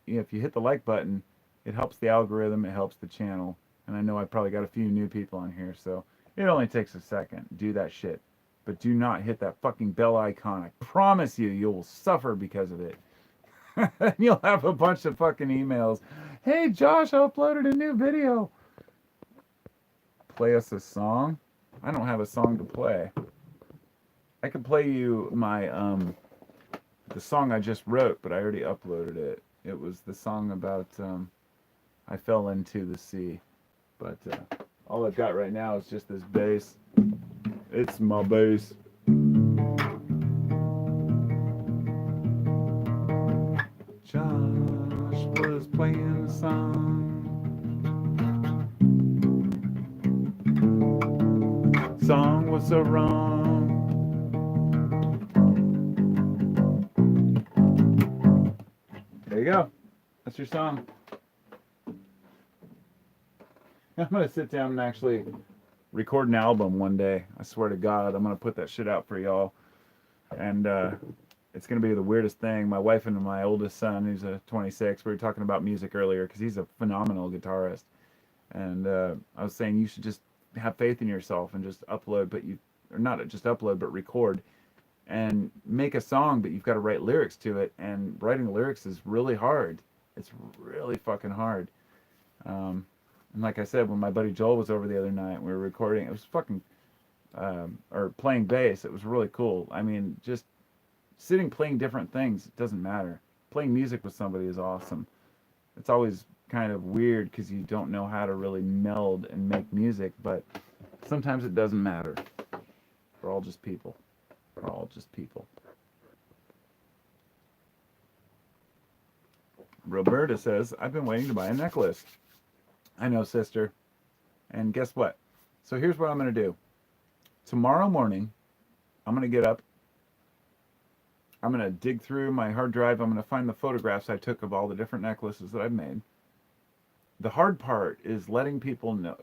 if you hit the like button, it helps the algorithm, it helps the channel. And I know I probably got a few new people on here, so it only takes a second. Do that shit. But do not hit that fucking bell icon. I promise you, you will suffer because of it. And you'll have a bunch of fucking emails. Hey, Josh, I uploaded a new video. Play us a song? I don't have a song to play. I could play you my, the song I just wrote, but I already uploaded it. It was the song about, I fell into the sea. But, all I've got right now is just this bass. It's my bass. Josh was playing a song. Song was so wrong. There you go. That's your song. I'm going to sit down and actually record an album one day. I swear to God, I'm going to put that shit out for y'all. And it's going to be the weirdest thing. My wife and my oldest son, who's a 26, we were talking about music earlier because he's a phenomenal guitarist. And I was saying you should just have faith in yourself and just upload, or not just upload, but record and make a song, but you've got to write lyrics to it. And writing lyrics is really hard. It's really fucking hard. And like I said, when my buddy Joel was over the other night, we were recording, it was fucking, or playing bass, it was really cool. I mean, just sitting playing different things, it doesn't matter. playing music with somebody is awesome. It's always kind of weird because you don't know how to really meld and make music, but sometimes it doesn't matter. We're all just people. We're all just people. Roberta says, I've been waiting to buy a necklace. I know, sister. And guess what? So here's what I'm going to do. Tomorrow morning, I'm going to get up. I'm going to dig through my hard drive. I'm going to find the photographs I took of all the different necklaces that I've made. The hard part is letting people know.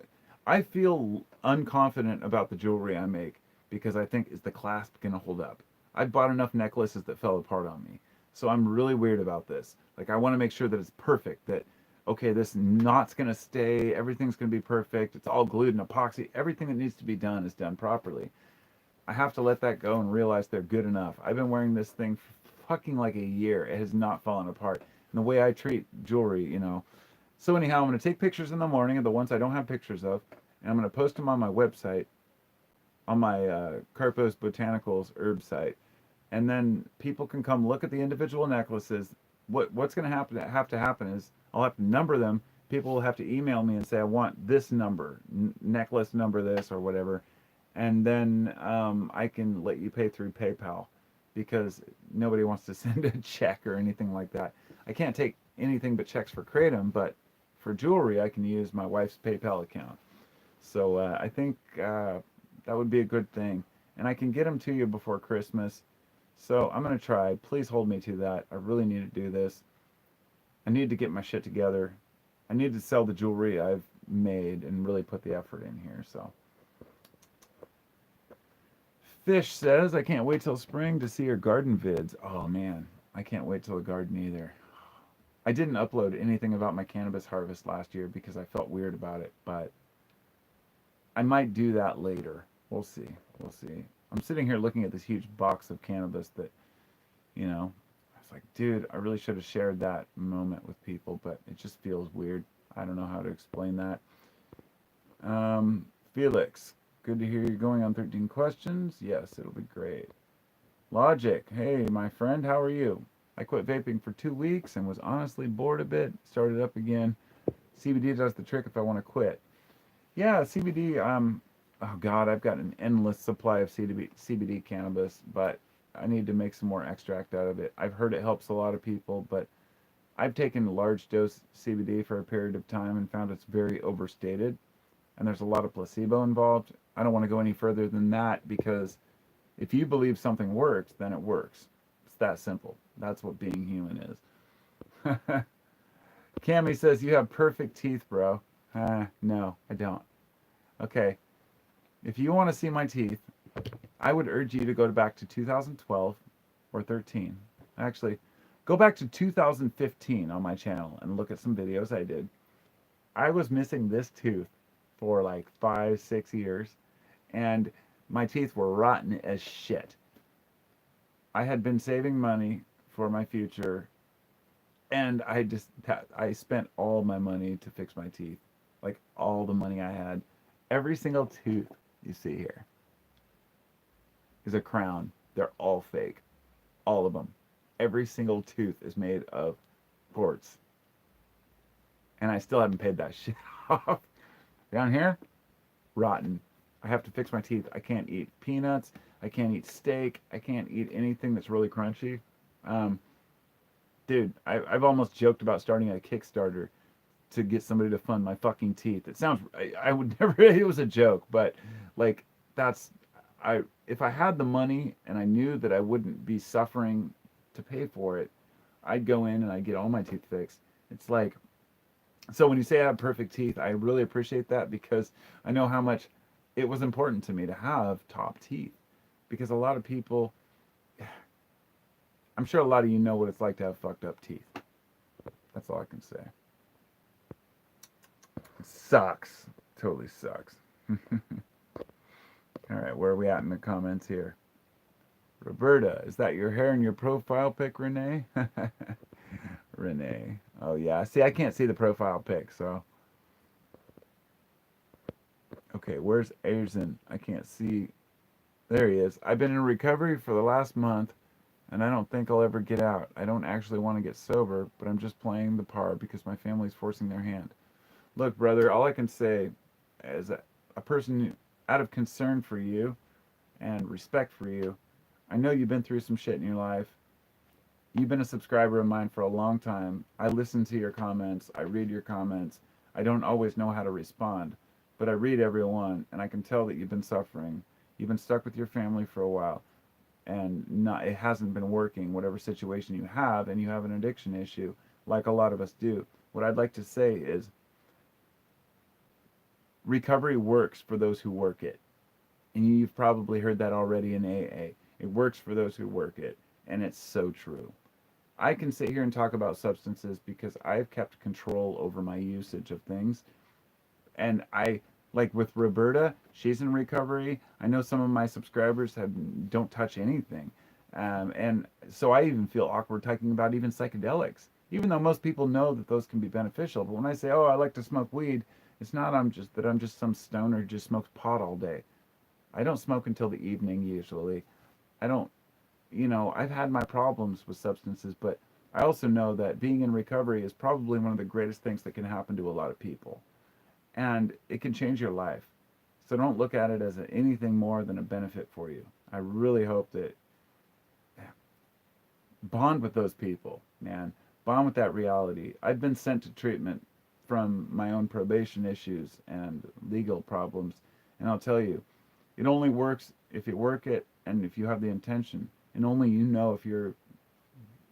I feel unconfident about the jewelry I make because I think, is the clasp going to hold up? I've bought enough necklaces that fell apart on me. So I'm really weird about this. Like, I want to make sure that it's perfect, that, okay, this knot's going to stay, everything's going to be perfect, it's all glued and epoxy, everything that needs to be done is done properly. I have to let that go and realize they're good enough. I've been wearing this thing for fucking like a year. It has not fallen apart. And the way I treat jewelry, you know. So anyhow, I'm going to take pictures in the morning of the ones I don't have pictures of, and I'm going to post them on my website, on my Carpos Botanicals herb site. And then people can come look at the individual necklaces. What's going to have to happen is I'll have to number them. People will have to email me and say, I want this number, necklace number this or whatever. And then I can let you pay through PayPal because nobody wants to send a check or anything like that. I can't take anything but checks for Kratom, but for jewelry, I can use my wife's PayPal account. So I think that would be a good thing. And I can get them to you before Christmas. So I'm going to try. Please hold me to that. I really need to do this. I need to get my shit together. I need to sell the jewelry I've made and really put the effort in here. So Fish says, I can't wait till spring to see your garden vids. Oh man, I can't wait till the garden either. I didn't upload anything about my cannabis harvest last year because I felt weird about it, but I might do that later. We'll see. We'll see. I'm sitting here looking at this huge box of cannabis that, you know, I was like, dude, I really should have shared that moment with people, but it just feels weird. I don't know how to explain that. Felix, good to hear you're going on 13 questions. Yes, it'll be great. Logic, hey, my friend, how are you? I quit vaping for 2 weeks and was honestly bored a bit. Started up again. CBD does the trick if I want to quit. Yeah, CBD, oh God, I've got an endless supply of CBD cannabis, but I need to make some more extract out of it. I've heard it helps a lot of people, but I've taken a large dose CBD for a period of time and found it's very overstated, and there's a lot of placebo involved. I don't want to go any further than that because if you believe something works, then it works. It's that simple. That's what being human is. Cammy says, you have perfect teeth, bro. No, I don't. Okay. If you want to see my teeth, I would urge you to go back to 2012 or 13. Actually, go back to 2015 on my channel and look at some videos I did. I was missing this tooth for like 5-6 years, and my teeth were rotten as shit. I had been saving money for my future, and I spent all my money to fix my teeth. Like all the money I had. Every single tooth you see here is a crown. They're all fake. All of them. Every single tooth is made of quartz. And I still haven't paid that shit off. Down here, rotten. I have to fix my teeth. I can't eat peanuts. I can't eat steak. I can't eat anything that's really crunchy. Dude, I've almost joked about starting a Kickstarter to get somebody to fund my fucking teeth. It sounds, I would never, it was a joke, but like if I had the money and I knew that I wouldn't be suffering to pay for it, I'd go in and I'd get all my teeth fixed. It's like, so when you say I have perfect teeth, I really appreciate that because I know how much it was important to me to have top teeth, because a lot of people, I'm sure a lot of you know what it's like to have fucked up teeth. That's all I can say. It sucks. Totally sucks. All right, where are we at in the comments here? Roberta, is that your hair in your profile pic, Renee? Renee. Oh, yeah. See, I can't see the profile pic, so. Okay, where's Aizen? I can't see. There he is. I've been in recovery for the last month. and I don't think I'll ever get out. I don't actually want to get sober, but I'm just playing the part because my family's forcing their hand. Look, brother, all I can say as a person out of concern for you and respect for you, I know you've been through some shit in your life. You've been a subscriber of mine for a long time. I listen to your comments. I read your comments. I don't always know how to respond, but I read every one, and I can tell that you've been suffering. You've been stuck with your family for a while, and not, it hasn't been working, whatever situation you have, and you have an addiction issue, like a lot of us do. What I'd like to say is recovery works for those who work it. And you've probably heard that already in AA. It works for those who work it, and it's so true. I can sit here and talk about substances because I've kept control over my usage of things. And I, like with Roberta, she's in recovery. I know some of my subscribers don't touch anything. And so I even feel awkward talking about even psychedelics, even though most people know that those can be beneficial. But when I say, oh, I like to smoke weed, it's not I'm just some stoner who just smokes pot all day. I don't smoke until the evening usually. I don't, I've had my problems with substances, but I also know that being in recovery is probably one of the greatest things that can happen to a lot of people. And it can change your life. So don't look at it as anything more than a benefit for you. I really hope that bond with those people, man. Bond with that reality. I've been sent to treatment from my own probation issues and legal problems. And I'll tell you, it only works if you work it and if you have the intention. And only you know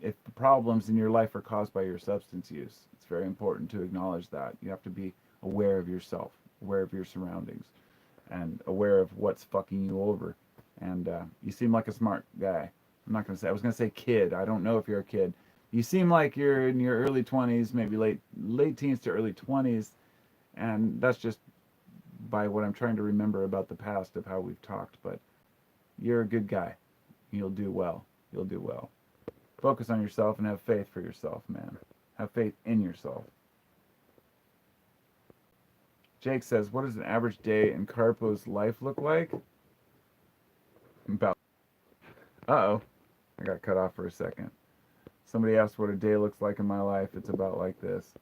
if the problems in your life are caused by your substance use. It's very important to acknowledge that. You have to be aware of yourself, aware of your surroundings, and aware of what's fucking you over. And you seem like a smart guy. I'm not gonna say. I was gonna say kid. I don't know if you're a kid. You seem like you're in your early 20s, maybe late teens to early 20s, and that's just by what I'm trying to remember about the past of how we've talked. But you're a good guy. You'll do well. You'll do well. Focus on yourself and have faith for yourself, man. Have faith in yourself. Jake says, what does an average day in Carpo's life look like? About. Uh-oh. I got cut off for a second. Somebody asked what a day looks like in my life. It's about like this.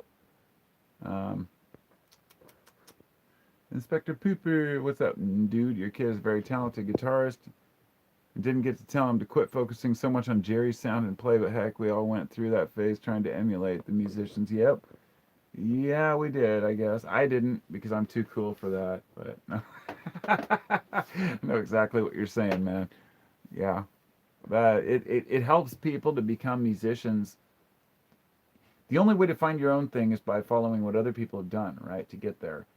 Inspector Pooper, what's up, dude? Your kid is a very talented guitarist. I didn't get to tell him to quit focusing so much on Jerry's sound and play, but heck, we all went through that phase trying to emulate the musicians. Yep. Yeah, we did, I guess. I didn't because I'm too cool for that, but no. I know exactly what you're saying, man. Yeah. But it helps people to become musicians. The only way to find your own thing is by following what other people have done, right, to get there.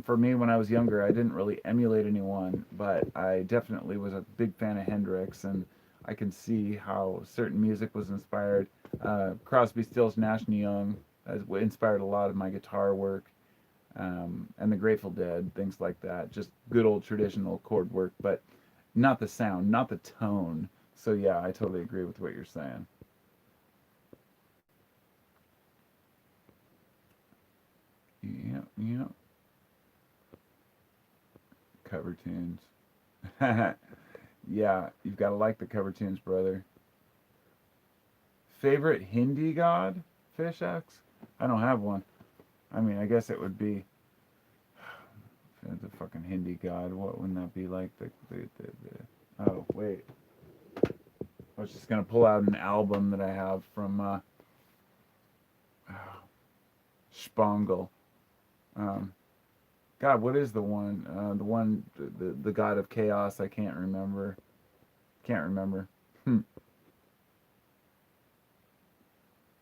For me, when I was younger, I didn't really emulate anyone, but I definitely was a big fan of Hendrix, and I can see how certain music was inspired. Crosby, Stills, Nash and Young inspired a lot of my guitar work, and the Grateful Dead, things like that. Just good old traditional chord work, but not the sound, not the tone. So yeah, I totally agree with what you're saying. Yeah, yeah. Cover tunes. Yeah, you've got to like the cover tunes, brother. Favorite Hindi god? Fish X? I don't have one. I mean, I guess it would be the fucking Hindi god. What wouldn't that be like? Oh, wait. I was just going to pull out an album that I have from Spangle. God, what is the one? The god of chaos. I can't remember. Can't remember.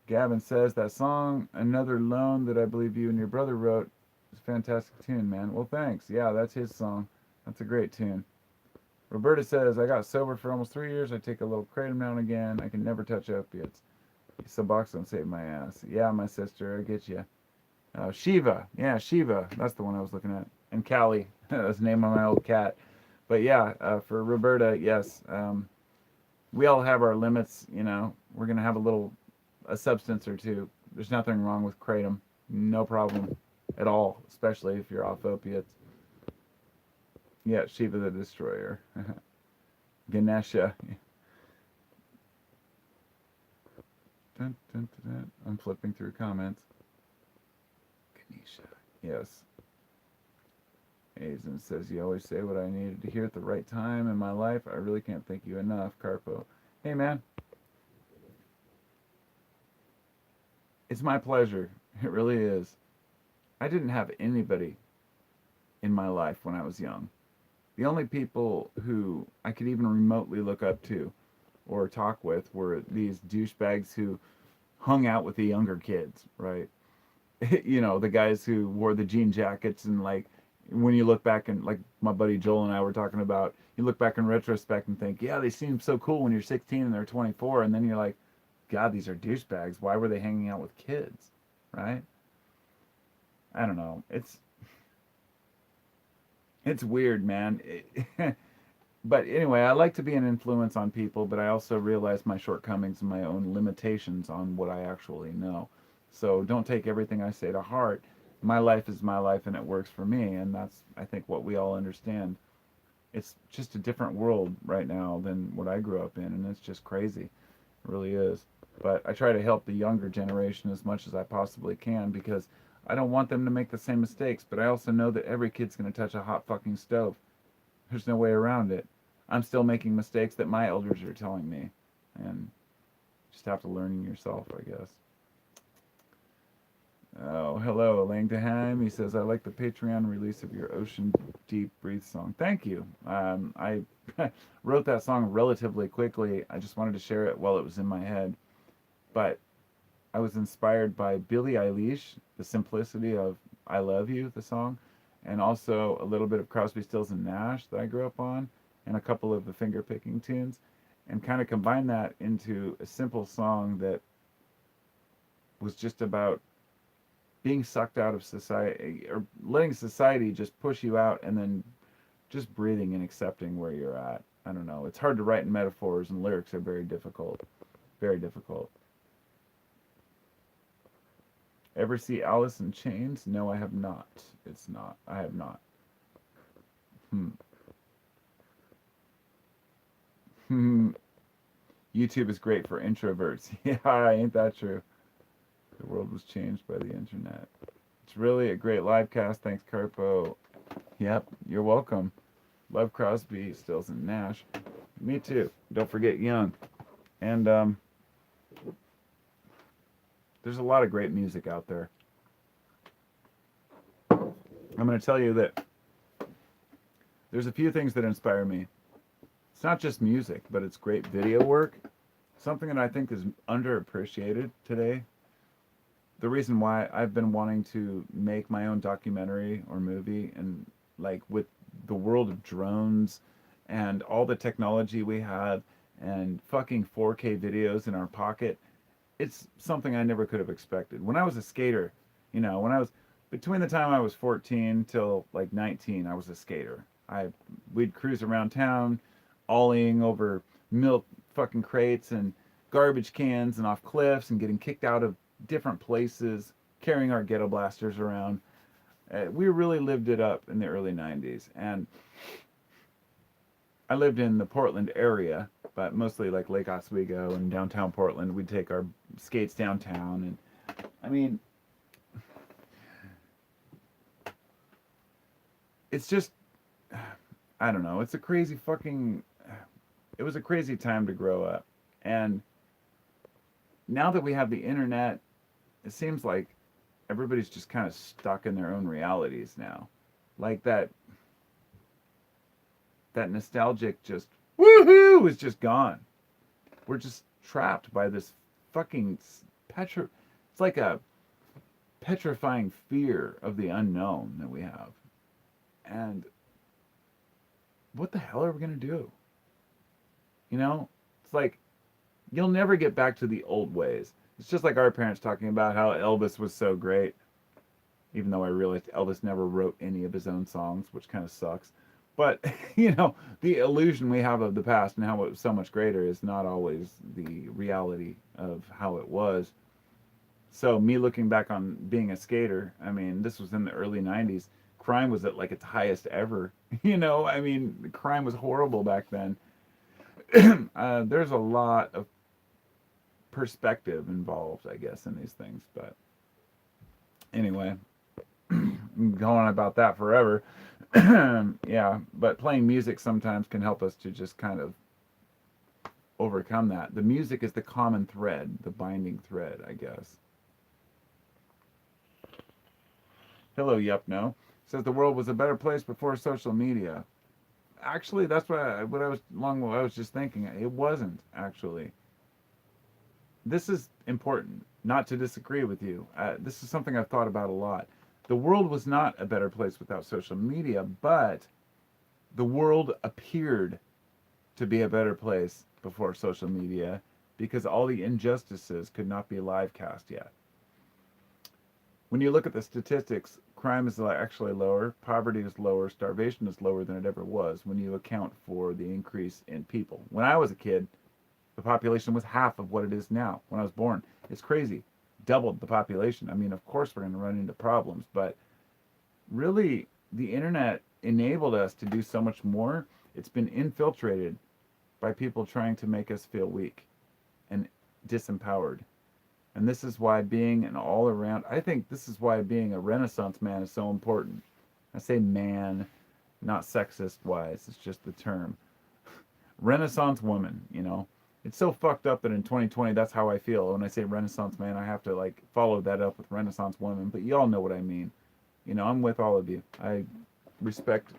Gavin says that song, Another Loan, that I believe you and your brother wrote, is a fantastic tune, man. Well, thanks. Yeah, that's his song. That's a great tune. Roberta says, I got sober for almost 3 years. I take a little kratom now and again. I can never touch opiates. Suboxone saved my ass. Yeah, my sister, I get you. Shiva. Yeah, Shiva. That's the one I was looking at. And Callie. That's the name of my old cat. But yeah, for Roberta, yes. We all have our limits, you know. We're going to have a substance or two. There's nothing wrong with kratom. No problem at all, especially if you're off opiates. Yeah, Shiva the Destroyer. Ganesha. Dun, dun, dun, dun. I'm flipping through comments. Kanisha. Yes. Azen says, you always say what I needed to hear at the right time in my life. I really can't thank you enough, Carpo. Hey, man. It's my pleasure. It really is. I didn't have anybody in my life when I was young. The only people who I could even remotely look up to or talk with were these douchebags who hung out with the younger kids, right? You know, the guys who wore the jean jackets and like when you look back and like my buddy Joel and I were talking about, you look back in retrospect and think, yeah, they seem so cool when you're 16 and they're 24, and then you're like, God, these are douchebags. Why were they hanging out with kids, right? I don't know. It's weird, man. But anyway, I like to be an influence on people, but I also realize my shortcomings and my own limitations on what I actually know. So don't take everything I say to heart. My life is my life and it works for me, and that's I think what we all understand. It's just a different world right now than what I grew up in, and it's just crazy. It really is. But I try to help the younger generation as much as I possibly can because I don't want them to make the same mistakes, but I also know that every kid's going to touch a hot fucking stove. There's no way around it. I'm still making mistakes that my elders are telling me, and just have to learn yourself, I guess. Oh, hello, Langdaham. He says, I like the Patreon release of your Ocean Deep Breathe song. Thank you. I wrote that song relatively quickly. I just wanted to share it while it was in my head. But I was inspired by Billie Eilish, the simplicity of I Love You, the song, and also a little bit of Crosby, Stills, and Nash that I grew up on, and a couple of the finger picking tunes, and kind of combine that into a simple song that was just about being sucked out of society or letting society just push you out and then just breathing and accepting where you're at. I don't know. It's hard to write in metaphors, and lyrics are very difficult. Very difficult. Ever see Alice in Chains? No, I have not. It's not. I have not. Hmm. Hmm. YouTube is great for introverts. Yeah, ain't that true? The world was changed by the internet. It's really a great live cast. Thanks, Carpo. Yep, you're welcome. Love Crosby, Stills, and Nash. Me too. Don't forget Young. And there's a lot of great music out there. I'm going to tell you that there's a few things that inspire me. It's not just music, but it's great video work. Something that I think is underappreciated today. The reason why I've been wanting to make my own documentary or movie, and like with the world of drones and all the technology we have and fucking 4K videos in our pocket, it's something I never could have expected. When I was a skater, you know, when I was between the time I was 14 till like 19, I was a skater. We'd cruise around town, ollieing over milk fucking crates and garbage cans and off cliffs and getting kicked out of different places, carrying our ghetto blasters around. We really lived it up in the early 90s. And I lived in the Portland area, but mostly like Lake Oswego and downtown Portland. We'd take our skates downtown. And I mean, it's just, I don't know. It's a crazy fucking, it was a crazy time to grow up. And now that we have the internet, it seems like everybody's just kind of stuck in their own realities now. Like that nostalgic just woohoo is just gone. We're just trapped by this fucking it's like a petrifying fear of the unknown that we have. And what the hell are we going to do? You know, it's like you'll never get back to the old ways. It's just like our parents talking about how Elvis was so great, even though I realized Elvis never wrote any of his own songs, which kind of sucks. But, you know, the illusion we have of the past and how it was so much greater is not always the reality of how it was. So me looking back on being a skater, I mean, this was in the early 90s. Crime was at like its highest ever. You know, I mean, crime was horrible back then. There's a lot of perspective involved, I guess, in these things. But anyway, I'm going on about that forever. Yeah, but playing music sometimes can help us to just kind of overcome that. The music is the common thread, the binding thread, I guess. Hello, Yup No. Says the world was a better place before social media. Actually, that's what I was just thinking. It wasn't actually. This is important, not to disagree with you. This is something I've thought about a lot. The world was not a better place without social media, but the world appeared to be a better place before social media because all the injustices could not be live cast yet. When you look at the statistics, crime is actually lower, poverty is lower, starvation is lower than it ever was when you account for the increase in people. When I was a kid, the population was half of what it is now. When I was born, it's crazy. Doubled the population. I mean, of course we're going to run into problems, but really the internet enabled us to do so much more. It's been infiltrated by people trying to make us feel weak and disempowered. And this is why being an all-around, I think this is why being a Renaissance man is so important. I say man, not sexist-wise, it's just the term. Renaissance woman, you know. It's so fucked up that in 2020, that's how I feel. When I say Renaissance man, I have to like follow that up with Renaissance woman, but y'all know what I mean. You know, I'm with all of you. I respect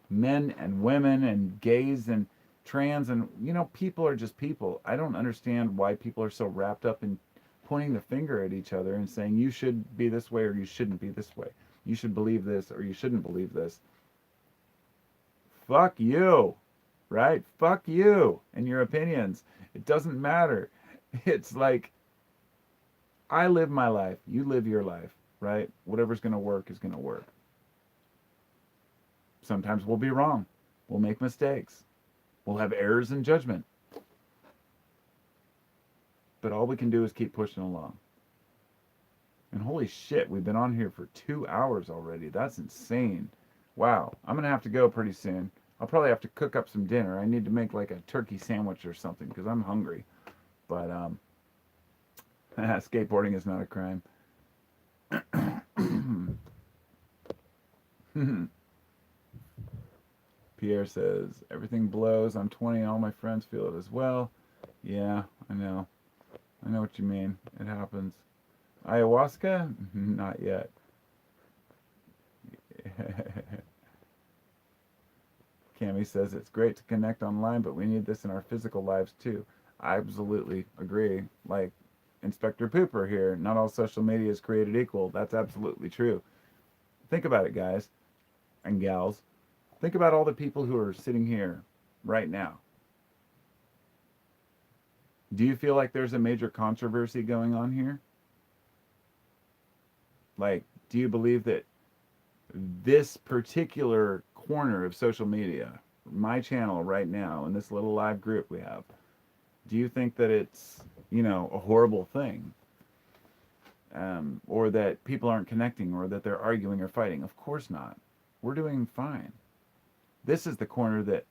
men and women and gays and trans and, you know, people are just people. I don't understand why people are so wrapped up in pointing the finger at each other and saying you should be this way or you shouldn't be this way. You should believe this or you shouldn't believe this. Fuck you, right? Fuck you and your opinions. It doesn't matter. It's like, I live my life, you live your life, right? Whatever's going to work is going to work. Sometimes we'll be wrong. We'll make mistakes. We'll have errors in judgment. But all we can do is keep pushing along. And holy shit, we've been on here for 2 hours already. That's insane. Wow, I'm going to have to go pretty soon. I'll probably have to cook up some dinner. I need to make like a turkey sandwich or something because I'm hungry. But skateboarding is not a crime. Pierre says, everything blows. I'm 20 and all my friends feel it as well. Yeah, I know. I know what you mean. It happens. Ayahuasca? Not yet. Cami says it's great to connect online, but we need this in our physical lives too. I absolutely agree. Like Inspector Pooper here, not all social media is created equal. That's absolutely true. Think about it, guys and gals. Think about all the people who are sitting here right now. Do you feel like there's a major controversy going on here? Like, do you believe that this particular corner of social media, my channel right now, in this little live group we have, do you think that it's, you know, a horrible thing? Or that people aren't connecting, or that they're arguing or fighting? Of course not. We're doing fine. This is the corner that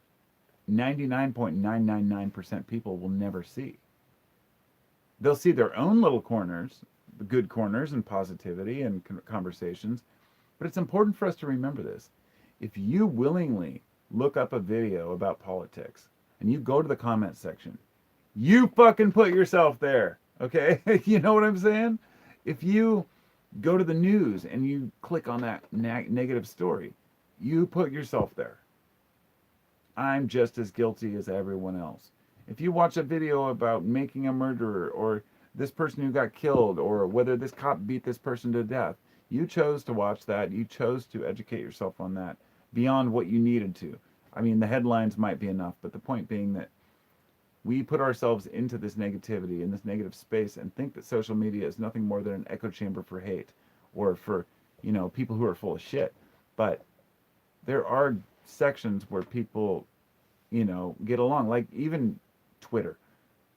99.999% people will never see. They'll see their own little corners, the good corners and positivity and conversations. But it's important for us to remember this. If you willingly look up a video about politics and you go to the comment section, you fucking put yourself there, okay? You know what I'm saying? If you go to the news and you click on that negative story, you put yourself there. I'm just as guilty as everyone else. If you watch a video about making a murderer or this person who got killed or whether this cop beat this person to death, you chose to watch that. You chose to educate yourself on that beyond what you needed to. I mean, the headlines might be enough, but the point being that we put ourselves into this negativity, in this negative space, and think that social media is nothing more than an echo chamber for hate or for, you know, people who are full of shit. But there are sections where people, you know, get along. Like even Twitter.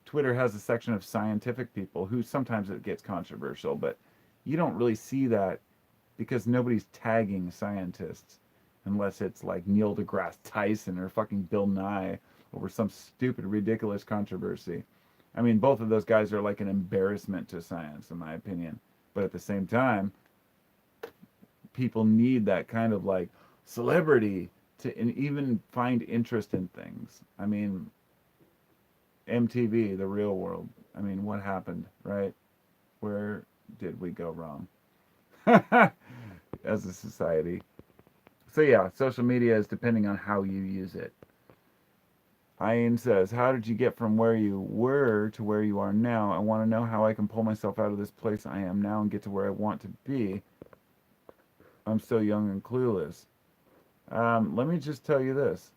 Twitter has a section of scientific people who sometimes it gets controversial, but you don't really see that because nobody's tagging scientists unless it's like Neil deGrasse Tyson or fucking Bill Nye over some stupid, ridiculous controversy. I mean, both of those guys are like an embarrassment to science, in my opinion. But at the same time, people need that kind of like celebrity to even find interest in things. I mean, MTV, the real world. I mean, what happened, right? Where did we go wrong as a society? So yeah, social media is depending on how you use it. Ian says, how did you get from where you were to where you are now? I want to know how I can pull myself out of this place I am now and get to where I want to be. I'm so young and clueless. Let me just tell you this.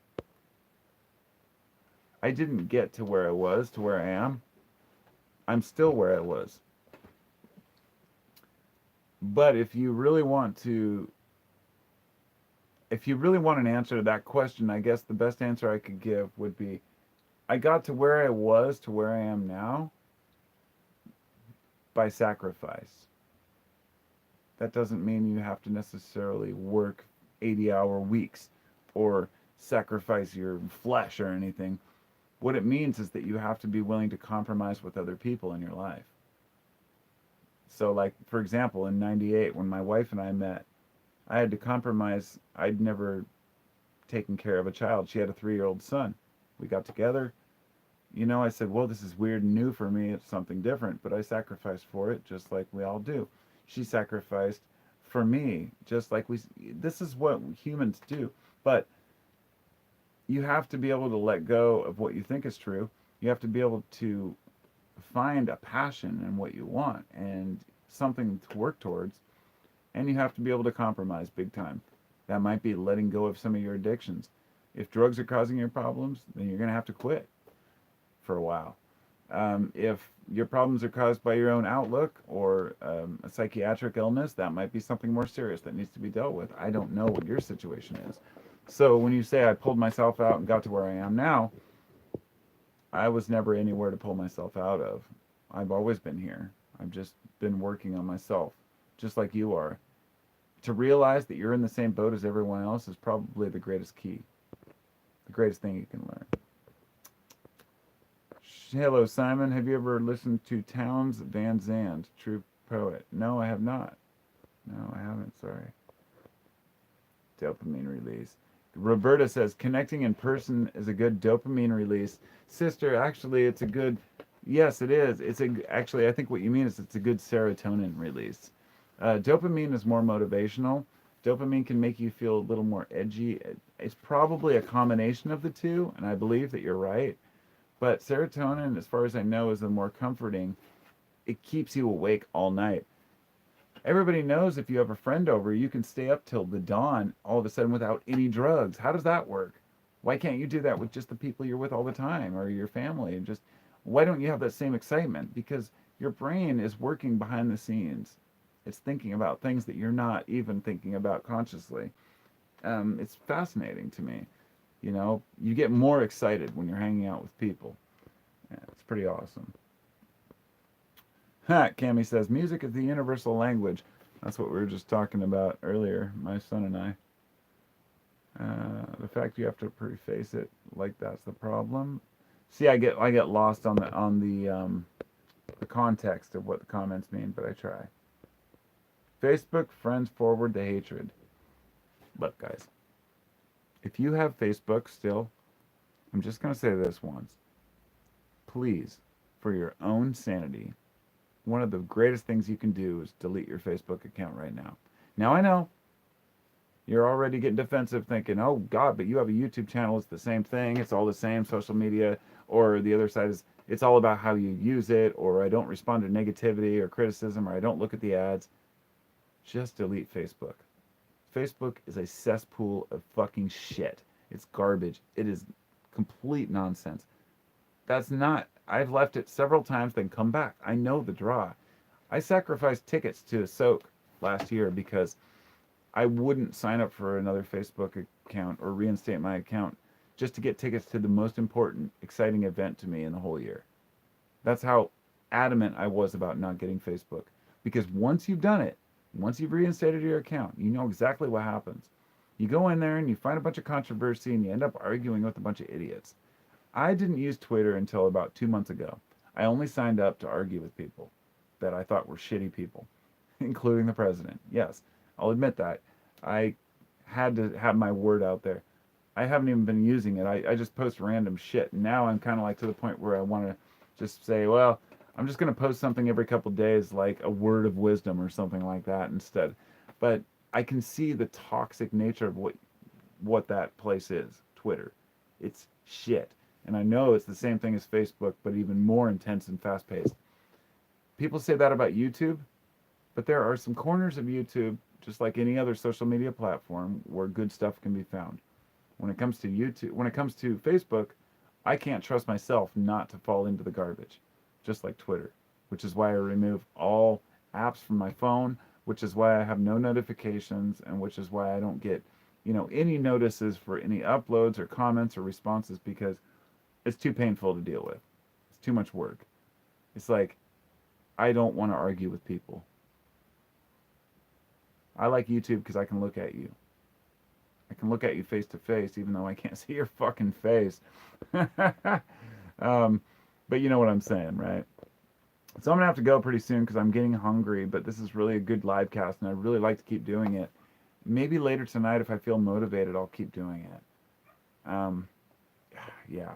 I didn't get to where I was, to where I am. I'm still where I was. But if you really want an answer to that question, I guess the best answer I could give would be, I got to where I was to where I am now by sacrifice. That doesn't mean you have to necessarily work 80-hour weeks or sacrifice your flesh or anything. What it means is that you have to be willing to compromise with other people in your life. So like, for example, in 98, when my wife and I met, I had to compromise. I'd never taken care of a child. She had a 3-year-old son. We got together. I said, well, this is weird and new for me. It's something different, but I sacrificed for it just like we all do. She sacrificed for me just like this is what humans do. But you have to be able to let go of what you think is true. You have to be able to find a passion in what you want and something to work towards. And you have to be able to compromise big time. That might be letting go of some of your addictions. If drugs are causing your problems, then you're going to have to quit for a while. If your problems are caused by your own outlook or a psychiatric illness, that might be something more serious that needs to be dealt with. I don't know what your situation is. So when you say I pulled myself out and got to where I am now, I was never anywhere to pull myself out of. I've always been here. I've just been working on myself, just like you are. To realize that you're in the same boat as everyone else is probably the greatest key, the greatest thing you can learn. Hello, Simon. Have you ever listened to Townes Van Zandt, True Poet? No, I have not. No, I haven't. Sorry. Dopamine release. Roberta says, connecting in person is a good dopamine release. Sister, actually, it's a good... Yes, it is. Actually, I think what you mean is it's a good serotonin release. Dopamine is more motivational. Dopamine can make you feel a little more edgy. It's probably a combination of the two, and I believe that you're right. But serotonin, as far as I know, is the more comforting. It keeps you awake all night. Everybody knows if you have a friend over, you can stay up till the dawn all of a sudden without any drugs. How does that work? Why can't you do that with just the people you're with all the time or your family? And just, why don't you have that same excitement? Because your brain is working behind the scenes. It's thinking about things that you're not even thinking about consciously. It's fascinating to me. You get more excited when you're hanging out with people. Yeah, it's pretty awesome. Cami says, music is the universal language. That's what we were just talking about earlier, my son and I. The fact you have to preface it like that's the problem. See, I get lost on the context of what the comments mean, but I try. Facebook friends forward the hatred. Look, guys, if you have Facebook still, I'm just going to say this once. Please, for your own sanity, one of the greatest things you can do is delete your Facebook account right now. Now, I know you're already getting defensive thinking, oh, God, but you have a YouTube channel. It's the same thing. It's all the same social media. Or the other side is it's all about how you use it, or I don't respond to negativity or criticism, or I don't look at the ads. Just delete Facebook. Facebook is a cesspool of fucking shit. It's garbage. It is complete nonsense. That's not... I've left it several times, then come back. I know the draw. I sacrificed tickets to Soak last year because I wouldn't sign up for another Facebook account or reinstate my account just to get tickets to the most important, exciting event to me in the whole year. That's how adamant I was about not getting Facebook. Because once you've done it, once you've reinstated your account, you know exactly what happens. You go in there and you find a bunch of controversy and you end up arguing with a bunch of idiots. I didn't use Twitter until about 2 months ago. I only signed up to argue with people that I thought were shitty people, including the president. Yes, I'll admit that. I had to have my word out there. I haven't even been using it. I just post random shit. Now I'm kind of like to the point where I want to just say, well, I'm just going to post something every couple days, like a word of wisdom or something like that instead. But I can see the toxic nature of what that place is, Twitter. It's shit. And I know it's the same thing as Facebook, but even more intense and fast paced. People say that about YouTube, but there are some corners of YouTube, just like any other social media platform, where good stuff can be found. When it comes to YouTube, when it comes to Facebook, I can't trust myself not to fall into the garbage, just like Twitter, which is why I remove all apps from my phone, which is why I have no notifications, and which is why I don't get, any notices for any uploads or comments or responses, because it's too painful to deal with. It's too much work. It's like, I don't want to argue with people. I like YouTube because I can look at you. I can look at you face to face, even though I can't see your fucking face. um, but you know what I'm saying, right? So I'm gonna have to go pretty soon because I'm getting hungry. But this is really a good live cast, and I'd really like to keep doing it. Maybe later tonight, if I feel motivated, I'll keep doing it. Yeah.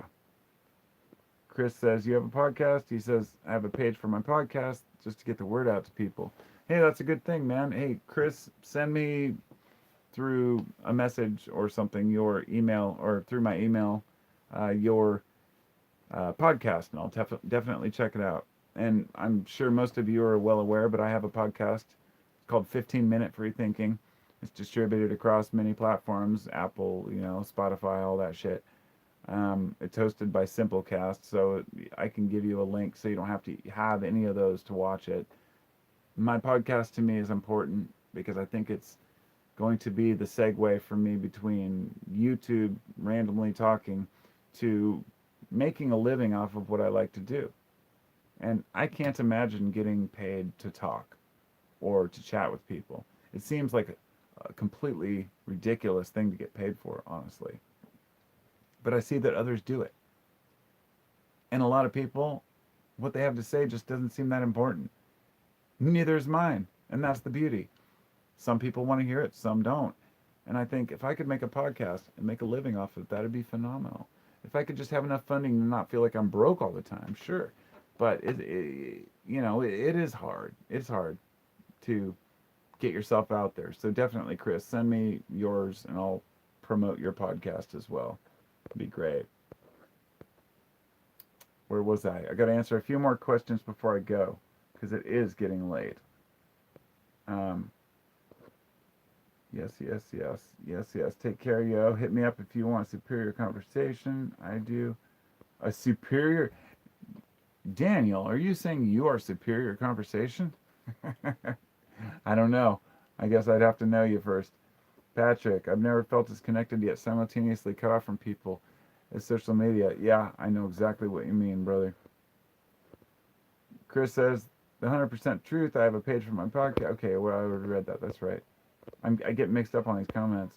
Chris says, you have a podcast? He says, I have a page for my podcast just to get the word out to people. Hey, that's a good thing, man. Hey, Chris, send me through a message or something your email, or through my email, your podcast, and I'll definitely check it out. And I'm sure most of you are well aware, but I have a podcast called 15 Minute Free Thinking. It's distributed across many platforms, Apple, Spotify, all that shit. It's hosted by Simplecast, so I can give you a link so you don't have to have any of those to watch it. My podcast to me is important because I think it's going to be the segue for me between YouTube randomly talking to making a living off of what I like to do. And I can't imagine getting paid to talk or to chat with people. It seems like a completely ridiculous thing to get paid for, honestly. But I see that others do it. And a lot of people, what they have to say just doesn't seem that important. Neither is mine. And that's the beauty. Some people want to hear it, some don't. And I think if I could make a podcast and make a living off of it, that'd be phenomenal. If I could just have enough funding to not feel like I'm broke all the time, sure. But it is hard. It's hard to get yourself out there. So definitely, Chris, send me yours and I'll promote your podcast as well. It'd be great. Where was I? I got to answer a few more questions before I go because it is getting late. Yes. Take care, yo. Hit me up if you want a superior conversation. I do. A superior... Daniel, are you saying you are superior conversation? I don't know. I guess I'd have to know you first. Patrick, I've never felt as connected yet simultaneously cut off from people as social media. Yeah, I know exactly what you mean, brother. Chris says, the 100% truth, I have a page for my podcast. Okay, well, I already read that. That's right. I get mixed up on these comments.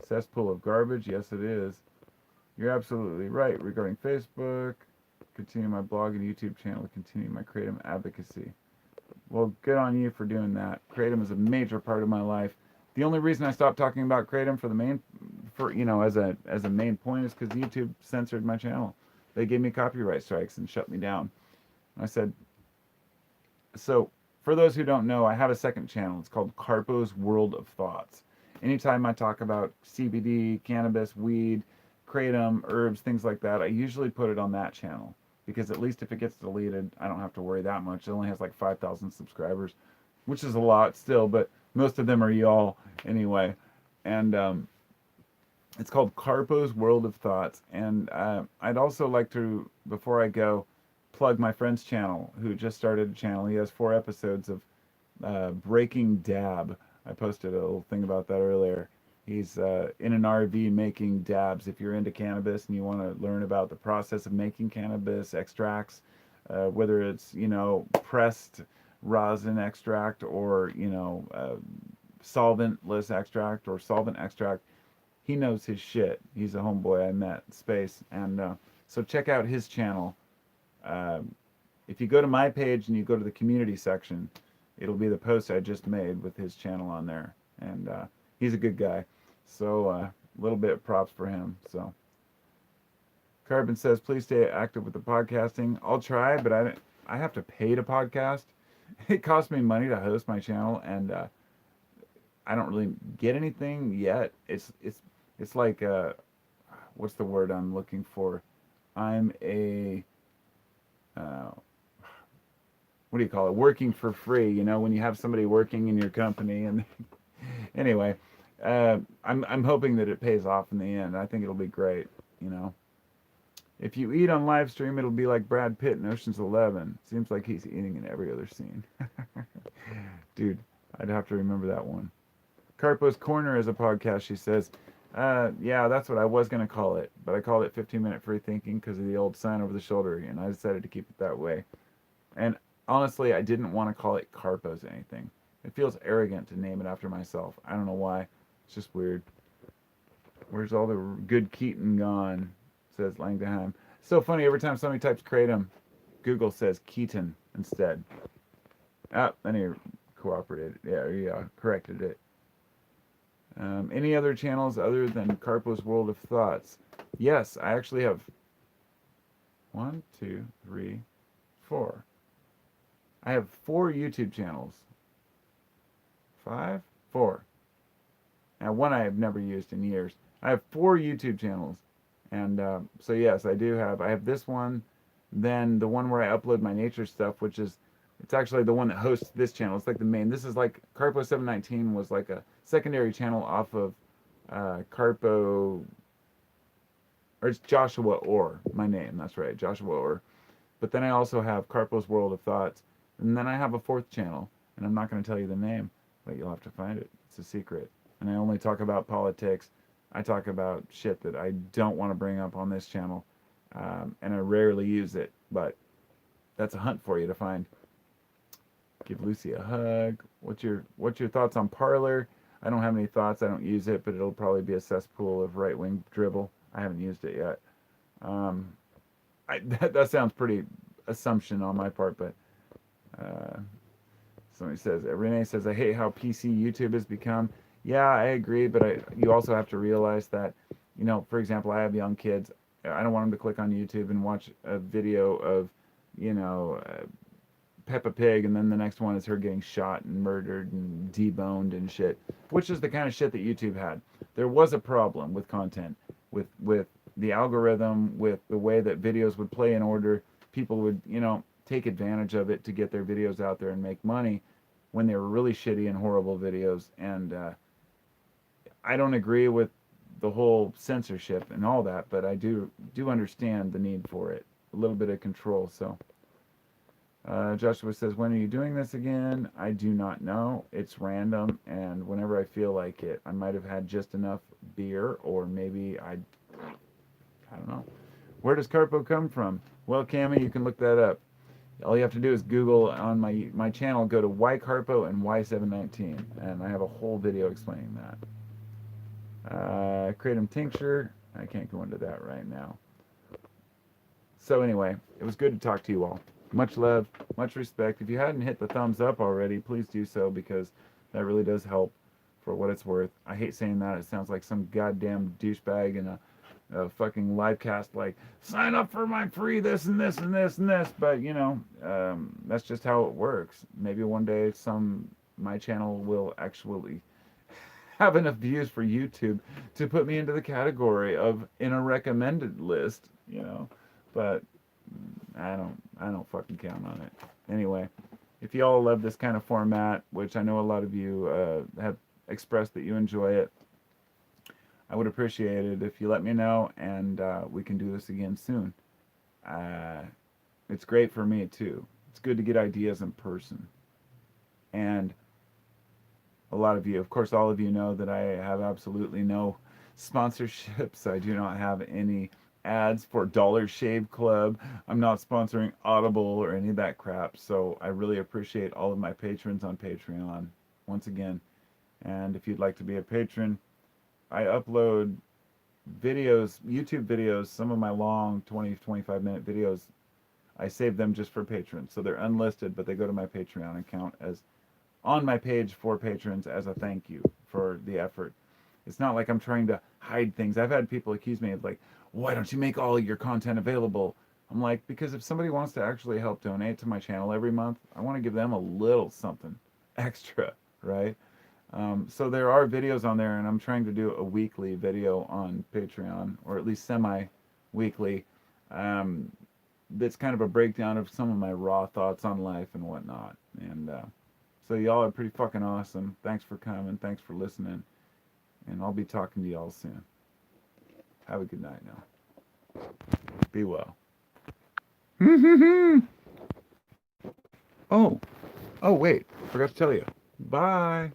Cesspool of garbage. Yes, it is. You're absolutely right. Regarding Facebook, continue my blog and YouTube channel, continue my Kratom advocacy. Well, good on you for doing that. Kratom is a major part of my life. The only reason I stopped talking about Kratom as a main point is because YouTube censored my channel. They gave me copyright strikes and shut me down. I said, so for those who don't know, I have a second channel. It's called Carpo's World of Thoughts. Anytime I talk about CBD, cannabis, weed, kratom, herbs, things like that, I usually put it on that channel. Because at least if it gets deleted, I don't have to worry that much. It only has like 5,000 subscribers, which is a lot still, but most of them are y'all anyway. And it's called Carpo's World of Thoughts. And I'd also like to, before I go, plug my friend's channel, who just started a channel. He has 4 episodes of Breaking Dab. I posted a little thing about that earlier. He's in an RV making dabs. If you're into cannabis and you want to learn about the process of making cannabis extracts, whether it's, pressed rosin extract or, solventless extract or solvent extract, he knows his shit. He's a homeboy I met in space. And so check out his channel. if you go to my page and you go to the community section, it'll be the post I just made with his channel on there. And he's a good guy. So a little bit of props for him. So Carbon says, please stay active with the podcasting. I'll try, but I have to pay to podcast. It costs me money to host my channel, and I don't really get anything yet. It's like what's the word I'm looking for? I'm a what do you call it? Working for free. You know, when you have somebody working in your company. And anyway, I'm hoping that it pays off in the end. I think it'll be great. You know, if you eat on live stream, it'll be like Brad Pitt in Ocean's 11. Seems like he's eating in every other scene. Dude, I'd have to remember that one. Carpo's Corner is a podcast, she says. Yeah, that's what I was going to call it, but I called it 15-minute free thinking because of the old sign over the shoulder, and I decided to keep it that way. And honestly, I didn't want to call it Carpo's anything. It feels arrogant to name it after myself. I don't know why. It's just weird. Where's all the good Keaton gone? Says Langdheim. So funny, every time somebody types Kratom, Google says Keaton instead. Ah, then he cooperated. Yeah, corrected it. Any other channels other than Carpo's World of Thoughts? Yes, I actually have 1, 2, 3, 4. I have 4 YouTube channels. 5? 4. Now, one I have never used in years. I have 4 YouTube channels. And so, yes, I do have. I have this one, then the one where I upload my nature stuff, which is, it's actually the one that hosts this channel. It's like the main. This is like, Carpo 719 was like a secondary channel off of Carpo, or it's Joshua Orr, my name. That's right, Joshua Orr. But then I also have Carpo's World of Thoughts. And then I have a 4th channel, and I'm not going to tell you the name, but you'll have to find it. It's a secret. And I only talk about politics. I talk about shit that I don't want to bring up on this channel, and I rarely use it, but that's a hunt for you to find. Give Lucy a hug. What's your thoughts on Parler? I don't have any thoughts. I don't use it, but it'll probably be a cesspool of right-wing dribble. I haven't used it yet. That sounds pretty assumption on my part, but somebody says, Renee says, I hate how PC YouTube has become. Yeah, I agree, but you also have to realize that, you know, for example, I have young kids. I don't want them to click on YouTube and watch a video of, you know, Peppa Pig, and then the next one is her getting shot and murdered and deboned and shit, which is the kind of shit that YouTube had. There was a problem with content, with the algorithm, with the way that videos would play in order. People would, you know, take advantage of it to get their videos out there and make money when they were really shitty and horrible videos. And I don't agree with the whole censorship and all that, but I do understand the need for it. A little bit of control. So Joshua says, when are you doing this again? I do not know. It's random, and whenever I feel like it. I might have had just enough beer, or maybe I don't know. Where does Carpo come from? Well, Cammy, you can look that up. All you have to do is Google on my channel, go to Y Carpo and Y719, and I have a whole video explaining that. Kratom tincture. I can't go into that right now. So anyway, it was good to talk to you all. Much love, much respect. If you hadn't hit the thumbs up already, please do so, because that really does help for what it's worth. I hate saying that. It sounds like some goddamn douchebag in a fucking live cast, like, sign up for my free this and this and this and this. But, you know, that's just how it works. Maybe one day my channel will actually have enough views for YouTube to put me into the category of in a recommended list, you know. But I don't fucking count on it. Anyway, if you all love this kind of format, which I know a lot of you have expressed that you enjoy it, I would appreciate it if you let me know, and we can do this again soon. It's great for me too. It's good to get ideas in person. And a lot of you, of course, all of you know that I have absolutely no sponsorships. I do not have any ads for Dollar Shave Club. I'm not sponsoring Audible or any of that crap. So I really appreciate all of my patrons on Patreon once again. And if you'd like to be a patron, I upload videos, YouTube videos, some of my long 20, 25-minute videos. I save them just for patrons. So they're unlisted, but they go to my Patreon account as on my page for patrons as a thank you for the effort. It's not like I'm trying to hide things. I've had people accuse me of like, why don't you make all your content available? I'm like, because if somebody wants to actually help donate to my channel every month, I want to give them a little something extra, right? So there are videos on there, and I'm trying to do a weekly video on Patreon, or at least semi-weekly. That's kind of a breakdown of some of my raw thoughts on life and whatnot. And so y'all are pretty fucking awesome. Thanks for coming. Thanks for listening. And I'll be talking to y'all soon. Have a good night now. Be well. Oh, oh wait, forgot to tell you. Bye.